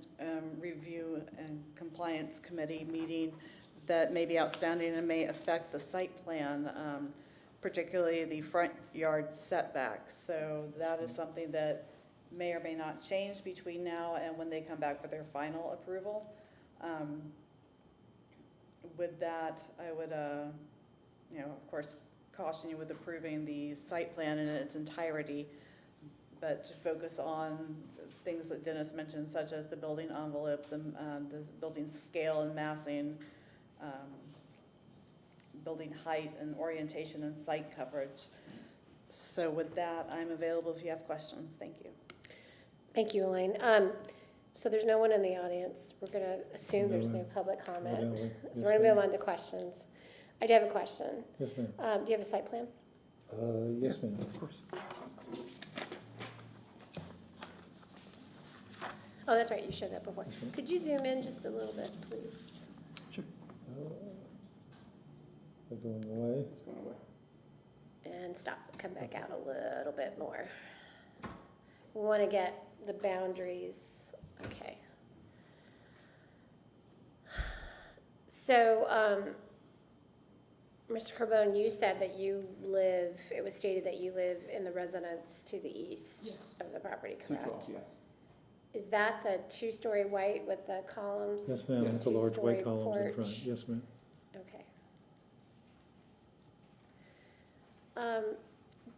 Review and Compliance Committee meeting that may be outstanding and may affect the site plan, particularly the front yard setback. So that is something that may or may not change between now and when they come back for their final approval. With that, I would, of course, caution you with approving the site plan in its entirety, but to focus on things that Dennis mentioned, such as the building envelope, the building scale and massing, building height and orientation and site coverage. So with that, I'm available if you have questions. Thank you. Thank you, Elaine. So there's no one in the audience. We're going to assume there's no public comment. So we're going to move on to questions. I do have a question. Yes, ma'am. Do you have a site plan? Yes, ma'am, of course. Oh, that's right, you showed that before. Could you zoom in just a little bit, please? Sure. They're going away. It's going away. And stop, come back out a little bit more. We want to get the boundaries, okay. So, Mr. Carbone, you said that you live, it was stated that you live in the residence to the east of the property, correct? 212, yes. Is that the two-story white with the columns? Yes, ma'am, with the large two-story white columns in front. porch? Yes, ma'am. Okay.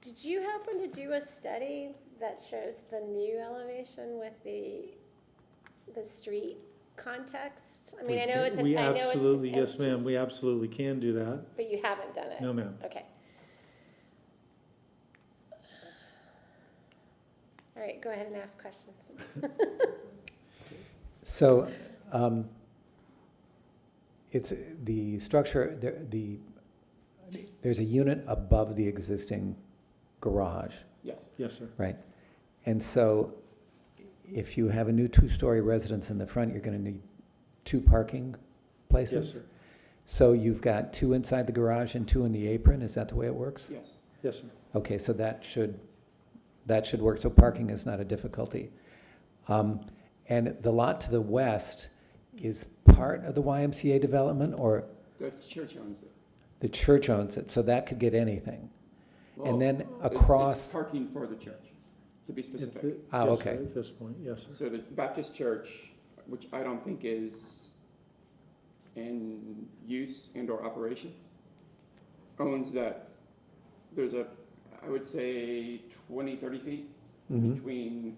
Did you happen to do a study that shows the new elevation with the street context? I mean, I know it's, We I know it's absolutely, yes, empty, ma'am, we absolutely can do that. but you haven't done it? No, ma'am. Okay. All right, go ahead and ask questions. So, it's the structure, there's a unit above the existing garage, Yes. Yes, sir. right? And so, if you have a new two-story residence in the front, you're gonna need 2 parking places? Yes, sir. So you've got 2 inside the garage and 2 in the apron, is that the way it works? Yes. Yes, sir. Okay, so that should work, so parking is not a difficulty. And the lot to the west is part of the YMCA development, or The church owns it. the church owns it, so that could get anything? Well, And then it's across, parking for the church, to be specific. Yes, okay. sir, at this point, yes, sir. So the Baptist church, which I don't think is in use and or operation, owns that. There's I would say 20, 30 feet Mhm. between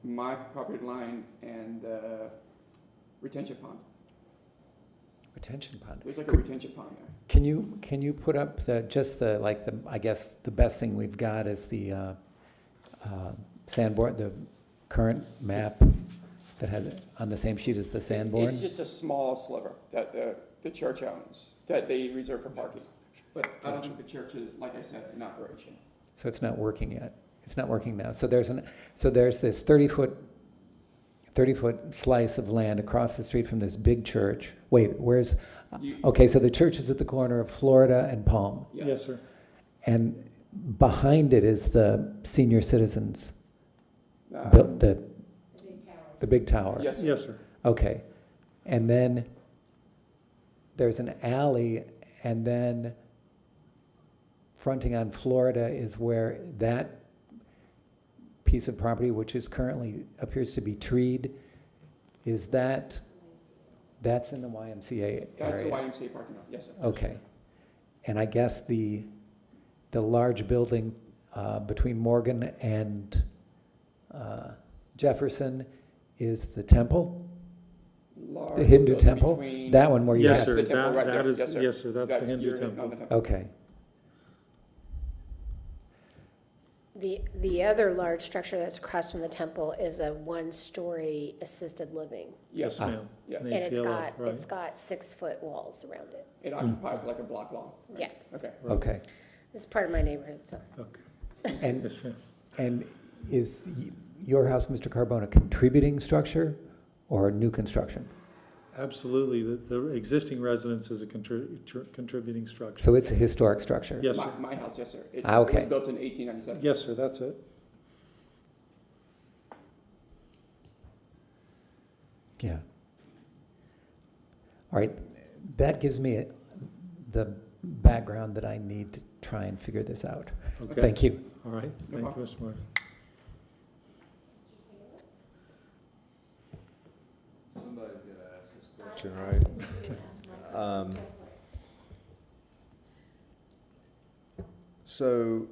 my property line and the retention pond. Retention pond. There's like a retention pond there. Can you put up I guess the best thing we've got is the Sanborn, the current map that had on the same sheet as the Sanborn? It's just a small sliver that the church owns, that they reserve for parking. But I don't think the church is, like I said, in operation. So it's not working yet. It's not working now. So there's this 30-foot slice of land across the street from this big church. Wait, where's? Okay, so the church is at the corner of Florida and Palm, Yes, sir. and behind it is the senior citizens, Uh, the big tower. Yes, sir. Yes, sir. Okay, and then there's an alley, and then fronting on Florida is where that piece of property, which is currently appears to be treed, that's in the YMCA That's the area? YMCA parking lot, yes, sir. Okay, and I guess the large building between Morgan and Jefferson is the temple? Large The Hindu building temple? between- That one where you Yes, have, sir, the temple right that there. is, Yes, sir. yes, sir, that's the Hindu you're hitting on temple. the temple. okay. The other large structure that's across from the temple is a one-story assisted living. Yes, Yes, ma'am. yes. And ACLF, it's got 6-foot walls around it. It occupies like a block long. right? Yes. Okay. Okay, This is part of my neighborhood, so. Okay. and, Yes, ma'am. and is your house, Mr. Carbone, a contributing structure or a new construction? Absolutely, the existing residence is a contributing structure. So it's a historic structure? Yes, sir. My house, yes, sir. It Okay. was built in 1897. Yes, sir, that's it. Yeah. All right, that gives me the background that I need to try and figure this out. Okay. Thank you. All right, thank you, Mr. Martin. Somebody's gotta ask this question, right? So,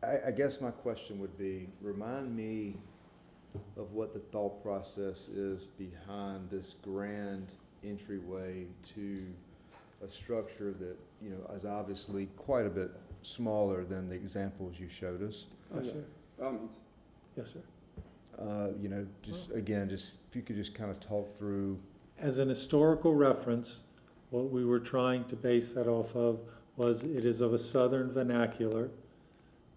I guess my question would be, remind me of what the thought process is behind this grand entryway to a structure that, you know, is obviously quite a bit smaller than the examples you showed us. Yes, sir. By all means. Yes, sir. You know, just, again, just, if you could just kind of talk through. As an historical reference, what we were trying to base that off of was it is of a southern vernacular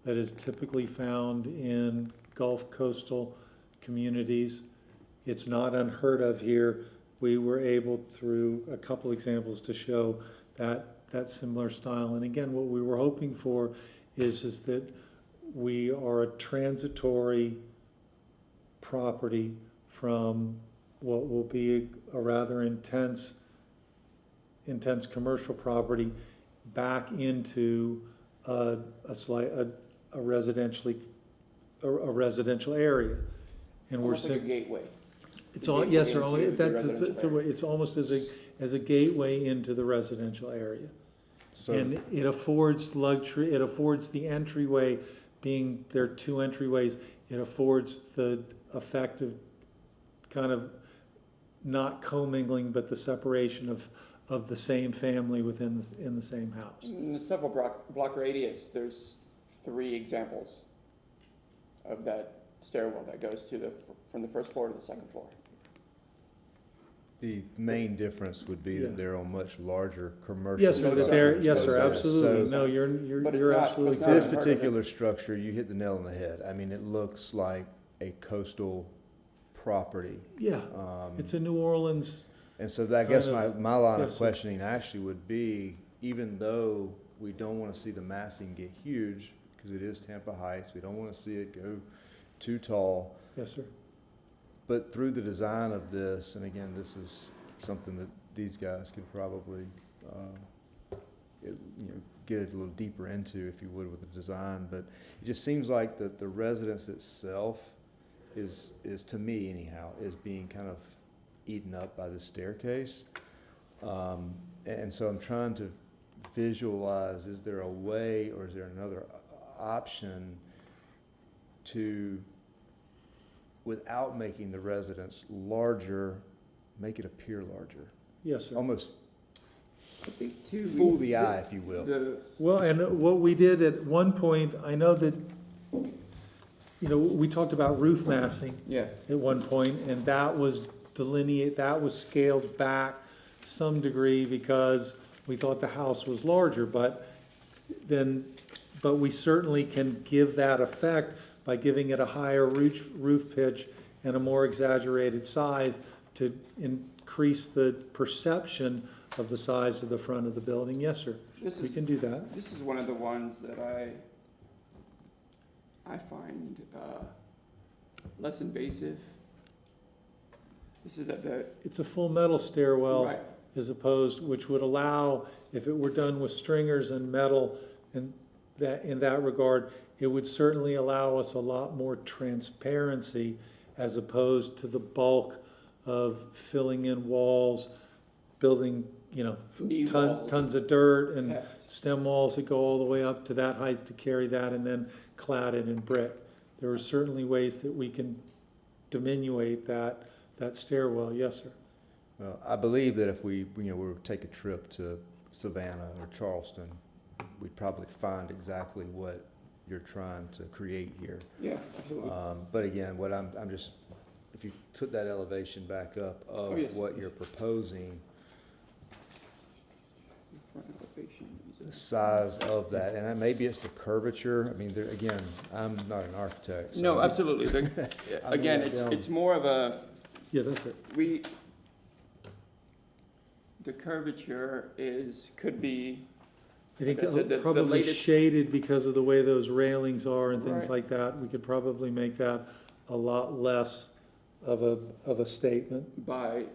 that is typically found in Gulf coastal communities. It's not unheard of here. We were able, through a couple examples, to show that similar style. And again, what we were hoping for is that we are a transitory property from what will be a rather intense commercial property back into a residential area. And Almost like a gateway. It's all, yes, sir, Gateway into the residential area. it's almost as a gateway into the residential area. So, And it affords luxury, it affords the entryway, being there are two entryways, it affords the effect of kind of not commingling, but the separation of the same family in the same house. In the several block radius, there's 3 examples of that stairwell that goes to from the first floor to the second floor. the main difference would be Yeah. that they're on much larger commercial. Yes, sir, that they're, structures. yes, sir, So- absolutely. so No, you're But it's not- absolutely it's not- correct. This I've heard of it. particular structure, you hit the nail on the head. I mean, it looks like a coastal property. Yeah, it's a New Orleans, And so I guess kind my line of yes, sir. questioning actually would be, even though we don't want to see the massing get huge, because it is Tampa Heights, we don't want to see it go too tall, yes, sir. but through the design of this, and again, this is something that these guys could probably, get a little deeper into, if you would, with the design, but it just seems like that the residence itself is to me anyhow, is being kind of eaten up by the staircase. And so I'm trying to visualize, is there a way or is there another option to, without making the residence larger, make it appear larger? Yes, sir. Almost I think too. fool the eye, if you will. Well, and what we did at one point, I know that, we talked about roof massing Yeah. at one point, and that was that was scaled back some degree because we thought the house was larger, but we certainly can give that effect by giving it a higher roof pitch and a more exaggerated size to increase the perception of the size of the front of the building. Yes, sir, we can do that. This is one of the ones that I find less invasive. This is at the, It's a full metal stairwell right, as opposed, which would allow, if it were done with stringers and metal, and that, in that regard, it would certainly allow us a lot more transparency as opposed to the bulk of filling in walls, building, knee walls. tons of dirt and Heft. stem walls that go all the way up to that height to carry that and then clad it in brick. There are certainly ways that we can diminuate that stairwell, yes, sir. Well, I believe that if we were to take a trip to Savannah or Charleston, we'd probably find exactly what you're trying to create here. Yeah, absolutely. But again, what I'm just, if you put that elevation back up of Oh, yes. what you're proposing, Front elevation is size of that, and maybe it's the curvature. I mean, again, I'm not an architect. so- No, absolutely. I Again, mean, it's more of a, Yeah, that's it. the curvature could be, I think Like I said, the probably latest- shaded because of the way those railings are and things Right. like that. We could probably make that a lot less of a statement by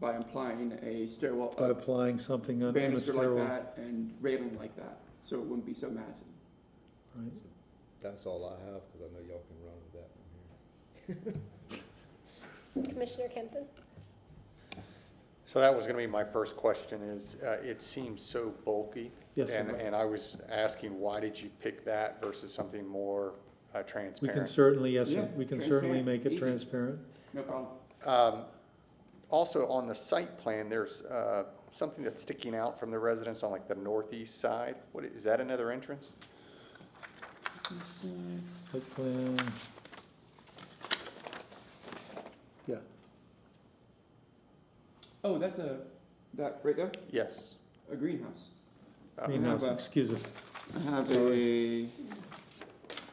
implying a stairwell by up, applying something on a banister like stairwell. that and railing like that, so it wouldn't be so massive. Right. That's all I have, because I know y'all can run with that from here. Commissioner Kempton? So that was gonna be my first question is, it seems so bulky. Yes, And, sir. and I was asking, why did you pick that versus something more We transparent? can certainly, yes, sir, Yeah, we can certainly transparent, make it easy. transparent. No problem. Also, on the site plan, there's something that's sticking out from the residence on like the northeast side. What, is that another entrance? Site plan. Yeah, Oh, that right there, Yes. a greenhouse. greenhouse, a- excuse us, I have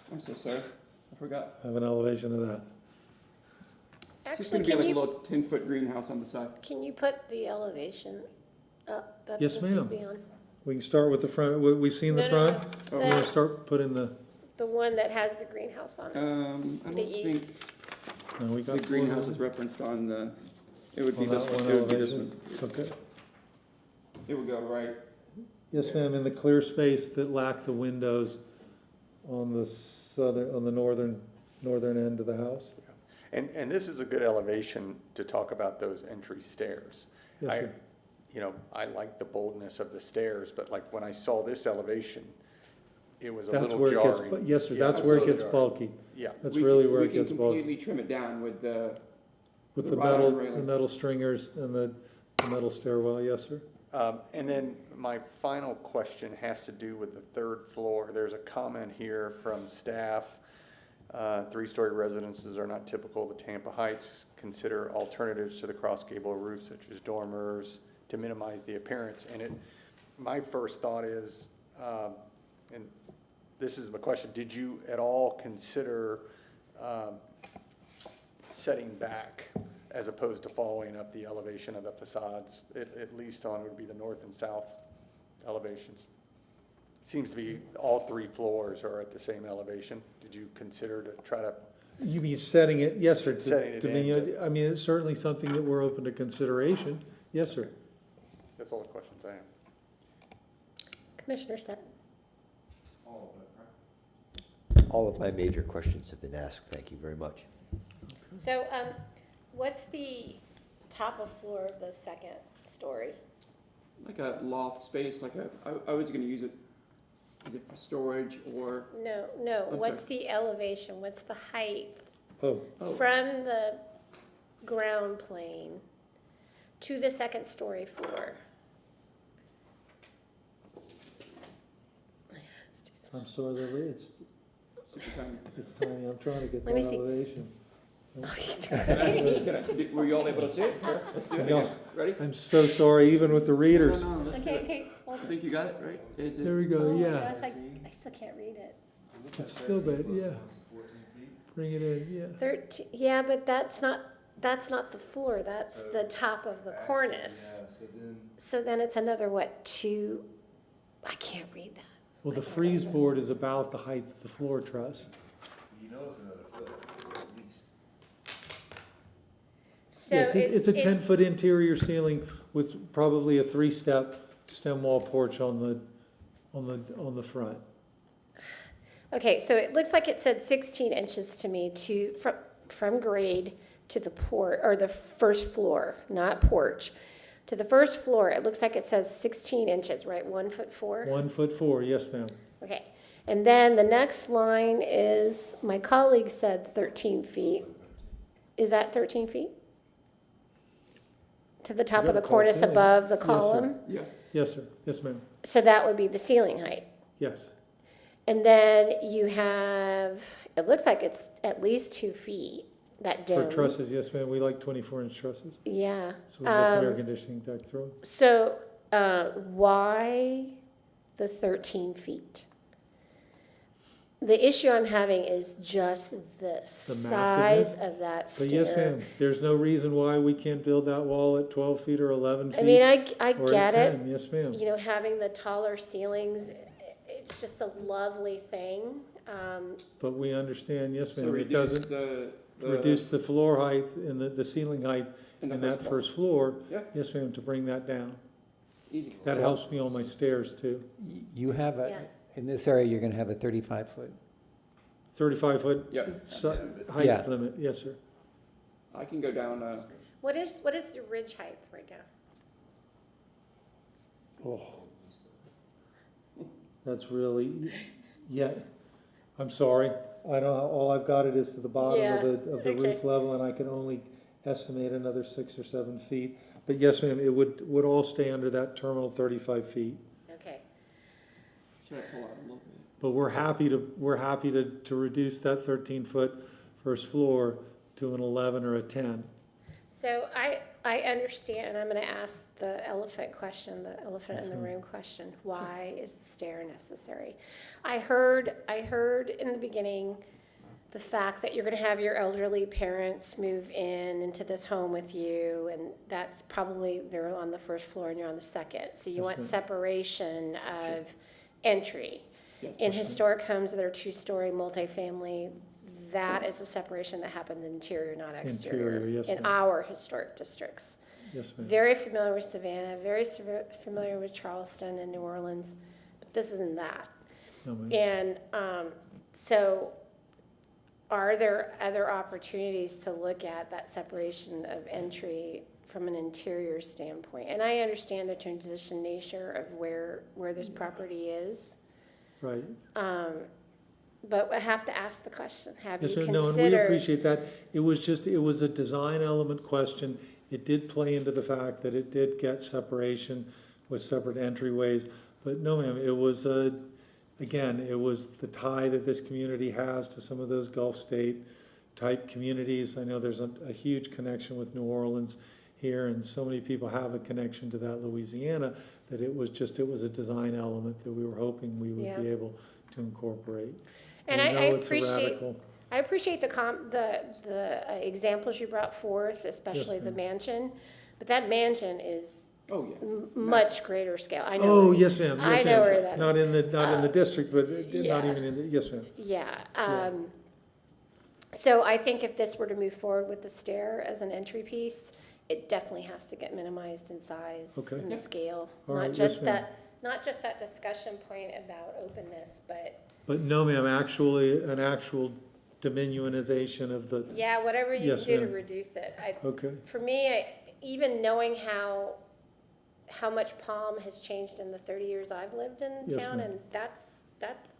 I'm so sorry, I forgot. I have an elevation of that. It's just Actually, gonna be can like a you, little 10-foot greenhouse on the side. can you put the elevation up that Yes, this would ma'am. be on? We can start with the front, we've seen the No, no, front, no. we're gonna The- start putting the, The one that has the greenhouse on it. I don't The think east. no, we got. the greenhouse is referenced on the, it would be On this that one, one it would be this elevation, one. okay. It would go right, Yes, ma'am, in the clear space that lack the windows on the northern end of the house. And this is a good elevation to talk about those entry stairs. Yes, I- sir. You know, I like the boldness of the stairs, but like when I saw this elevation, it was a That's little where it gets, jarring. yes, sir, Yeah, that's was a where it little gets jarring. bulky. Yeah. That's We really can- where it gets We bulky. can completely trim it down with the With the the rod and the railing. metal stringers and the metal stairwell, yes, sir. And then my final question has to do with the third floor. There's a comment here from staff. Three-story residences are not typical of the Tampa Heights. Consider alternatives to the cross gable roof such as dormers to minimize the appearance. And my first thought is, and this is my question, did you at all consider setting back as opposed to following up the elevation of the facades, at least on would be the north and south elevations? It seems to be all three floors are at the same elevation. Did you consider to try to, You mean setting it, yes, sir. Setting it in. I mean, it's certainly something that we're open to consideration, yes, sir. that's all the questions I have. Commissioner Sutton? All of my major questions have been asked. Thank you very much. So, what's the top of floor of the second story? like a loft space, I was gonna use it either for storage or, No, I'm what's the elevation, what's the height Oh, from the ground plane to the second story floor? I'm sorry, it's super tiny. tiny, I'm trying to get Let me that see. elevation. Were you all able to see it? Here, let's do it No. again. Ready? I'm so sorry, even with the readers. No, let's do it. Okay, well, I think you got it, right? Is it? There we go, oh my yeah. gosh, I still can't read it. It's still bad, yeah. Bring it in, yeah. 13, yeah, but that's not the floor, that's the top of the cornice. So then it's another, what, 2, I can't read that. Well, the freeze board is about the height of the floor truss. You know it's another foot, at least. So Yes, it's a 10-foot interior ceiling with probably a 3-step stem wall porch on the front. Okay, so it looks like it said 16 inches to me from grade to the the first floor, not porch. To the first floor, it looks like it says 16 inches, right? 1'4"? 1'4", yes, ma'am. Okay, and then the next line is, my colleague said 13 feet. Is that 13 feet? To the top You of the got a tall cornice ceiling. above the Yes, sir. column? Yeah. Yes, sir, yes, ma'am, So that would be the ceiling height. yes. And then you have, it looks like it's at least 2 feet, that For dome. trusses, yes, ma'am, we like 24-inch trusses. Yeah. So we got some air conditioning deck through. So, why the 13 feet. The issue I'm having is just the size of that But yes, stair. ma'am, there's no reason why we can't build that wall at 12 feet or 11 feet. I mean, I or at get it. 10. Yes, ma'am. You know, having the taller ceilings, it's just a lovely thing. But we understand, yes, So ma'am, it reduce doesn't the reduce the floor height and the ceiling height in the in that floor. first floor. Yeah. Yes, ma'am, to bring that down. Easy. That helps me on my stairs too. You have Yeah. in this area, you're gonna have a 35-foot. 35-foot Yeah. height Yeah. limit, yes, sir. I can go down, What is the ridge height right now? Oh. That's really, yeah, I'm sorry. I don't, all I've got it is to the bottom Yeah, of the okay. roof level, and I can only estimate another 6 or 7 feet. But yes, ma'am, it would all stay under that terminal 35 feet. Okay. should I pull out a little bit? But we're happy to reduce that 13-foot first floor to an 11 or a 10. So I understand, and I'm gonna ask the elephant question, the elephant in the room question. Why is the stair necessary? I heard in the beginning the fact that you're gonna have your elderly parents move into this home with you, and that's probably, they're on the first floor and you're on the second. So you Yes, want ma'am. separation of entry. Yes. In historic homes that are two-story multifamily, that is a separation that happens interior, not exterior. Interior, yes, in ma'am. our historic districts. Yes, ma'am. Very familiar with Savannah, very familiar with Charleston and New Orleans, but this isn't that. No, ma'am. And so are there other opportunities to look at that separation of entry from an interior standpoint? And I understand the transition nature of where this property is. Right. But I have to ask the question, have you Yes, ma'am. No, and we considered? appreciate that. It was a design element question. It did play into the fact that it did get separation with separate entryways. But no, ma'am, it was again, it was the tie that this community has to some of those Gulf State type communities. I know there's a huge connection with New Orleans here, and so many people have a connection to that Louisiana, that it was a design element that we were hoping we would Yeah. be able to incorporate. And We I know it's a appreciate, radical- I appreciate the examples you brought forth, especially the ma'am. mansion. But that mansion is Oh, yeah. much greater scale. I know. Oh, where- yes, ma'am. I Yes, know ma'am. where that Not is. in the district, but yeah. not even in the, yes, ma'am. Yeah. So I think if this were to move forward with the stair as an entry piece, it definitely has to get minimized in size Okay. and Yep. scale. All Not right, yes, just ma'am. not just that discussion point about openness, but But no, ma'am, actually, an actual diminutionization of the, yeah, whatever you Yes, can do to ma'am. reduce it. okay, For me, even knowing how much Palm has changed in the 30 years I've lived in Yes, town, ma'am. and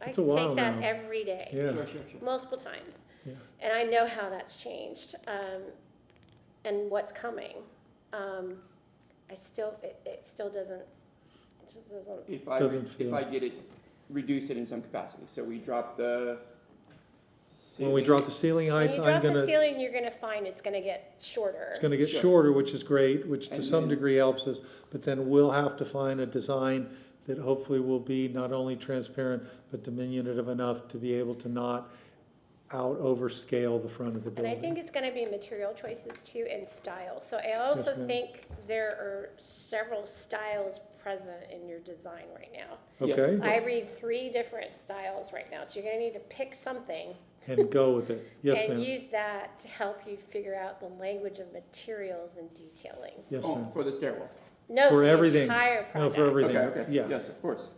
I It's a while take that now. every day, yeah. Sure, sure, sure. multiple times. Yeah. And I know how that's changed, and what's coming. It still doesn't, it just doesn't. Doesn't feel- If I get it, reduce it in some capacity, so we drop the When we drop the ceiling When height, you I'm drop the gonna, ceiling, you're gonna find it's gonna get shorter. it's gonna get Sure. shorter, which is great, which to And some then- degree helps us, but then we'll have to find a design that hopefully will be not only transparent, but diminutive enough to be able to not overscale the front of the And building. I think it's gonna be material choices too and style. So I also Yes, ma'am. think there are several styles present in your design right now. Yes. Okay, I read 3 different styles right now, so you're gonna need to pick something and go with it, yes, and ma'am, use that to help you figure out the language of materials and detailing. yes, Oh, ma'am. for the stairwell. No, For for the everything. entire No, project. for everything. Okay, okay, Yeah. yes, of course.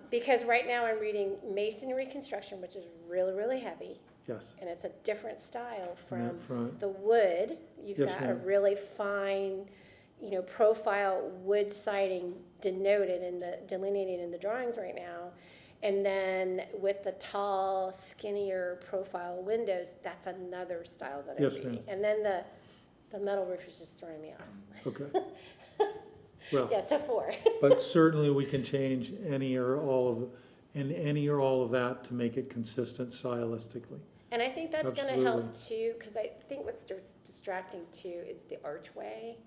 Because right now I'm reading masonry construction, which is really, really heavy, Yes, and it's a different style from from that front, the wood. You've Yes, got a ma'am. really fine, profile wood siding delineated in the drawings right now. And then with the tall, skinnier profile windows, that's another style that I'm Yes, reading. ma'am. And then the metal roof is just throwing me off. okay. Well, Yeah, so 4. but certainly we can change any or all of that to make it consistent stylistically. And I think that's gonna Absolutely. help too, because I think what's distracting too is the archway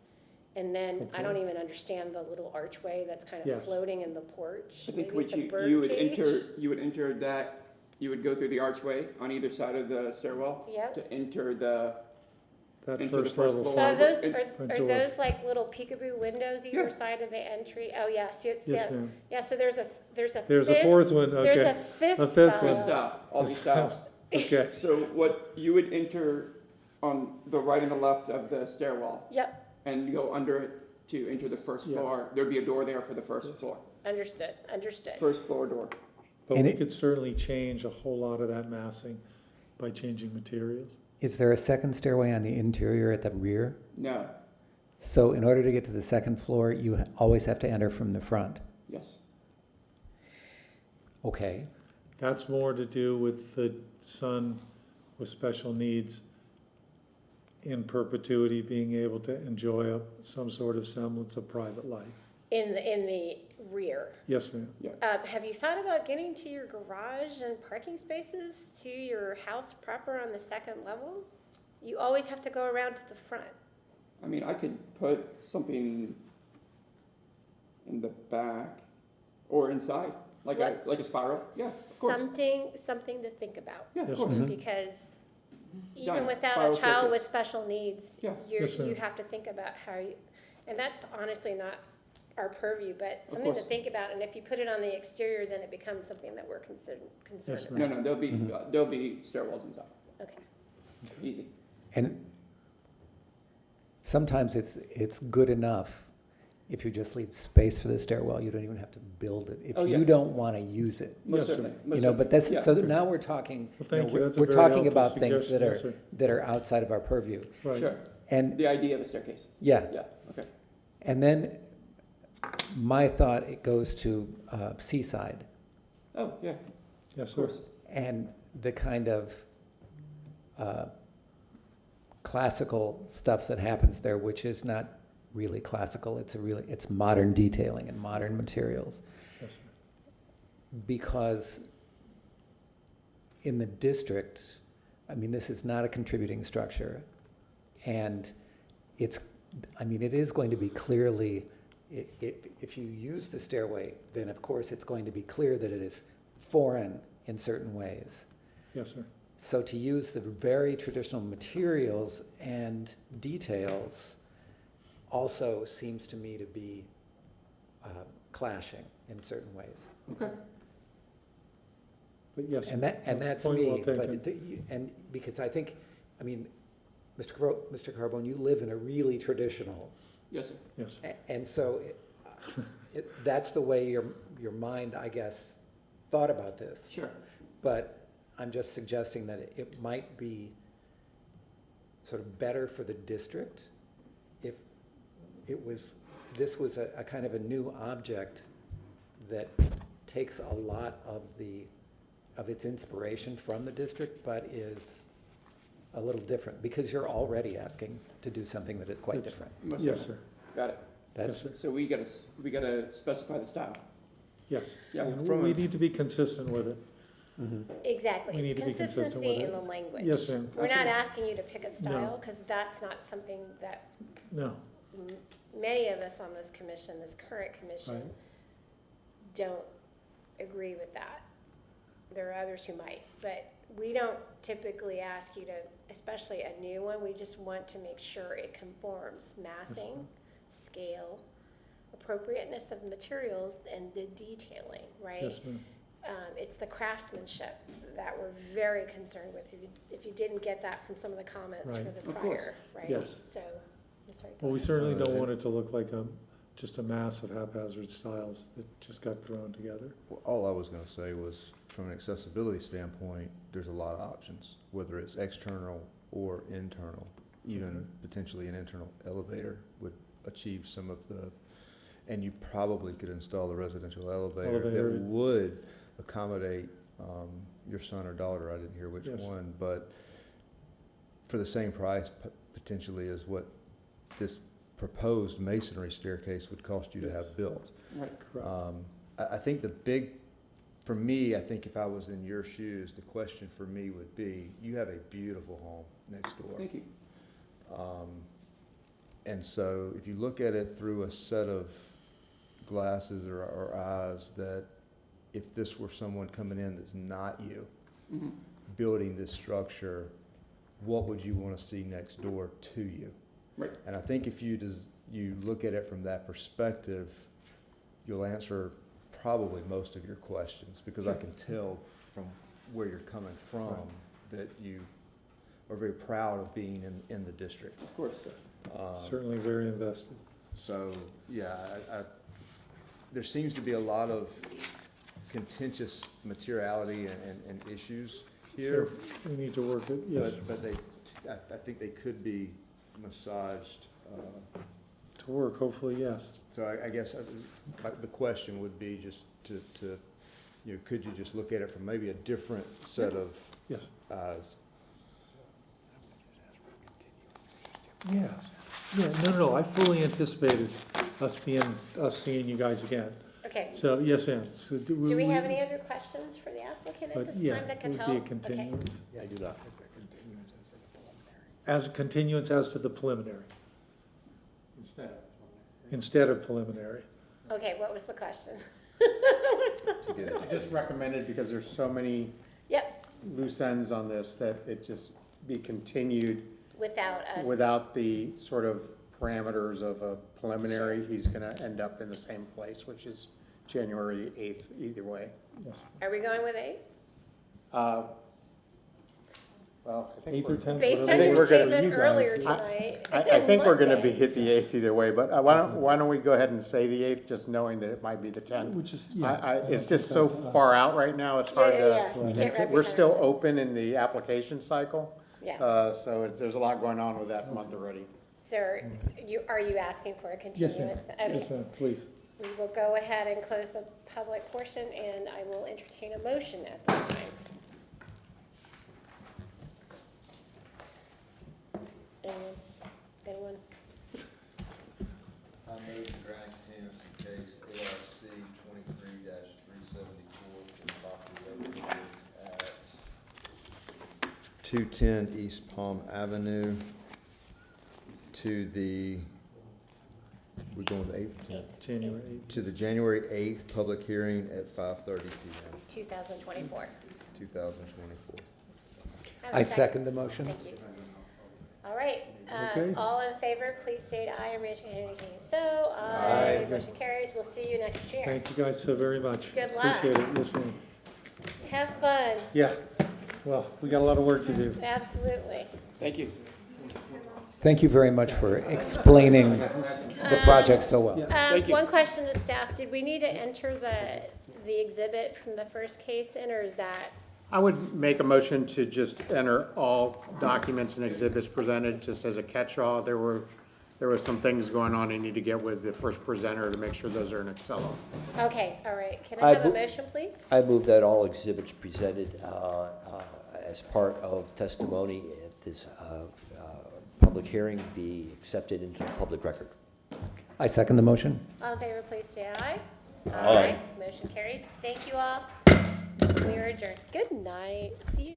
And then I Okay. don't even understand the little archway that's kind of Yes. floating in the porch. I think Maybe what it's a you bird would cage? enter that, you would go through the archway on either side of the stairwell Yep. to enter the, That Into the first first level. floor. Are those, Front are door. those like little peekaboo windows either Yeah. side of the entry? Oh, yes, yes, Yes, yeah. ma'am. Yeah, so there's a There's a fifth- fourth one, There's a okay. fifth A fifth style. one. style, all these styles. Okay, So what you would enter on the right and the left of the stairwell Yep, and you go under it to enter the first Yes. floor. There'd be a door there for the first floor, understood, understood. first floor door. but And we it- could certainly change a whole lot of that massing by changing materials. Is there a second stairway on the interior at the rear? No, So in order to get to the second floor, you always have to enter from the front? yes. Okay. That's more to do with the son with special needs in perpetuity being able to enjoy some sort of semblance of private life. In the rear. Yes, ma'am. Have you thought about getting to your garage and parking spaces to your house proper on the second level? You always have to go around to the front. I mean, I could put something in the back or inside, like a spiral. Yeah, of course. Something to think about. Yeah, of Yes, course. ma'am. Because even Giant without spiral a child staircase. with special needs, Yeah. Yes, you ma'am. have to think about how you, and that's honestly not our purview, but something to course. think about. And if you put it on the exterior, then it becomes something that we're concerned Yes, about. ma'am. No, there'll be stairwells inside. Okay. Easy. And sometimes it's good enough if you just leave space for the stairwell. You don't even have to build it. If Oh, yeah. you don't want to use it. Most Yes, sir. certainly. You know, but that's, Yeah. so that now we're talking, Well, thank you. we're That's a we're very talking helpful about things suggestion. that Yes, sir. that are outside of our purview. Right. Sure. And, The idea of a staircase. yeah, Yeah, okay. and then my thought, it goes to Seaside. Oh, yeah, Yes, of sir. course. And the kind of classical stuff that happens there, which is not really classical, it's modern detailing and modern materials. Yes, sir. Because in the district, I mean, this is not a contributing structure, and it is going to be clearly, if you use the stairway, then of course it's going to be clear that it is foreign in certain ways. Yes, sir. So to use the very traditional materials and details also seems to me to be clashing in certain ways. Okay. But yes. And that's Point well me, taken. but, and because I think, I mean, Mr. Carbone, you live in a really traditional, Yes, sir. Yes. and so that's the way your mind, I guess, thought about this. Sure. But I'm just suggesting that it might be sort of better for the district if this was a kind of a new object that takes a lot of its inspiration from the district, but is a little different, because you're already asking to do something that is quite It's- different. Most Yes, certainly. sir. Got it. That's, sir. So we gotta specify the style. Yes. Yeah. And From we a- need to be consistent with it. Exactly. We need It's to be consistent with consistency it. in the language. Yes, ma'am. We're not Absolutely. asking you to pick a style, because that's not something that No. many of us on this commission, this current commission, Right. don't agree with that. There are others who might, but we don't typically ask you to, especially a new one, we just want to make sure it conforms, massing, scale, appropriateness of materials, and the detailing, right? Yes, ma'am. It's the craftsmanship that we're very concerned with. If you didn't get that from some of the comments for Right. the Of course. prior, right? Yes. So, I'm sorry, go Well, we ahead. certainly don't and- want it to look like just a mass of haphazard styles that just got thrown together. Well, all I was gonna say was, from an accessibility standpoint, there's a lot of options, whether it's external or internal. Even potentially an internal elevator would achieve some of the, and you probably could install a residential elevator Elevator. that would accommodate, your son or daughter, I didn't hear which Yes. one, but for the same price potentially as what this proposed masonry staircase would cost you to have built. Right. Correct. I think for me, I think if I was in your shoes, the question for me would be, you have a beautiful home next door. Thank you. And so if you look at it through a set of glasses or eyes, that if this were someone coming in that's not you, building this structure, what would you want to see next door to you? Right. And I think if you look at it from that perspective, you'll answer probably most of your questions, because I can tell from where you're coming from that you are very proud of being in the district. Of course. Certainly very invested. So, yeah, there seems to be a lot of contentious materiality and issues here. So we need to work it, yes, But I think they could be massaged. to work, hopefully, yes. So I guess the question would be just to, could you just look at it from maybe a different set of Yes. eyes? Yeah, no, I fully anticipated us seeing you guys again. Okay. So, yes, ma'am. So Do we have any other questions for the applicant at But this yeah, time that it can would help? be a Okay. continuance. Yeah, I do that. As a continuance as to the preliminary. Instead of preliminary. Okay, what was the question? What's the- I just recommended, because there's so many Yep, loose ends on this, that it just be continued without us. without the sort of parameters of a preliminary. He's gonna end up in the same place, which is January 8th, either way. Are we going with 8? Well, I think 8th or we're- 10th. Based whatever on your works for you statement guys. earlier tonight. I think we're gonna be Monday. hit the 8th either way, but why don't we go ahead and say the 8th, just knowing that it might be the 10th? Which is, yeah. It's just so far out right now, it's hard Yeah, yeah, to. yeah. You can't wrap your We're head still around it. open in the application cycle, Yeah. so there's a lot going on with that month already. Sir, are you asking for a Yes, ma'am. continuance? Okay. Yes, ma'am, please. We will go ahead and close the public portion, and I will entertain a motion at this time. Anyone? I move to grant continuance to case ARC 23-374 for the property located at 210 East Palm Avenue to the, we're going with the 8th? January 8th. To the January 8th public hearing at 5:30 p.m. 2024. 2024. Have a I second the motion. Thank you. All right, Okay. all in favor, please state aye and raise your hand indicating so. Aye. Motion carries. We'll see you next year. Thank you guys so very much. Good luck. Appreciate it, yes, ma'am. Have fun. Yeah, well, we got a lot of work to do. Absolutely. Thank you. Thank you very much for explaining the project so well. Thank you. One question to staff. Did we need to enter the exhibit from the first case in, or is that? I would make a motion to just enter all documents and exhibits presented, just as a catch-all. There were some things going on I need to get with the first presenter to make sure those are in Excel. Okay, all right. Can I have a motion, please? I move that all exhibits presented as part of testimony at this public hearing be accepted into the public record. I second the motion. All in favor, please say aye. Aye. Motion carries. Thank you all. We are adjourned. Good night. See you.